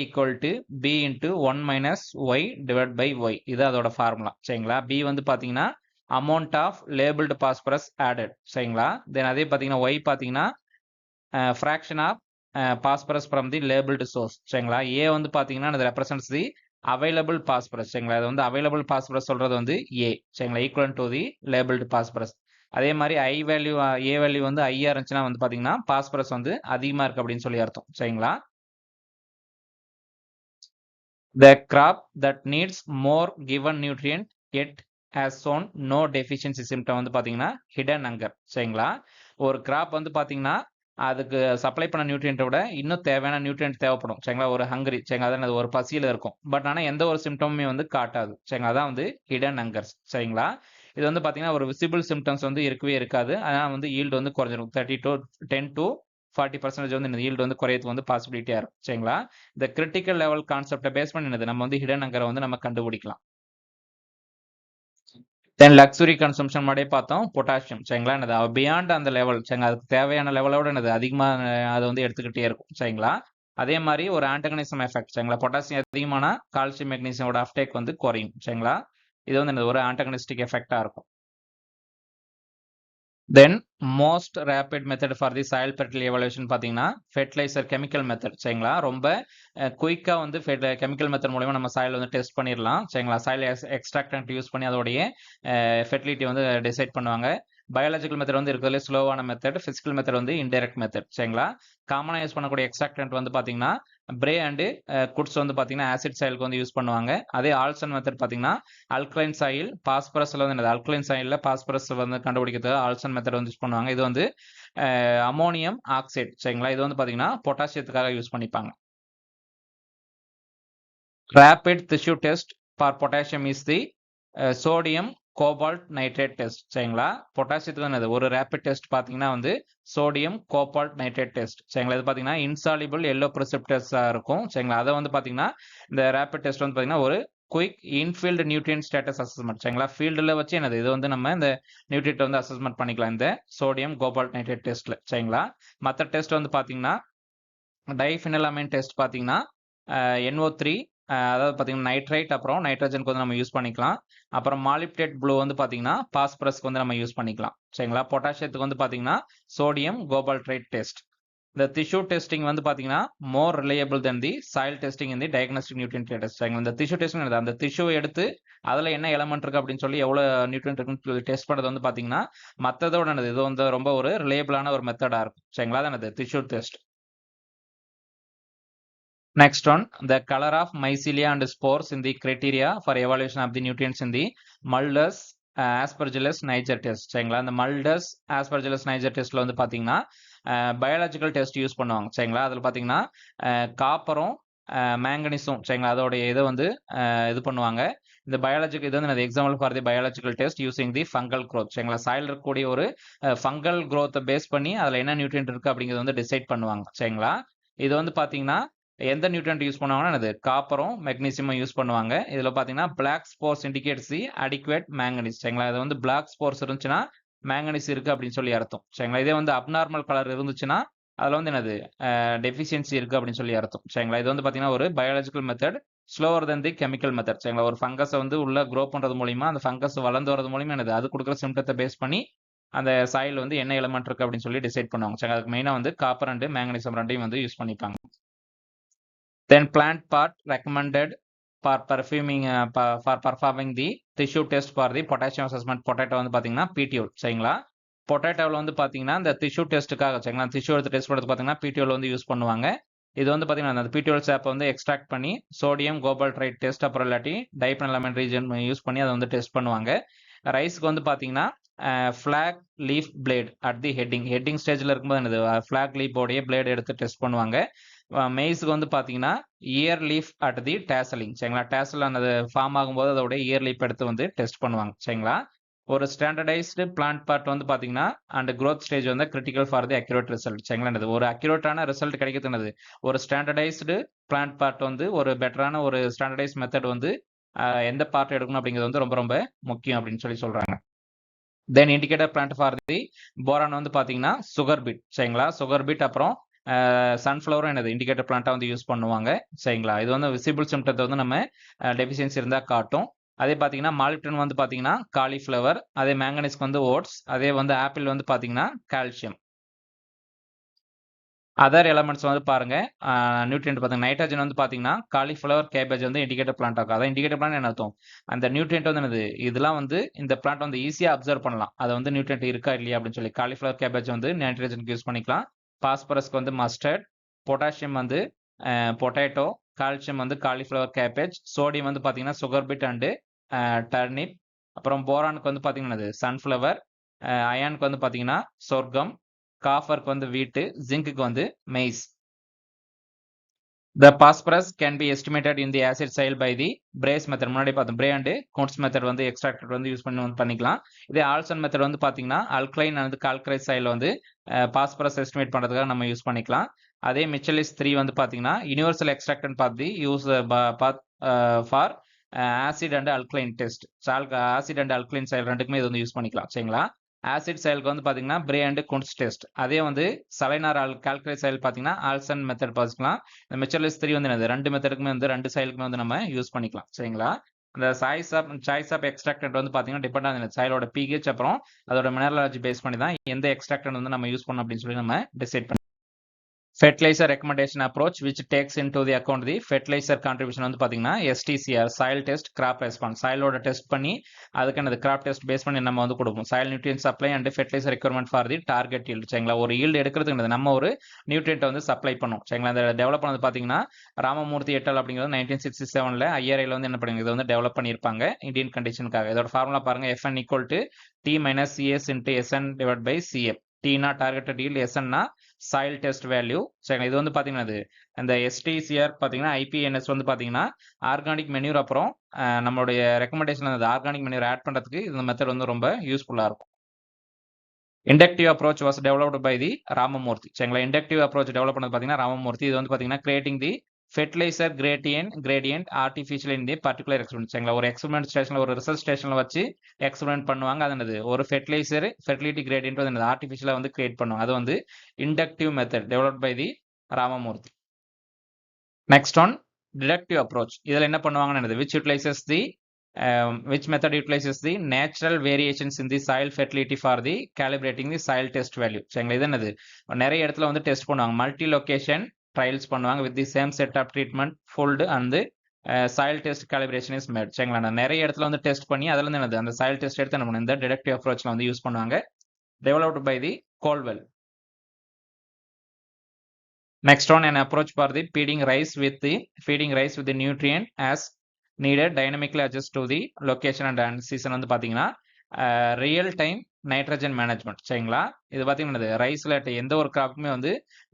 equal to B into 1 minus Y divide by Y. இது அதோட ஃபார்முலா சரிங்களா. பி வந்து பார்த்தீங்கன்னா amount of labelled phosphorus added சரிங்களா. தென் அதே பார்த்தீங்கன்னா ஒய் பார்த்தீங்கன்னா fraction of phosphorus from the labelled source சரிங்களா. ஏ வந்து பார்த்தீங்கன்னா அது ரெப்ரசன்ட்ஸ் தி அவைலபிள் பாஸ்பரஸ் சரிங்களா. அது வந்து அவைலபிள் பாஸ்பரஸ் சொல்றது வந்து ஏ சரிங்களா, equal to the labelled phosphorus. அதே மாதிரி ஐ வேல்யூ ஏ வேல்யூ வந்து ஐயா இருந்துச்சுன்னா வந்து பார்த்தீங்கன்னா பாஸ்பரஸ் வந்து அதிகமாக இருக்கு அப்படின்னு சொல்லி அர்த்தம் சரிங்களா. The crop that needs more given nutrient yet has shown no deficiency symptom வந்து பார்த்தீங்கன்னா hidden hunger சரிங்களா. ஒரு கிராப் வந்து பார்த்தீங்கன்னா அதுக்கு சப்ளை பண்ண நியூட்ரியன்ட்டை விட இன்னும் தேவையான நியூட்ரியன்ட் தேவைப்படும் சரிங்களா. ஒரு ஹங்கரி சரிங்களா, அதான் ஒரு பசியில் இருக்கும். பட் ஆனால் எந்த ஒரு சிம்டமுமே வந்து காட்டாது சரிங்களா. அதான் வந்து ஹிடன் ஹங்கர்ஸ் சரிங்களா. இது வந்து பார்த்தீங்கன்னா ஒரு விசிபிள் சிம்டம்ஸ் வந்து இருக்கவே இருக்காது. ஆனால் வந்து ஈல்டு வந்து குறைஞ்சிரும். 10 to 40% வந்து இந்த ஈல்டு வந்து குறையதுக்கு வந்து பாசிபிலிட்டியாக இருக்கும் சரிங்களா. இந்த கிரிட்டிக்கல் லெவல் கான்செப்டை பேஸ் பண்ணி என்னது? நம்ம வந்து ஹிடன் ஹங்கரை வந்து நம்ம கண்டுபிடிக்கலாம். தென் லக்ஸுரி கன்சம்ஷன் மாதிரியே பார்த்தோம் பொட்டாசியம் சரிங்களா. என்னது? பியாண்ட் அந்த லெவல் சரிங்களா, அதுக்கு தேவையான லெவலோட என்னது அதிகமாக அதை வந்து எடுத்துக்கிட்டே இருக்கும் சரிங்களா. அதே மாதிரி ஒரு ஆன்டகனிசம் எஃபெக்ட் சரிங்களா. பொட்டாசியம் அதிகமான கால்சியம் மெக்னீசியமோட அப்டேக் வந்து குறையும் சரிங்களா. இது வந்து என்னது? ஒரு ஆன்டகனிஸ்டிக் எஃபெக்டாக இருக்கும். Then most rapid method for the soil fertility evaluation பார்த்தீங்கன்னா ஃபெர்டிலைசர் கெமிக்கல் மெத்தட் சரிங்களா. ரொம்ப குயிக்காக வந்து கெமிக்கல் மெத்தட் மூலமா நம்ம சாயில் வந்து டெஸ்ட் பண்ணிடலாம் சரிங்களா. சாயில் எக்ஸ்ட்ராக்டன்ட் யூஸ் பண்ணி அதோடைய ஃபெர்டிலிட்டி வந்து டிசைட் பண்ணுவாங்க. பயாலஜிக்கல் மெத்தட் வந்து இருக்கிறதுல ஸ்லோவான மெத்தட், பிசிக்கல் மெத்தட் வந்து இன்டைரக்ட் மெத்தட் சரிங்களா. காமனாக யூஸ் பண்ணக்கூடிய எக்ஸ்ட்ராக்டன்ட் வந்து பார்த்தீங்கன்னா பிரே அண்டு குட்ஸ் வந்து பார்த்தீங்கன்னா ஆசிட் சாயிலுக்கு வந்து யூஸ் பண்ணுவாங்க. அதே ஆல்சன் மெத்தட் பார்த்தீங்கன்னா அல்கலைன் சாயில் பாஸ்பரஸ்ல வந்து அல்கலைன் சாயிலில் பாஸ்பரஸ் வந்து கண்டுபிடிக்கிறதுக்கு ஆல்சன் மெத்தட் வந்து யூஸ் பண்ணுவாங்க. இது வந்து அமோனியம் ஆக்சைடு சரிங்களா. இது வந்து பார்த்தீங்கன்னா பொட்டாசியத்துக்காக யூஸ் பண்ணிப்பாங்க. Rapid tissue test for potassium is the sodium cobalt nitrate test சரிங்களா. பொட்டாசியத்துக்கு என்னது? ஒரு ரேபிட் டெஸ்ட் பார்த்தீங்கன்னா வந்து சோடியம் கோபால்ட் நைட்ரேட் டெஸ்ட் சரிங்களா. இது பார்த்தீங்கன்னா இன்சாலிபிள் எல்லோ ப்ரிசெப்டர்ஸாக இருக்கும் சரிங்களா. அதை வந்து பார்த்தீங்கன்னா இந்த ரேபிட் டெஸ்ட் வந்து பார்த்தீங்கன்னா ஒரு குயிக் இன்ஃபீல்டு நியூட்ரியன் ஸ்டேட்டஸ் அசஸ்மெண்ட் சரிங்களா. ஃபீல்டில் வச்சு என்னது? இது வந்து நம்ம இந்த நியூட்ரியன்ட் வந்து அசஸ்மெண்ட் பண்ணிக்கலாம் இந்த சோடியம் கோபால்ட் நைட்ரேட் டெஸ்ட்டில் சரிங்களா. மற்ற டெஸ்ட் வந்து பார்த்தீங்கன்னா டைஃபினலாமைன் டெஸ்ட் பார்த்தீங்கன்னா NO3 அதாவது பார்த்தீங்கன்னா நைட்ரைட் அப்புறம் நைட்ரஜனுக்கு வந்து நம்ம யூஸ் பண்ணிக்கலாம். அப்புறம் மாலிப்டேட் ப்ளூ வந்து பார்த்தீங்கன்னா பாஸ்பரஸ்க்கு வந்து நம்ம யூஸ் பண்ணிக்கலாம் சரிங்களா. பொட்டாசியத்துக்கு வந்து பார்த்தீங்கன்னா சோடியம் கோபால்ட்ரேட் டெஸ்ட். இந்த டிஷ்யூ டெஸ்டிங் வந்து பார்த்தீங்கன்னா more reliable then the soil testing இந்த டயக்னோஸ்டிக் நியூட்ரியன்ட் டெஸ்ட் சரிங்களா. இந்த டிஷ்யூ டெஸ்டிங் அந்த டிஷ்யூவை எடுத்து அதில் என்ன எலமெண்ட் இருக்குது அப்படின்னு சொல்லி எவ்வளோ நியூட்ரியன்ட் இருக்குன்னு டெஸ்ட் பண்ணுறது வந்து பார்த்தீங்கன்னா மற்றதோட இது வந்து ரொம்ப ஒரு ரிலையபிளான ஒரு மெத்தடாக இருக்கும் சரிங்களா. அதான் அது tissue test. Next one, the color of mycelia and spores in the criteria for evaluation of the nutrients in the Mulder's Aspergillus niger test சரிங்களா. இந்த Mulder's Aspergillus niger testல வந்து பார்த்தீங்கன்னா பயாலஜிக்கல் டெஸ்ட் யூஸ் பண்ணுவாங்க சரிங்களா. அதில் பார்த்தீங்கன்னா காப்பரும் மேங்கனீஸும் சரிங்களா அதோடைய இதை வந்து இது பண்ணுவாங்க. இந்த பயாலஜிக்கல் இது வந்து example for the biological test using the fungal growth சரிங்களா. சாயில் இருக்கக்கூடிய ஒரு ஃபங்கல் க்ரோத்தை பேஸ் பண்ணி அதில் என்ன நியூட்ரியன்ட் இருக்கு அப்படிங்கிறது வந்து டிசைட் பண்ணுவாங்க சரிங்களா. இது வந்து பார்த்தீங்கன்னா எந்த நியூட்ரியன்ட் யூஸ் பண்ணுவாங்கன்னா அது காப்பரும் மெக்னீசியமும் யூஸ் பண்ணுவாங்க. இதில் பார்த்தீங்கன்னா black spores indicates the adequate manganese சரிங்களா. இது வந்து பிளாக் ஸ்போர்ஸ் இருந்துச்சுன்னா மேங்கனீஸ் இருக்கு அப்படின்னு சொல்லி அர்த்தம் சரிங்களா. இதே வந்து அப்நார்மல் கலர் இருந்துச்சுன்னா அதில் வந்து என்னது டெஃபிஷியன்சி இருக்கு அப்படின்னு சொல்லி அர்த்தம் சரிங்களா. இது வந்து பார்த்தீங்கன்னா ஒரு பயாலஜிக்கல் மெத்தட் ஸ்லோவர் தென் தி கெமிக்கல் மெத்தட் சரிங்களா. ஒரு ஃபங்கஸை வந்து உள்ள க்ரோ பண்ணுறது மூலியமா அந்த ஃபங்கஸ் வளர்ந்து வரது மூலியமா என்னது அது கொடுக்குற சிம்டத்தை பேஸ் பண்ணி அந்த சாயில் வந்து என்ன எலிமெண்ட் இருக்கு அப்படின்னு சொல்லி டிசைட் பண்ணுவாங்க சரிங்களா. அதுக்கு மெயினாக வந்து காப்பர் அண்ட் மேங்கனீசியம் ரெண்டையும் வந்து யூஸ் பண்ணிப்பாங்க. Then plant part recommended for performing the tissue test for the potassium assessment. Potato வந்து பார்த்தீங்கன்னா PTOL சரிங்களா. பொட்டேட்டோவில் வந்து பார்த்தீங்கன்னா இந்த டிஷ்யூ டெஸ்ட்டுக்காக சரிங்களா. டிஷ்யூ எடுத்து டெஸ்ட் பண்ணுறது பார்த்தீங்கன்னா PTOL வந்து யூஸ் பண்ணுவாங்க. இது வந்து பார்த்தீங்கன்னா அந்த PTOL சேப்பை வந்து எக்ஸ்ட்ராக்ட் பண்ணி சோடியம் கோபால்ட்ரைட் டெஸ்ட் அப்புறம் இல்லாட்டி டைபெனலமைன் ரீஜன் யூஸ் பண்ணி அதை வந்து டெஸ்ட் பண்ணுவாங்க. ரைஸ்க்கு வந்து பார்த்தீங்கன்னா flag leaf blade at the heading ஸ்டேஜில் இருக்கும்போது என்னது ஃபிளாக் லீஃபோடைய பிளேட் எடுத்து டெஸ்ட் பண்ணுவாங்க. மெய்ஸுக்கு வந்து பார்த்தீங்கன்னா ear leaf at the tasseling சரிங்களா. டேசல் ஆனது ஃபார்ம் ஆகும்போது அதோட இயர் லீஃப் எடுத்து வந்து டெஸ்ட் பண்ணுவாங்க சரிங்களா. ஒரு ஸ்டாண்டர்டைஸ்டு பிளான்ட் பார்ட் வந்து பார்த்தீங்கன்னா அண்ட் க்ரோத் ஸ்டேஜ் வந்து critical for the accurate result சரிங்களா. ஒரு அக்யூரேட்டான ரிசல்ட் கிடைக்கிறதுனது ஒரு ஸ்டாண்டர்டைஸ்டு பிளான்ட் பார்ட் வந்து ஒரு பெட்டரான ஒரு ஸ்டாண்டர்டைஸ் மெத்தட் வந்து எந்த பார்ட் எடுக்கணும் அப்படிங்கிறது வந்து ரொம்ப ரொம்ப முக்கியம் அப்படின்னு சொல்லி சொல்றாங்க. Then indicator plant for the boron வந்து பார்த்தீங்கன்னா சுகர் பீட் சரிங்களா. சுகர் பீட் அப்புறம் சன்ஃப்ளவரும் என்னது இண்டிகேட்டர் பிளான்ட்டாக வந்து யூஸ் பண்ணுவாங்க சரிங்களா. இது வந்து விசிபிள் சிம்டத்தை வந்து நம்ம டெஃபிஷியன்சி இருந்தால் காட்டும். அதே பார்த்தீங்கன்னா மாலிப்டன் வந்து பார்த்தீங்கன்னா காலிஃப்ளவர், அதே மேங்கனீஸ்க்கு வந்து ஓட்ஸ், அதே வந்து ஆப்பிள் வந்து பார்த்தீங்கன்னா கால்சியம். அதர் எலமெண்ட்ஸ் வந்து பாருங்க நியூட்ரியன்ட் பார்த்தீங்கன்னா நைட்ரஜன் வந்து பார்த்தீங்கன்னா காலிஃப்ளவர் கேபேஜ் வந்து இண்டிகேட்டர் பிளான்ட் ஆகும். அதான் இண்டிகேட்டர் பிளான்ட் என்ன அர்த்தம் அந்த நியூட்ரியன்ட் வந்து என்னது இதெல்லாம் வந்து இந்த பிளான்ட் வந்து ஈஸியாக அப்சர்வ் பண்ணலாம். அது வந்து நியூட்ரியன்ட் இருக்கா இல்லையா அப்படின்னு சொல்லி காலிஃப்ளவர் கேபேஜ் வந்து நைட்ரஜனுக்கு யூஸ் பண்ணிக்கலாம். பாஸ்பரஸ்க்கு வந்து மஸ்டர்ட், பொட்டாசியம் வந்து பொட்டேட்டோ, கால்சியம் வந்து காலிஃப்ளவர் கேபேஜ், சோடியம் வந்து பார்த்தீங்கன்னா சுகர் பீட் அண்டு டர்னிப், அப்புறம் போரானுக்கு வந்து பார்த்தீங்கன்னா சன்ஃப்ளவர், அயானுக்கு வந்து பார்த்தீங்கன்னா சொர்க்கம், காஃபருக்கு வந்து வீட்டு, ஜிங்க்குக்கு வந்து maize. The phosphorus can be estimated in the acid soil by the Brace method. முன்னாடி பார்த்தோம் Bray and Kuntz method வந்து extracted வந்து யூஸ் பண்ணிக்கலாம். இதே ஆல்சன் மெத்தட் வந்து பார்த்தீங்கன்னா அல்கலைன் and கால்கரைஸ் சாயில் வந்து பாஸ்பரஸ் எஸ்டிமேட் பண்ணுறதுக்காக நம்ம யூஸ் பண்ணிக்கலாம். அதே மிச்சலிஸ் 3 வந்து பார்த்தீங்கன்னா யூனிவர்சல் எக்ஸ்ட்ராக்டன் பார்த்து use for acid and alkaline test. Acid and alkaline soil ரெண்டுக்குமே இது வந்து யூஸ் பண்ணிக்கலாம் சரிங்களா. ஆசிட் சாயிலுக்கு வந்து பார்த்தீங்கன்னா பிரே அண்ட் குன்ஸ் டெஸ்ட். அதே வந்து சலைனார் கால்கலைட் சாயில் பார்த்தீங்கன்னா ஆல்சன் மெத்தட் பார்த்துக்கலாம். இந்த மெச்சர்லிஸ் 3 வந்து என்னது ரெண்டு மெத்தடுக்குமே வந்து ரெண்டு சாயிலுக்குமே வந்து நம்ம யூஸ் பண்ணிக்கலாம் சரிங்களா. அந்த சாய்ஸ் ஆஃப் எக்ஸ்ட்ராக்டன்ட் வந்து பார்த்தீங்கன்னா டிபெண்ட் ஆன சாயிலோட பிஹெச் அப்புறம் அதோட மினரலாஜி பேஸ் பண்ணி தான் எந்த எக்ஸ்ட்ராக்டன்ட் வந்து நம்ம யூஸ் பண்ணணும் அப்படின்னு சொல்லி நம்ம டிசைட் பண்ணி fertilizer recommendation approach which takes into the account the fertilizer contribution வந்து பார்த்தீங்கன்னா STCR soil test crop response சாயிலோட டெஸ்ட் பண்ணி அதுக்கு அந்த கிராப் டெஸ்ட் பேஸ் பண்ணி நம்ம வந்து கொடுப்போம். Soil nutrient supply and fertiliser requirement for the target yield சரிங்களா. ஒரு ஈல்டு எடுக்கிறதுக்கு நம்ம ஒரு நியூட்ரியன்ட் வந்து சப்ளை பண்ணும் சரிங்களா. அந்த டெவலப் பண்ணது பார்த்தீங்கன்னா ராமமூர்த்தி எட்டல் அப்படிங்கிறது 1967 ஐஆர்ஐல வந்து என்ன பண்ணுங்க இதை வந்து டெவலப் பண்ணியிருப்பாங்க இந்தியன் கண்டிஷனுக்காக. இதோட ஃபார்முலா பாருங்க FN = T - CS × SN / CF. Tனா டார்கெட்டட் ஈல்டு, SNனா சாயில் டெஸ்ட் வேல்யூ சரிங்களா. இது வந்து பார்த்தீங்கன்னா அந்த STCR பார்த்தீங்கன்னா IPNS வந்து பார்த்தீங்கன்னா ஆர்கானிக் மெனியூர் அப்புறம் நம்மளுடைய ரெக்கமெண்டேஷன் அந்த ஆர்கானிக் மெனியூர் ஆட் பண்ணுறதுக்கு இந்த மெத்தட் வந்து ரொம்ப யூஸ்ஃபுல்லாக இருக்கும். Inductive approach was developed by the Ramamurthy சரிங்களா. இண்டக்டிவ் அப்ரோச் டெவலப் பண்ணது பார்த்தீங்கன்னா ராமமூர்த்தி. இது வந்து பார்த்தீங்கன்னா creating the fertiliser gradient artificial in the particular experiment சரிங்களா. ஒரு எக்ஸ்பெரிமெண்ட் ஸ்டேஷனில் ஒரு ரிசர்ச் ஸ்டேஷனில் வச்சு எக்ஸ்பெரிமெண்ட் பண்ணுவாங்க. அது என்னது ஒரு ஃபெர்டிலைசர் ஃபெர்டிலிட்டி கிரேடியன்ட் வந்து ஆர்டிஃபிஷியலாக வந்து கிரியேட் பண்ணுவாங்க. அது வந்து inductive method develop by the Ramamurthy. Next one deductive approach. இதில் என்ன பண்ணுவாங்கன்னு which method utilizes the natural variations in the soil fertility for the calibrating the soil test value சரிங்களா. இது என்னது நிறைய இடத்துல வந்து டெஸ்ட் பண்ணுவாங்க. மல்டி லொகேஷன் ட்ரையல்ஸ் பண்ணுவாங்க with the same set of treatment fold and soil test calibration is made சரிங்களா. நிறைய இடத்துல வந்து டெஸ்ட் பண்ணி அதில் வந்து என்னது அந்த சாயில் டெஸ்ட் எடுத்து நம்ம இந்த டிடக்டிவ் அப்ரோச்சில் வந்து யூஸ் பண்ணுவாங்க. Developed by the Colwell. Next one, an approach for the feeding rice with the nutrient as needed, dynamically adjust to the location and season வந்து பார்த்தீங்கன்னா ரியல் டைம் நைட்ரஜன் மேனேஜ்மெண்ட் சரிங்களா. இது பார்த்தீங்கன்னா ரைஸ்ல எந்த ஒரு கிராப்புமே வந்து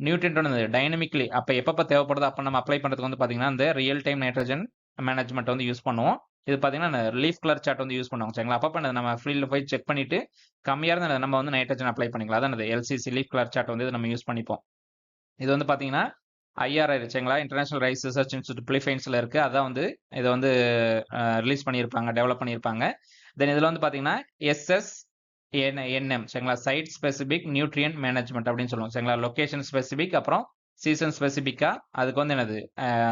நியூட்ரியன்ட் டைனமிக்லி அப்போ எப்பப்போ தேவைப்படுதோ அப்போ நம்ம அப்ளை பண்ணுறதுக்கு வந்து பார்த்தீங்கன்னா இந்த ரியல் டைம் நைட்ரஜன் மேனேஜ்மெண்ட் வந்து யூஸ் பண்ணுவோம். இது பார்த்தீங்கன்னா லீஃப் கலர் சார்ட் வந்து யூஸ் பண்ணுவாங்க சரிங்களா. அப்போ நம்ம ஃபீல்டில் போய் செக் பண்ணிட்டு கம்மியாக இருந்தால் நம்ம வந்து நைட்ரஜன் அப்ளை பண்ணிக்கலாம். அதான் எல்சிசி லீஃப் கலர் சார்ட் வந்து நம்ம யூஸ் பண்ணிப்போம். இது வந்து பார்த்தீங்கன்னா ஐஆர்ஐ சரிங்களா, இன்டர்நேஷனல் ரைஸ் ரிசர்ச் இன்ஸ்டியூட் பிலிப்பைன்ஸில் இருக்குது. அதான் வந்து இதை வந்து ரிலீஸ் பண்ணியிருப்பாங்க, டெவலப் பண்ணியிருப்பாங்க. தென் இதில் வந்து பார்த்தீங்கன்னா SSNM சரிங்களா, சைட் ஸ்பெசிபிக் நியூட்ரியன்ட் மேனேஜ்மெண்ட் அப்படின்னு சொல்லுவோம் சரிங்களா. லொகேஷன் ஸ்பெசிபிக் அப்புறம் சீசன் ஸ்பெசிபிக்கா அதுக்கு வந்து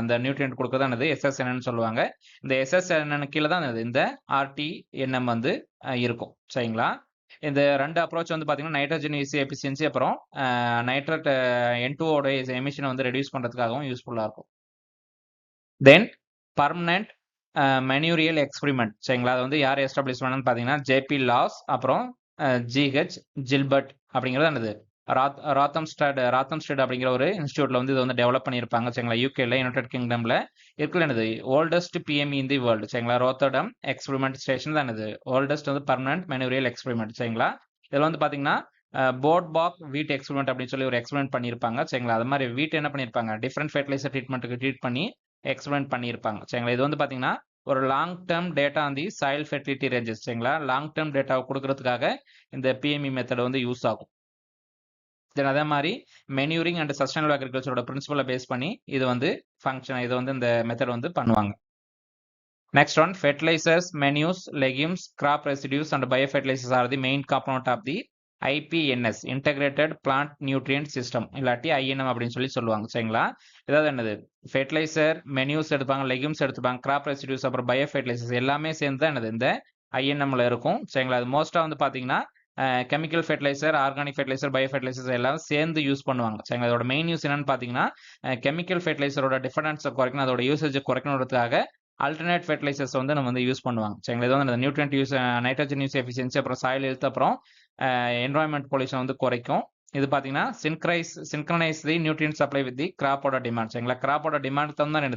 அந்த நியூட்ரியன்ட் கொடுக்குறது SSNN சொல்லுவாங்க. இந்த SSNN கீழே தான் இந்த RTNM வந்து இருக்கும் சரிங்களா. இந்த ரெண்டு அப்ரோச் வந்து பார்த்தீங்கன்னா நைட்ரஜன் யூசி எஃபிஷியன்சி அப்புறம் நைட்ரேட் N2ஓட எமிஷனை வந்து ரெடியூஸ் பண்ணுறதுக்காகவும் யூஸ்ஃபுல்லாக இருக்கும். தென் பர்மனன்ட் மெனூரியல் எக்ஸ்பெரிமெண்ட் சரிங்களா. அது வந்து யார் எஸ்டாப்ளிஷ் பண்ணான்னு பார்த்தீங்கன்னா ஜேபி லாஸ் அப்புறம் GH ஜில்பர்ட் அப்படிங்கிறது ராத்தம்ஸ்டட் அப்படிங்கிற ஒரு இன்ஸ்டியூட்ல வந்து இதை வந்து டெவலப் பண்ணியிருப்பாங்க சரிங்களா. யூகேல யுனைடெட் கிங்டம்ல இருக்கிற oldest PME in the world சரிங்களா. ரோத்தர்டம் எக்ஸ்பெரிமெண்ட் ஸ்டேஷன் தான் ஓல்டஸ்ட் வந்து பர்மனன்ட் மெனூரியல் எக்ஸ்பெரிமெண்ட் சரிங்களா. இதில் வந்து பார்த்தீங்கன்னா போர்ட்பாக் வீட் எக்ஸ்பெரிமெண்ட் அப்படின்னு சொல்லி ஒரு எக்ஸ்பெரிமெண்ட் பண்ணியிருப்பாங்க சரிங்களா. அது மாதிரி வீட் என்ன பண்ணியிருப்பாங்க டிஃப்ரெண்ட் ஃபெர்டிலைசர் ட்ரீட்மெண்ட்டுக்கு ட்ரீட் பண்ணி எக்ஸ்பெரிமெண்ட் பண்ணியிருப்பாங்க சரிங்களா. இது வந்து பார்த்தீங்கன்னா ஒரு long term data on the soil fertility ranges சரிங்களா. லாங் டேர்ம் டேட்டாவை கொடுக்கறதுக்காக இந்த PME மெத்தட் வந்து யூஸ் ஆகும். தென் அதே மாதிரி மெனியூரிங் அண்ட் சஸ்டைனபிள் அக்ரிகல்ச்சரோட பிரின்சிபலை பேஸ் பண்ணி இது வந்து ஃபங்க்ஷன் இது வந்து இந்த மெத்தட் வந்து பண்ணுவாங்க. Next one fertilisers, manures, legumes, crop residues and bio fertilisers are the main component of the IPNS integrated plant nutrient system இல்லாட்டி INM அப்படின்னு சொல்லி சொல்லுவாங்க சரிங்களா. ஏதாவது ஃபெர்டிலைசர், மெனியூஸ் எடுப்பாங்க, லெகியூம்ஸ் எடுத்துப்பாங்க, கிராப் ரெசிடியூஸ் அப்புறம் பயோ ஃபெர்டிலைசர்ஸ் எல்லாமே சேர்ந்து தான் இந்த INMல இருக்கும் சரிங்களா. அது மோஸ்ட்டாக வந்து பார்த்தீங்கன்னா chemical fertiliser, organic fertiliser, bio fertilisers எல்லாம் சேர்ந்து யூஸ் பண்ணுவாங்க சரிங்களா. அதோட மெயின் யூஸ் என்னன்னு பார்த்தீங்கன்னா கெமிக்கல் ஃபெர்டிலைசரோட டிஃபரன்ஸை குறைக்கணும், அதோட யூசேஜ் குறைக்கணுன்றதுக்காக ஆல்டர்னேட் ஃபெர்டிலைசர்ஸ் வந்து நம்ம வந்து யூஸ் பண்ணுவாங்க சரிங்களா. இது வந்து nutrient use, nitrogen use efficiency அப்புறம் சாயில் ஹெல்த் அப்புறம் என்வரான்மெண்ட் பொல்யூஷன் வந்து குறைக்கும். இது பார்த்தீங்கன்னா synchronise the nutrient supply with the கிராப்போட டிமாண்ட் சரிங்களா. கிராப்போட டிமாண்ட் தான்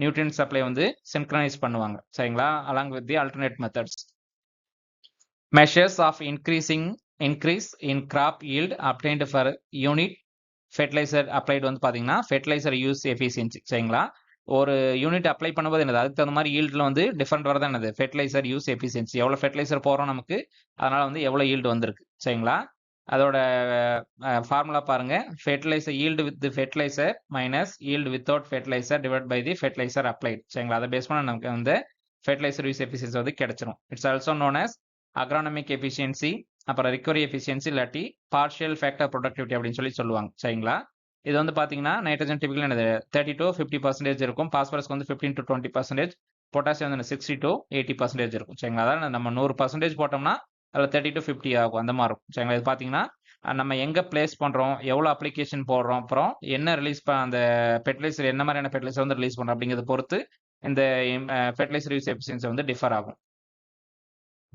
நியூட்ரியன்ட் சப்ளை வந்து சின்க்ரனைஸ் பண்ணுவாங்க சரிங்களா along with the alternate methods. Measures of increase in crop yield obtained for unit fertilizer applied வந்து பார்த்தீங்கன்னா ஃபெர்டிலைசர் யூஸ் எஃபிஷியன்சி சரிங்களா. ஒரு யூனிட் அப்ளை பண்ணும்போது அதுக்கு தகுந்த மாதிரி ஈல்டில் வந்து டிஃப்ரெண்ட் வரதான் ஃபெர்டிலைசர் யூஸ் எஃபிஷியன்சி எவ்வளோ ஃபெர்டிலைசர் போகிறோம் நமக்கு அதனால் வந்து எவ்வளோ ஈல்டு வந்திருக்கு சரிங்களா. அதோட ஃபார்முலா பாருங்க, fertiliser yield with fertiliser minus yield without fertiliser divide by the fertiliser applied சரிங்களா. அதை பேஸ் பண்ண நமக்கு வந்து ஃபெர்டிலைசர் யூஸ் எஃபிஷியன்சி வந்து கிடைச்சிரும். It's also known as agronomic efficiency அப்புறம் ரிக்கவரி எஃபிஷியன்சி இல்லாட்டி பார்ஷியல் ஃபேக்டர் ப்ரொடக்டிவிட்டி அப்படின்னு சொல்லி சொல்லுவாங்க சரிங்களா. இது வந்து பார்த்தீங்கன்னா நைட்ரஜன் டிபிக்கல் 30 to 50% இருக்கும், பாஸ்பரஸ்க்கு வந்து 15 to 20%, பொட்டாசியம் வந்து 60 to 80% இருக்கும் சரிங்களா. அதாவது நம்ம 100% போட்டோம்னா அதில் 30 to 50 ஆகும் அந்த மாதிரி இருக்கும் சரிங்களா. இது பார்த்தீங்கன்னா நம்ம எங்கே பிளேஸ் பண்ணுறோம், எவ்வளோ அப்ளிகேஷன் போடுறோம், அப்புறம் என்ன ரிலீஸ் அந்த ஃபெர்டிலைசர் என்ன மாதிரியான ஃபெர்டிலைசர் வந்து ரிலீஸ் பண்ணுறோம் அப்படிங்கிறத பொறுத்து இந்த ஃபெர்டிலைசர் யூஸ் எஃபிஷியன்சி வந்து டிஃபர் ஆகும்.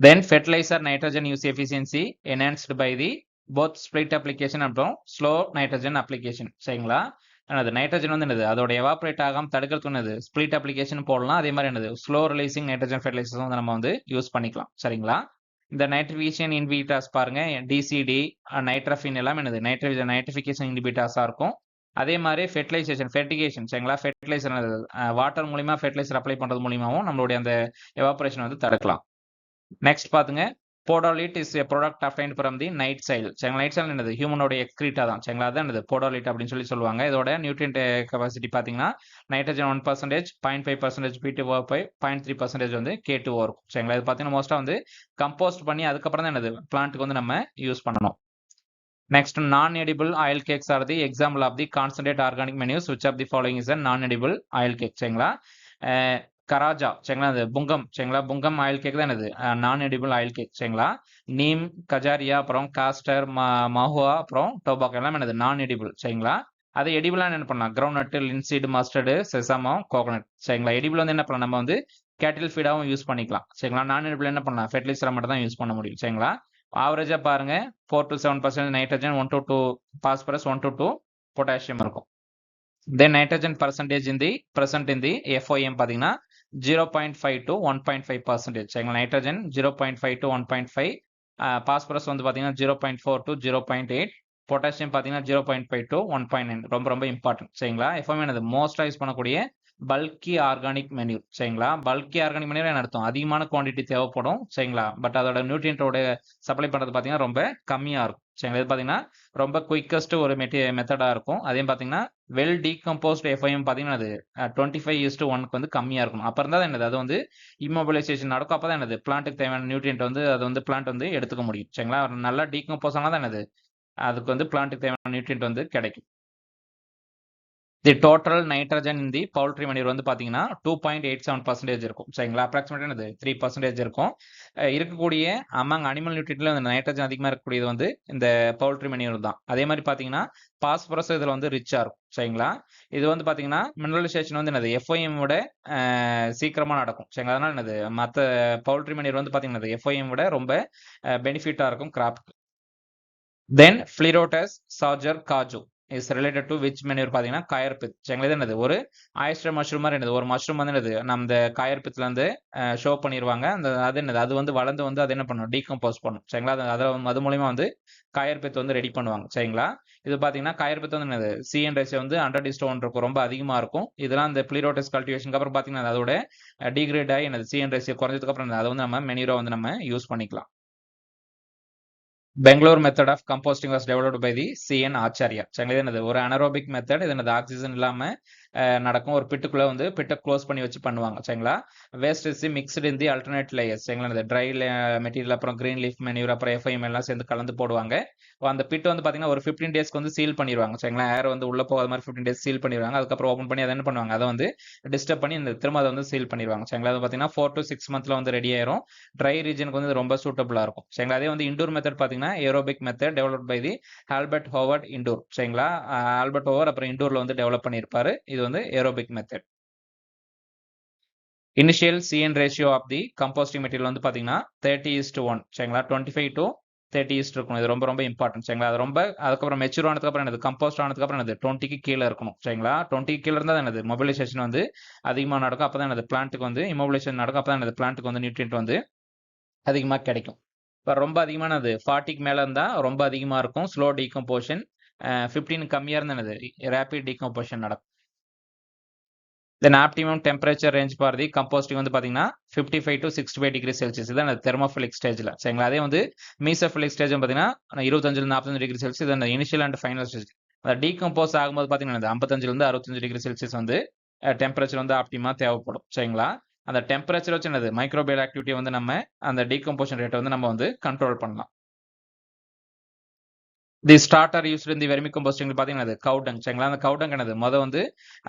Then fertilizer nitrogen use efficiency enhanced by the both split application அப்புறம் slow nitrogen application சரிங்களா. அது நைட்ரஜன் வந்து அதோட எவாபரேட் ஆகாம தடுக்கிறதுக்கு ஸ்பிளிட் அப்ளிகேஷன் போடலாம். அதே மாதிரி ஸ்லோ ரிலீசிங் நைட்ரஜன் ஃபெர்டிலைசர்ஸ் வந்து நம்ம வந்து யூஸ் பண்ணிக்கலாம் சரிங்களா. இந்த நைட்ரிஃபிகேஷன் இன்ஹிபிட்டார்ஸ் பாருங்க, DCD, நைட்ரஃபின் எல்லாம் நைட்ரிஃபிகேஷன் இன்ஹிபிட்டார்ஸாக இருக்கும். அதே மாதிரி ஃபெர்டிகேஷன் சரிங்களா. ஃபெர்டிலைசர் வாட்டர் மூலியமா ஃபெர்டிலைசர் அப்ளை பண்ணுறது மூலியமாகவும் நம்மளுடைய அந்த எவாபரேஷன் வந்து தடுக்கலாம். நெக்ஸ்ட் பாத்துங்க, poudrette is a product obtained from the night soil சரிங்களா. நைட் சாயில் என்னது ஹியூமனோட எக்ஸ்கிரீட்டா தான் சரிங்களா. அதான் போடோலிட் அப்படின்னு சொல்லி சொல்லுவாங்க. இதோட நியூட்ரியன்ட் கெபாசிட்டி பார்த்தீங்கன்னா நைட்ரஜன் 1%, 0.5% P2O5, 0.3% வந்து K2O இருக்கும் சரிங்களா. இது பார்த்தீங்கன்னா மோஸ்ட்டாக வந்து கம்போஸ்ட் பண்ணி அதுக்கப்புறம் தான் என்னது பிளான்ட்டுக்கு வந்து நம்ம யூஸ் பண்ணணும். Next non edible oil cakes are the example of the concentrate organic manures which of the following is a non edible oil cake சரிங்களா. கராஜா சரிங்களா, அது புங்கம் சரிங்களா. புங்கம் ஆயில் கேக் தான் நான் எடிபிள் ஆயில் கேக் சரிங்களா. நீம், கஜாரியா, அப்புறம் காஸ்டர், மஹுவா, அப்புறம் டோபாக்கோ எல்லாம் நான் எடிபிள் சரிங்களா. அது எடிபிளாக என்ன பண்ணலாம், கிரவுண்ட் நட்டு, லின்சீடு, மஸ்டர்டு, செசாமம், கோகோனட் சரிங்களா. எடிபிள் வந்து என்ன பண்ணலாம், நம்ம வந்து கேட்டில் ஃபீடாகவும் யூஸ் பண்ணிக்கலாம் சரிங்களா. நான் எடிபிள் என்ன பண்ணலாம், ஃபெர்டிலைசரை மட்டும் தான் யூஸ் பண்ண முடியும் சரிங்களா. ஆவரேஜாக பாருங்க 4 to 7% nitrogen, 1 to 2 phosphorus, 1 to 2 potassium இருக்கும். Then nitrogen percentage present in the FOM பார்த்தீங்கன்னா 0.5 to 1.5% சரிங்களா. நைட்ரஜன் 0.5 to 1.5, பாஸ்பரஸ் வந்து பார்த்தீங்கன்னா 0.4 to 0.8, பொட்டாசியம் பார்த்தீங்கன்னா 0.5 to 1.9. ரொம்ப ரொம்ப இம்பார்ட்டன்ட் சரிங்களா. எப்பவுமே என்னது மோஸ்டா யூஸ் பண்ணக்கூடிய பல்கி ஆர்கானிக் மெனியூர் சரிங்களா. பல்கி ஆர்கானிக் மெனியூர் என்ன அர்த்தம், அதிகமான குவான்டிட்டி தேவைப்படும் சரிங்களா. பட் அதோட நியூட்ரியன்ட்டோட சப்ளை பண்ணுறது பார்த்தீங்கன்னா ரொம்ப கம்மியாக இருக்கும் சரிங்களா. இது பார்த்தீங்கன்னா ரொம்ப குயிக்கஸ்ட் ஒரு மெத்தடா இருக்கும். அதே பார்த்தீங்கன்னா வெல் டீகம்போஸ்ட் எஃப்ஐஎம் பார்த்தீங்கன்னா அது 25:1 வந்து கம்மியாக இருக்கணும். அப்போ இருந்தால் என்னது அது வந்து இம்மோபிலைசேஷன் நடக்கும். அப்போ தான் என்னது பிளான்ட்டுக்கு தேவையான நியூட்ரியன்ட் வந்து அது வந்து பிளான்ட் வந்து எடுத்துக்க முடியும் சரிங்களா. நல்லா டீகம்போஸ் ஆனால் தான் என்னது அதுக்கு வந்து பிளான்ட்டுக்கு தேவையான நியூட்ரியன்ட் வந்து கிடைக்கும். The total nitrogen in the poultry manure வந்து பார்த்தீங்கன்னா 2.87% இருக்கும் சரிங்களா. அப்ராக்சிமேட்டாக என்னது 3% இருக்கும். இருக்கக்கூடிய அமங் அனிமல் நியூட்ரியன்ட்ல இந்த நைட்ரஜன் அதிகமாக இருக்கக்கூடியது வந்து இந்த பவுல்ட்ரி மனியூர் தான். அதே மாதிரி பார்த்தீங்கன்னா பாஸ்பரஸ் இதில் வந்து ரிச்சாக இருக்கும் சரிங்களா. இது வந்து பார்த்தீங்கன்னா மினரலைசேஷன் வந்து என்னது எஃப்ஐஎம் விட சீக்கிரமாக நடக்கும் சரிங்களா. அதனால என்னது மற்ற பவுல்ட்ரி மனியூர் வந்து பார்த்தீங்கன்னா எஃப்ஐஎம் விட ரொம்ப பெனிஃபிட்டாக இருக்கும் கிராப்க்கு. Then Pleurotus sajor caju is related to which manure பார்த்தீங்கன்னா கயர்பித் சரிங்களா. இது என்னது ஒரு ஆயிஸ்டர் மஷ்ரூம் மாதிரி என்னது ஒரு மஷ்ரூம் வந்து என்னது நம்ம இந்த கயர்பித்தில் வந்து ஷோ பண்ணிடுவாங்க. அந்த அது என்னது அது வந்து வளர்ந்து வந்து அது என்ன பண்ணும் டீகம்போஸ் பண்ணும் சரிங்களா. அது மூலியமா வந்து கயர்பித் வந்து ரெடி பண்ணுவாங்க சரிங்களா. இது பார்த்தீங்கன்னா கயர்பித் வந்து என்னது சிஎன் ரேஷியோ வந்து 100:1 இருக்கும், ரொம்ப அதிகமாக இருக்கும். இதெல்லாம் இந்த ஃப்ளிரோட்டஸ் கல்டிவேஷனுக்கு அப்புறம் பார்த்தீங்கன்னா அதோட டிகிரேட் ஆகி என்னது சிஎன் ரேஷியோ குறைஞ்சதுக்கு அப்புறம் அதை வந்து நம்ம மெனியூரா வந்து நம்ம யூஸ் பண்ணிக்கலாம். Bangalore method of composting was developed by the C N Acharya சரிங்களா. இது என்னது ஒரு அனரோபிக் மெத்தட். இது என்னது ஆக்சிஜன் இல்லாமல் நடக்கும். ஒரு பிட்டுக்குள்ளே வந்து பிட்டை க்ளோஸ் பண்ணி வச்சு பண்ணுவாங்க சரிங்களா. Waste is mixed in the alternate layers சரிங்களா. இந்த ட்ரை மெட்டீரியல் அப்புறம் கிரீன் லீஃப் மெனியூர் அப்புறம் எஃப்ஐஎம் எல்லாம் சேர்ந்து கலந்து போடுவாங்க. அந்த பிட் வந்து பார்த்தீங்கன்னா ஒரு 15 டேஸ்க்கு வந்து சீல் பண்ணிடுவாங்க சரிங்களா. ஏர் வந்து உள்ள போகாத மாதிரி 15 டேஸ் சீல் பண்ணிடுவாங்க. அதுக்கப்புறம் ஓப்பன் பண்ணி அதை என்ன பண்ணுவாங்க, அதை வந்து டிஸ்டர்ப் பண்ணி இந்த திரும்ப அதை வந்து சீல் பண்ணிடுவாங்க சரிங்களா. அது பார்த்தீங்கன்னா 4 to 6 months வந்து ரெடி ஆயிரும். ட்ரை ரீஜனுக்கு வந்து ரொம்ப சூட்டபிளா இருக்கும் சரிங்களா. அதே வந்து இண்டோர் மெத்தட் பார்த்தீங்கன்னா aerobic method develop by the Albert Howard Indore சரிங்களா. ஆல்பர்ட் ஹோவர்ட் அப்புறம் இண்டோர்ல வந்து டெவலப் பண்ணியிருப்பாரு. இது வந்து aerobic method. Initial C N ratio of the composting material வந்து பார்த்தீங்கன்னா 30:1 சரிங்களா. 25 to 30 இருக்கும். இது ரொம்ப ரொம்ப இம்பார்ட்டன்ட் சரிங்களா. அது ரொம்ப அதுக்கப்புறம் மெச்சூர் ஆனதுக்கு அப்புறம் என்னது கம்போஸ்ட் ஆனதுக்கு அப்புறம் என்னது 20க்கு கீழே இருக்கணும் சரிங்களா. 20க்கு கீழே இருந்தால் என்னது மொபிலைசேஷன் வந்து அதிகமாக நடக்கும். அப்போ தான் என்னது பிளான்ட்டுக்கு வந்து இமோபிலைசேஷன் நடக்கும். அப்போ தான் என்னது பிளான்ட்டுக்கு வந்து நியூட்ரியன்ட் வந்து அதிகமாக கிடைக்கும். இப்போ ரொம்ப அதிகமானது 40க்கு மேலே இருந்தால் ரொம்ப அதிகமாக இருக்கும் ஸ்லோ டீகம்போஷன். 15 கம்மியாக இருந்தால் என்னது ரேபிட் டீகம்போஷன் நடக்கும். Then optimum temperature range for the composting வந்து பார்த்தீங்கன்னா 55 to 65 டிகிரி செல்சியஸ். இதான் தெர்மோஃபிலிக் ஸ்டேஜில் சரிங்களா. அதே வந்து மீசோஃபிலிக் ஸ்டேஜ் பார்த்தீங்கன்னா 25 45 டிகிரி செல்சியஸ். இது அந்த இனிஷியல் அண்ட் ஃபைனல் ஸ்டேஜ். அந்த டீகம்போஸ் ஆகும்போது பார்த்தீங்கன்னா 55 65 டிகிரி செல்சியஸ் வந்து டெம்பரேச்சர் வந்து ஆப்டிமா தேவைப்படும் சரிங்களா. அந்த டெம்பரேச்சர் வச்சு என்னது மைக்ரோபியல் ஆக்டிவிட்டி வந்து நம்ம அந்த டீகம்போஷன் ரேட்டை வந்து நம்ம வந்து கண்ட்ரோல் பண்ணலாம். தி ஸ்டார்டர் யூஸ்டு இந்த வெர்மி கம்போஸ்டிங் பார்த்தீங்கன்னா கவுடங் சரிங்களா. அந்த கவுடங் என்னது வந்து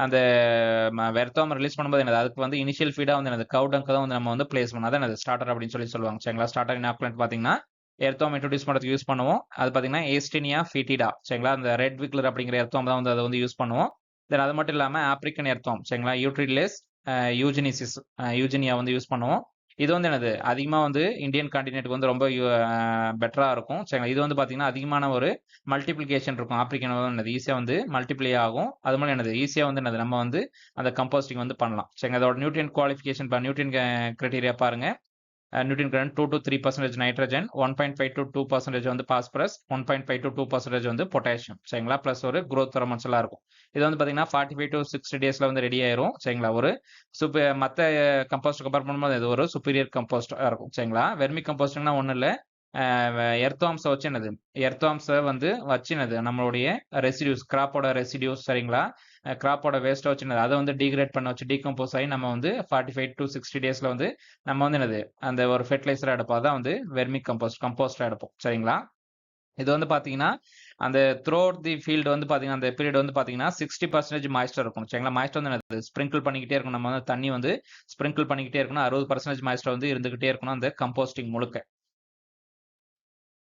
அந்த வெர்த்தம் ரிலீஸ் பண்ணும்போது என்னது அதுக்கு வந்து இனிஷியல் ஃபீடாக வந்து என்னது கவுடங்க்கு தான் வந்து நம்ம வந்து பிளேஸ் பண்ணோம். அதான் என்னது ஸ்டார்டர் அப்படின்னு சொல்லுவாங்க சரிங்களா. ஸ்டார்டர் இனாக்குலண்ட் பார்த்தீங்கன்னா எர்த்தோம் இன்ட்ரோடியூஸ் பண்ணுறதுக்கு யூஸ் பண்ணுவோம். அது பார்த்தீங்கன்னா ஏஸ்டினியா ஃபீட்டிடா சரிங்களா. அந்த ரெட் விக்லர் அப்படிங்கிற எர்த்தோம் தான் வந்து அதை வந்து யூஸ் பண்ணுவோம். தென் அது மட்டும் இல்லாமல் ஆப்ரிக்கன் எர்த்தோம் சரிங்களா. யூட்ரிலேஸ் யூஜினியா வந்து யூஸ் பண்ணுவோம். இது வந்து என்னது அதிகமாக வந்து இந்தியன் கான்டினென்ட்க்கு வந்து ரொம்ப பெட்டராக இருக்கும் சரிங்களா. இது வந்து பார்த்தீங்கன்னா அதிகமான ஒரு மல்டிப்ளிகேஷன் இருக்கும். ஆப்ரிக்கன் என்னது ஈஸியாக வந்து மல்டிப்ளை ஆகும். அது மாதிரி என்னது ஈஸியாக வந்து என்னது நம்ம வந்து அந்த கம்போஸ்டிங் வந்து பண்ணலாம் சரிங்க. அதோட நியூட்ரியன் குவாலிஃபிகேஷன் நியூட்ரியன் கிரைட்டீரியா பாருங்க. நியூட்ரியன் கரண்ட் 2 to 3% நைட்ரஜன், 1.5 to 2% வந்து பாஸ்பரஸ், 1.5 to 2% வந்து பொட்டாசியம் சரிங்களா. ப்ளஸ் ஒரு growth ஹார்மோன்ஸ் எல்லாம் இருக்கும். இது வந்து பார்த்தீங்கன்னா 45 to 60 டேஸ்ல வந்து ரெடி ஆயிரும் சரிங்களா. ஒரு மற்ற கம்போஸ்ட் கம்பேர் பண்ணும்போது இது ஒரு சுப்பீரியர் கம்போஸ்டாக இருக்கும் சரிங்களா. வெர்மி கம்போஸ்ட்னா ஒன்றும் இல்லை, எர்த்வாம்ஸை வச்சு என்னது எர்த்வாம்ஸை வந்து வச்சு என்னது நம்மளுடைய ரெசிடியூஸ் கிராப்போட ரெசிடியூஸ் சரிங்களா. கிராப்போட வேஸ்ட்டை வச்சு அதை வந்து டீக்ரேட் பண்ண வச்சு டீகம்போஸ் ஆகி நம்ம வந்து 45 to 60 டேஸில் வந்து நம்ம வந்து என்னது அந்த ஒரு ஃபெர்டிலைசராக எடுப்போம். அதான் வந்து வெர்மி கம்போஸ்டாக எடுப்போம் சரிங்களா. இது வந்து பார்த்தீங்கன்னா அந்த த்ரூ அவுட் தி ஃபீல்டு வந்து பார்த்தீங்கன்னா அந்த பீரியட் வந்து பார்த்தீங்கன்னா 60% மாய்ஸ்டர் இருக்கும் சரிங்களா. மாய்ஸ்டர் வந்து என்னது ஸ்ப்ரிங்கிள் பண்ணிக்கிட்டே இருக்கணும். நம்ம வந்து தண்ணி வந்து ஸ்ப்ரிங்கிள் பண்ணிக்கிட்டே இருக்கணும். 60% மாய்ஸ்டர் வந்து இருந்துகிட்டே இருக்கணும் அந்த கம்போஸ்டிங் முழுக்க.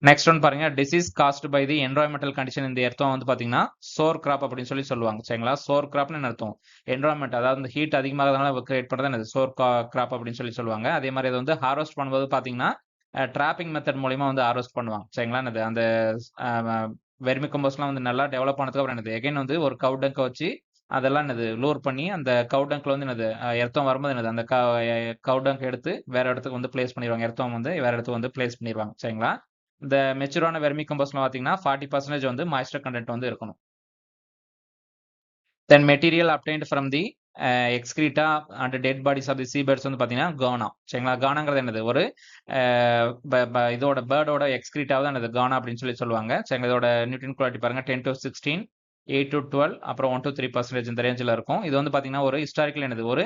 நெக்ஸ்ட் ஒன் பாருங்க, disease caused by the environmental condition இந்த எர்த்தம் வந்து பாத்தீங்கன்னா சோர் கிராப் அப்படின்னு சொல்லுவாங்க சரிங்களா. சோர் கிராப்னு என்ன அர்த்தம், என்வரான்மெண்ட் அதாவது இந்த ஹீட் அதிகமாகிறதுனால கிரியேட் பண்ணுறது என்னது சோர் கிராப் அப்படின்னு சொல்லுவாங்க. அதே மாதிரி அது வந்து ஹார்வெஸ்ட் பண்ணும்போது பாத்தீங்கன்னா ட்ராப்பிங் மெத்தட் மூலியமா வந்து ஹார்வெஸ்ட் பண்ணுவாங்க சரிங்களா. என்னது அந்த வெர்மி கம்போஸ்ட்லாம் வந்து நல்லா டெவலப் ஆனதுக்கு அப்புறம் என்னது எகைன் வந்து ஒரு கவுடங்க வச்சு அதெல்லாம் என்னது லூர் பண்ணி அந்த கவுடங்க்ல வந்து என்னது எர்த்தம் வரும்போது என்னது அந்த கவுடங்க் எடுத்து வேற இடத்துக்கு வந்து பிளேஸ் பண்ணிடுவாங்க. எர்த்தம் வந்து வேற இடத்துக்கு வந்து பிளேஸ் பண்ணிடுவாங்க. சரிங்களா? இந்த மெச்சூரான வெர்மி கம்போஸ்ட்ல பார்த்தீங்கன்னா 40% வந்து மாய்ஸ்டர் கண்டென்ட் வந்து இருக்கணும். Then material obtained from the excreta and dead bodies of the seabirds வந்து பார்த்தீங்கன்னா கானா. சரிங்களா? கானாங்கிறது என்னது ஒரு இதோட பேர்டோட எக்ஸ்கிரீட்டாவை தான் என்னது கானா அப்படின்னு சொல்லுவாங்க. சரிங்களா? இதோட நியூட்ரியன் குவாலிட்டி பாருங்க 10 to 16, 8 to 12, அப்புறம் 1 to 3% இந்த ரேஞ்சில் இருக்கும். இது வந்து பார்த்தீங்கன்னா ஒரு ஹிஸ்டாரிக்கல் என்னது ஒரு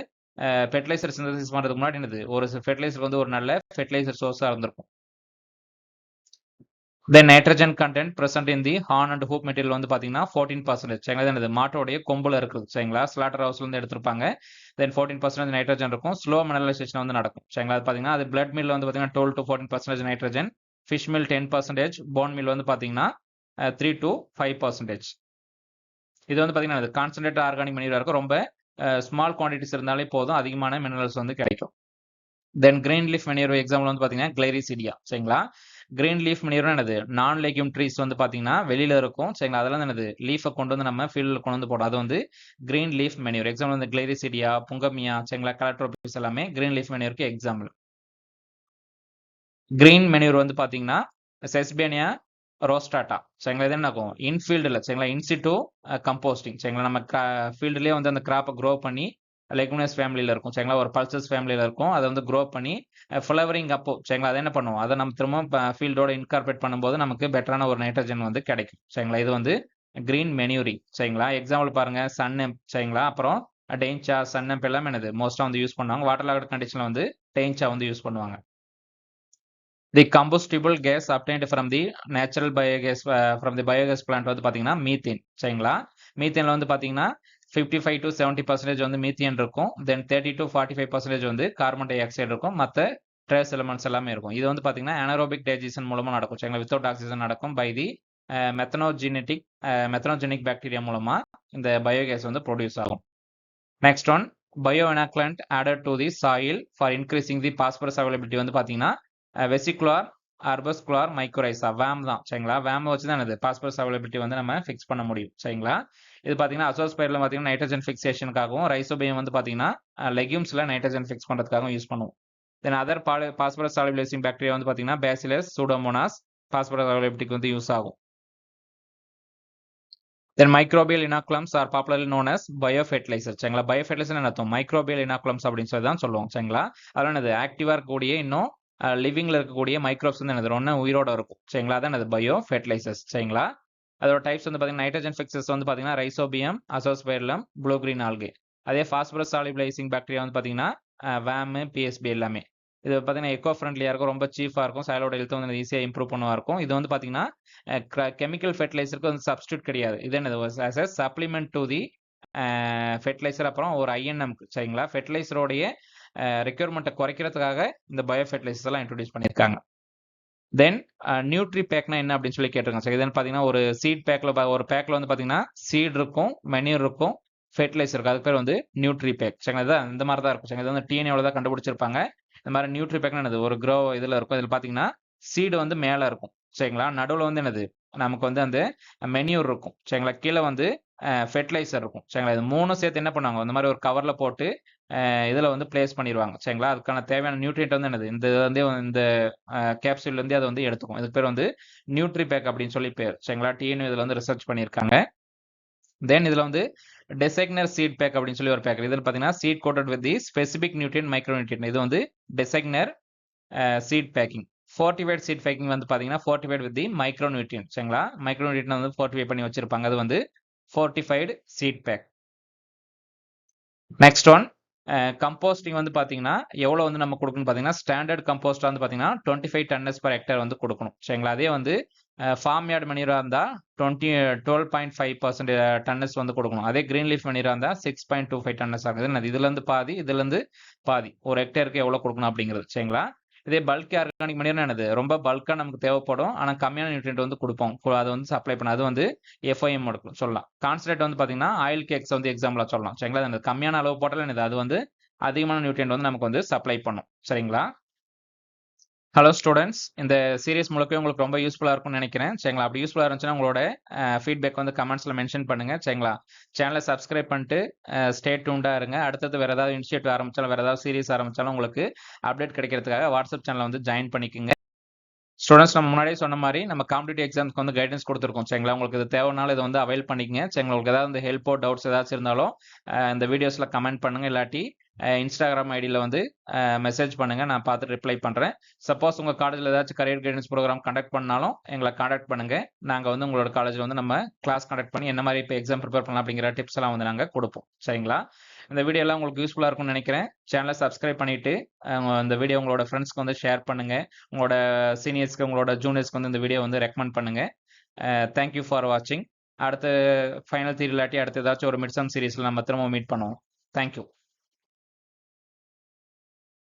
ஃபெர்டிலைசர் சிந்தசிஸ் பண்ணுறதுக்கு முன்னாடி என்னது ஒரு ஃபெர்டிலைசர் வந்து ஒரு நல்ல ஃபெர்டிலைசர் சோர்ஸாக இருந்திருக்கும். Then nitrogen content present in the horn and hoof material வந்து பார்த்தீங்கன்னா 14%. சரிங்களா? இது மாட்டோடைய கொம்புல இருக்குது. சரிங்களா? ஸ்லாட்டர் ஹவுஸ்ல இருந்து எடுத்திருப்பாங்க. தென் 14% நைட்ரஜன் இருக்கும். ஸ்லோ மினரலைசேஷன் வந்து நடக்கும். சரிங்களா? அது பார்த்தீங்கன்னா அது பிளட் மில் வந்து பார்த்தீங்கன்னா 12 to 14% nitrogen, fish mill 10%, phone mill வந்து பார்த்தீங்கன்னா 3 to 5%. இது வந்து பார்த்தீங்கன்னா அது கான்சன்ட்ரேட் ஆர்கானிக் மெனீரா இருக்கும். ரொம்ப ஸ்மால் குவான்டிட்டிஸ் இருந்தாலே போதும், அதிகமான மினரல்ஸ் வந்து கிடைக்கும். Then green leaf manure example வந்து பார்த்தீங்கன்னா கிளைரிசீடியா. சரிங்களா? கிரீன் லீஃப் மெனியூர்னா என்னது நான் லெக்யூம் ட்ரீஸ் வந்து பார்த்தீங்கன்னா வெளியில இருக்கும். சரிங்களா? அதெல்லாம் என்னது லீஃபை கொண்டு வந்து நம்ம ஃபீல்டில் கொண்டு வந்து போடும். அது வந்து கிரீன் லீஃப் மெனியூர். எக்ஸாம்பிள் வந்து கிளைரிசீடியா, புங்கமியா, சரிங்களா? கலட்ரோபிஸ் எல்லாமே கிரீன் லீஃப் மெனியூருக்கு எக்ஸாம்பிள். கிரீன் மெனியூர் வந்து பார்த்தீங்கன்னா செஸ்பேனியா ரோஸ்டாட்டா. சரிங்களா? இது என்ன ஆகும் இன்ஃபீல்டில் சரிங்களா இன்சிட்டு கம்போஸ்டிங். சரிங்களா? நம்ம ஃபீல்டுலேயே வந்து அந்த கிராப்பை க்ரோ பண்ணி லெகுமினஸ் ஃபேமிலியில் இருக்கும். சரிங்களா? ஒரு பல்சஸ் ஃபேமிலியில் இருக்கும். அதை வந்து க்ரோ பண்ணி ஃப்ளவரிங் அப்போ சரிங்களா? அதை என்ன பண்ணுவோம் அதை நம்ம திரும்ப ஃபீல்டோட இன்கார்பரேட் பண்ணும்போது நமக்கு பெட்டரான ஒரு நைட்ரஜன் வந்து கிடைக்கும். சரிங்களா? இது வந்து கிரீன் மெனியூரிங். சரிங்களா? எக்ஸாம்பிள் பாருங்க சன்னெம்ப். சரிங்களா? அப்புறம் டெயின்ச்சா, சன்னெம்ப் எல்லாமே என்னது மோஸ்ட்டாக வந்து யூஸ் பண்ணுவாங்க. வாட்டர் லாக்ட் கண்டிஷனில் வந்து டெயின்ச்சா வந்து யூஸ் பண்ணுவாங்க. The combustible gas obtained from the natural biogas from the biogas plant வந்து பார்த்தீங்கன்னா மீத்தேன். சரிங்களா? மீத்தேனில் வந்து பார்த்தீங்கன்னா 55 to 70% வந்து மீத்தேன் இருக்கும். தென் 30 to 45% வந்து கார்பன் டை ஆக்சைடு இருக்கும். மற்ற ட்ரேஸ் எலிமெண்ட்ஸ் எல்லாமே இருக்கும். இது வந்து பார்த்தீங்கன்னா அனரோபிக் டைஜஷன் மூலமாக நடக்கும். சரிங்களா? வித்தவுட் ஆக்சிஜன் நடக்கும். பை தி மெத்தனோஜெனிக் பாக்டீரியா மூலமா இந்த பயோகேஸ் வந்து ப்ரொடியூஸ் ஆகும். Next one bioinoculant added to the soil for increasing the phosphorus availability வந்து பார்த்தீங்கன்னா வெசிகுலார் ஆர்பஸ்குலார் மைக்ரோரைசா வேம் தான். சரிங்களா? வேம் வச்சு தான் என்னது பாஸ்பரஸ் அவைலபிலிட்டி வந்து நம்ம ஃபிக்ஸ் பண்ண முடியும். சரிங்களா? இது பார்த்தீங்கன்னா அசோஸ்பைரில் பார்த்தீங்கன்னா நைட்ரஜன் ஃபிக்சேஷனுக்காகவும், ரைசோபியம் வந்து பார்த்தீங்கன்னா லெக்யூம்ஸில் நைட்ரஜன் ஃபிக்ஸ் பண்ணுறதுக்காகவும் யூஸ் பண்ணுவோம். Then other phosphorus solubilising bacteria வந்து பார்த்தீங்கன்னா பேசிலஸ் சூடோமோனாஸ் பாஸ்பரஸ் அவைலபிலிட்டிக்கு வந்து யூஸ் ஆகும். Then microbial inoculums are popularly known as biofertiliser. சரிங்களா? பயோஃபெர்டிலைசர் என்ன அர்த்தம் அர்த்தம் இனாகுலம்ஸ் அப்படின்னு சொல்லி தான் சொல்லுவோம். சரிங்களா? அதெல்லாம் என்னது ஆக்டிவாக இருக்கக்கூடிய இன்னும் லிவிங்ல இருக்கக்கூடிய மைக்ரோப்ஸ் வந்து என்னது ஒன்று உயிரோட இருக்கும். சரிங்களா? அதான் என்னது பயோ ஃபெர்டிலைசர்ஸ். சரிங்களா? அதோட டைப்ஸ் வந்து பார்த்தீங்கன்னா நைட்ரஜன் ஃபிக்சர்ஸ் வந்து பார்த்தீங்கன்னா rhizobium, azospirillum, blue green algae. அதே பாஸ்பரஸ் சாலிபிளைசிங் பாக்டீரியா வந்து பார்த்தீங்கன்னா வேம், பிஎஸ்பி எல்லாமே. இது பார்த்தீங்கன்னா எக்கோ ஃப்ரெண்ட்லியாக இருக்கும், ரொம்ப சீஃபாக இருக்கும், சாயிலோட ஹெல்த் வந்து ஈஸியாக இம்ப்ரூவ் பண்ணுவா இருக்கும். இது வந்து பார்த்தீங்கன்னா கெமிக்கல் ஃபெர்டிலைசருக்கு வந்து சப்ஸ்டியூட் கிடையாது. இது என்னது as a supplement to the fertiliser. அப்புறம் ஒரு ஐஎன்எம்க்கு. சரிங்களா? ஃபெர்டிலைசரோடைய ரெக்யர்மெண்ட்டை குறைக்கிறதுக்காக இந்த பயோ ஃபெர்டிலைசர்ஸ் எல்லாம் இன்ட்ரோடியூஸ் பண்ணியிருக்காங்க. தென் நியூட்ரி பேக்னா என்ன அப்படின்னு சொல்லி கேட்டிருக்காங்க. சரி இதுன்னு பார்த்தீங்கன்னா ஒரு சீட் பேக்கில் ஒரு பேக்கில் வந்து பார்த்தீங்கன்னா சீட் இருக்கும், மெனியூர் இருக்கும், ஃபெர்டிலைசர் இருக்கும். அதுக்கு பேர் வந்து நியூட்ரி பேக். சரிங்களா? இதுதான் இந்த மாதிரி தான் இருக்கும். சரிங்களா? இது வந்து டிஎன்ஏவில் தான் கண்டுபிடிச்சிருப்பாங்க. இந்த மாதிரி நியூட்ரி பேக்னா என்னது ஒரு க்ரோ இதில் இருக்கும். இதில் பார்த்தீங்கன்னா சீடு வந்து மேலே இருக்கும். சரிங்களா? நடுவில் வந்து என்னது நமக்கு வந்து அந்த மெனியூர் இருக்கும். சரிங்களா? கீழே வந்து ஃபெர்டிலைசர் இருக்கும். சரிங்களா? இது மூணும் சேர்த்து என்ன பண்ணுவாங்க இந்த மாதிரி ஒரு கவரில் போட்டு இதில் வந்து பிளேஸ் பண்ணிடுவாங்க. சரிங்களா? அதுக்கான தேவையான நியூட்ரியன்ட் வந்து என்னது இந்த வந்து இந்த கேப்சூல்லேருந்து அதை வந்து எடுத்துக்கும். இதுக்கு பேர் வந்து நியூட்ரி பேக் அப்படின்னு சொல்லி பேர். சரிங்களா? டிஎன்ஏ இதில் வந்து ரிசர்ச் பண்ணியிருக்காங்க. தென் இதில் வந்து டெசைக்னர் சீட் பேக் அப்படின்னு சொல்லி ஒரு பேக். இதில் பார்த்தீங்கன்னா seed coated with the specific nutrient micro nutrient. இது வந்து designer seed packing. Fortified seed packing வந்து பார்த்தீங்கன்னா fortified with the micro nutrient. சரிங்களா? மைக்ரோ நியூட்ரியன் வந்து ஃபோர்ட்டிஃபை பண்ணி வச்சிருப்பாங்க. அது வந்து fortified seed pack. Next one composting வந்து பார்த்தீங்கன்னா எவ்வளோ வந்து நம்ம கொடுக்கணும் பார்த்தீங்கன்னா ஸ்டாண்டர்ட் கம்போஸ்டாக வந்து பார்த்தீங்கன்னா 25 டன்னஸ் பர் ஹெக்டர் வந்து கொடுக்கணும். சரிங்களா? அதே வந்து ஃபார்ம் யார்டு மணிராக இருந்தால் 12.5% டன்னஸ் வந்து கொடுக்கணும். அதே கிரீன் லீஃப் மணிராக இருந்தால் 6.25 டன்னஸ் ஆகுது. இதுலேருந்து பாதி இதுலேருந்து பாதி ஒரு ஹெக்டருக்கு எவ்வளோ கொடுக்கணும் அப்படிங்கிறது. சரிங்களா? இதே பல்க் ஆர்கானிக் மணியர்னா என்னது ரொம்ப பல்காக நமக்கு தேவைப்படும், ஆனால் கம்மியான நியூட்ரியன்ட் வந்து கொடுப்போம். அதை வந்து சப்ளை பண்ண அது வந்து எஃப்ஐஎம் சொல்லலாம். கான்சன்ட்ரேட் வந்து பார்த்தீங்கன்னா ஆயில் கேக்ஸ் வந்து எக்ஸாம்பிளாக சொல்லலாம். சரிங்களா? அது கம்மியான அளவு போட்டாலும் என்னது அது வந்து அதிகமான நியூட்ரியன்ட் வந்து நமக்கு வந்து சப்ளை பண்ணும். சரிங்களா? ஹலோ ஸ்டூடெண்ட்ஸ், இந்த சீரிஸ் முழுக்க உங்களுக்கு ரொம்ப யூஸ்ஃபுல்லாக இருக்கும்னு நினைக்கிறேன். சரிங்களா? அப்படி யூஸ்ஃபுல்லாக இருந்துச்சுன்னா உங்களோட ஃபீட்பேக் வந்து கமெண்ட்ஸில் மென்ஷன் பண்ணுங்க. சரிங்களா? சேனலை சப்ஸ்கிரைப் பண்ணிட்டு ஸ்டே டியூன்டாக இருங்க. அடுத்தது வேறு ஏதாவது இனிஷியேட்டிவ் ஆரம்பிச்சாலும் வேறு ஏதாவது சீரிஸ் ஆரம்பிச்சாலும் உங்களுக்கு அப்டேட் கிடைக்கிறதுக்காக வாட்ஸ்அப் சேனலை வந்து ஜாயின் பண்ணிக்கோங்க. ஸ்டூடெண்ட்ஸ், நம்ம முன்னாடியே சொன்ன மாதிரி நம்ம காம்படிட்டிவ் எக்ஸாம்ஸ்க்கு வந்து கைடன்ஸ் கொடுத்துருக்கோம். சரிங்களா? உங்களுக்கு இது தேவைனாலும் இதை வந்து அவைல் பண்ணிக்கங்க. சரிங்களா? உங்களுக்கு ஏதாவது இந்த ஹெல்ப்போ டவுட்ஸ் ஏதாச்சும் இருந்தாலும் இந்த வீடியோஸில் கமெண்ட் பண்ணுங்க. இல்லாட்டி இன்ஸ்டாகிராம் ஐடியில் வந்து மெசேஜ் பண்ணுங்க. நான் பார்த்துட்டு ரிப்ளை பண்ணுறேன். சப்போஸ் உங்கள் காலேஜில் ஏதாச்சும் கரியர் கைடன்ஸ் ப்ரோக்ராம் கண்டக்ட் பண்ணாலும் எங்களை காண்டாக்ட் பண்ணுங்க. நாங்கள் வந்து உங்களோட காலேஜில் வந்து நம்ம கிளாஸ் கண்டக்ட் பண்ணி என்ன மாதிரி இப்போ எக்ஸாம் ப்ரிப்பேர் பண்ணலாம் அப்படிங்கிற டிப்ஸ் எல்லாம் வந்து நாங்கள் கொடுப்போம். சரிங்களா? இந்த வீடியோ எல்லாம் உங்களுக்கு யூஸ்ஃபுல்லாக இருக்கும்னு நினைக்கிறேன். சேனலை சப்ஸ்கிரைப் பண்ணிட்டு இந்த வீடியோ உங்களோட ஃப்ரெண்ட்ஸ்க்கு வந்து ஷேர் பண்ணுங்க. உங்களோட சீனியர்ஸ்க்கு உங்களோட ஜூனியர்ஸ்க்கு வந்து இந்த வீடியோ வந்து ரெக்கமெண்ட் பண்ணுங்க. தேங்க்யூ ஃபார் வாட்சிங். அடுத்து ஃபைனல் தியரி இல்லாட்டி அடுத்து ஏதாச்சும் ஒரு மிட் சம் சீரிஸில் நம்ம திரும்ப மீட் பண்ணுவோம். தேங்க்யூ.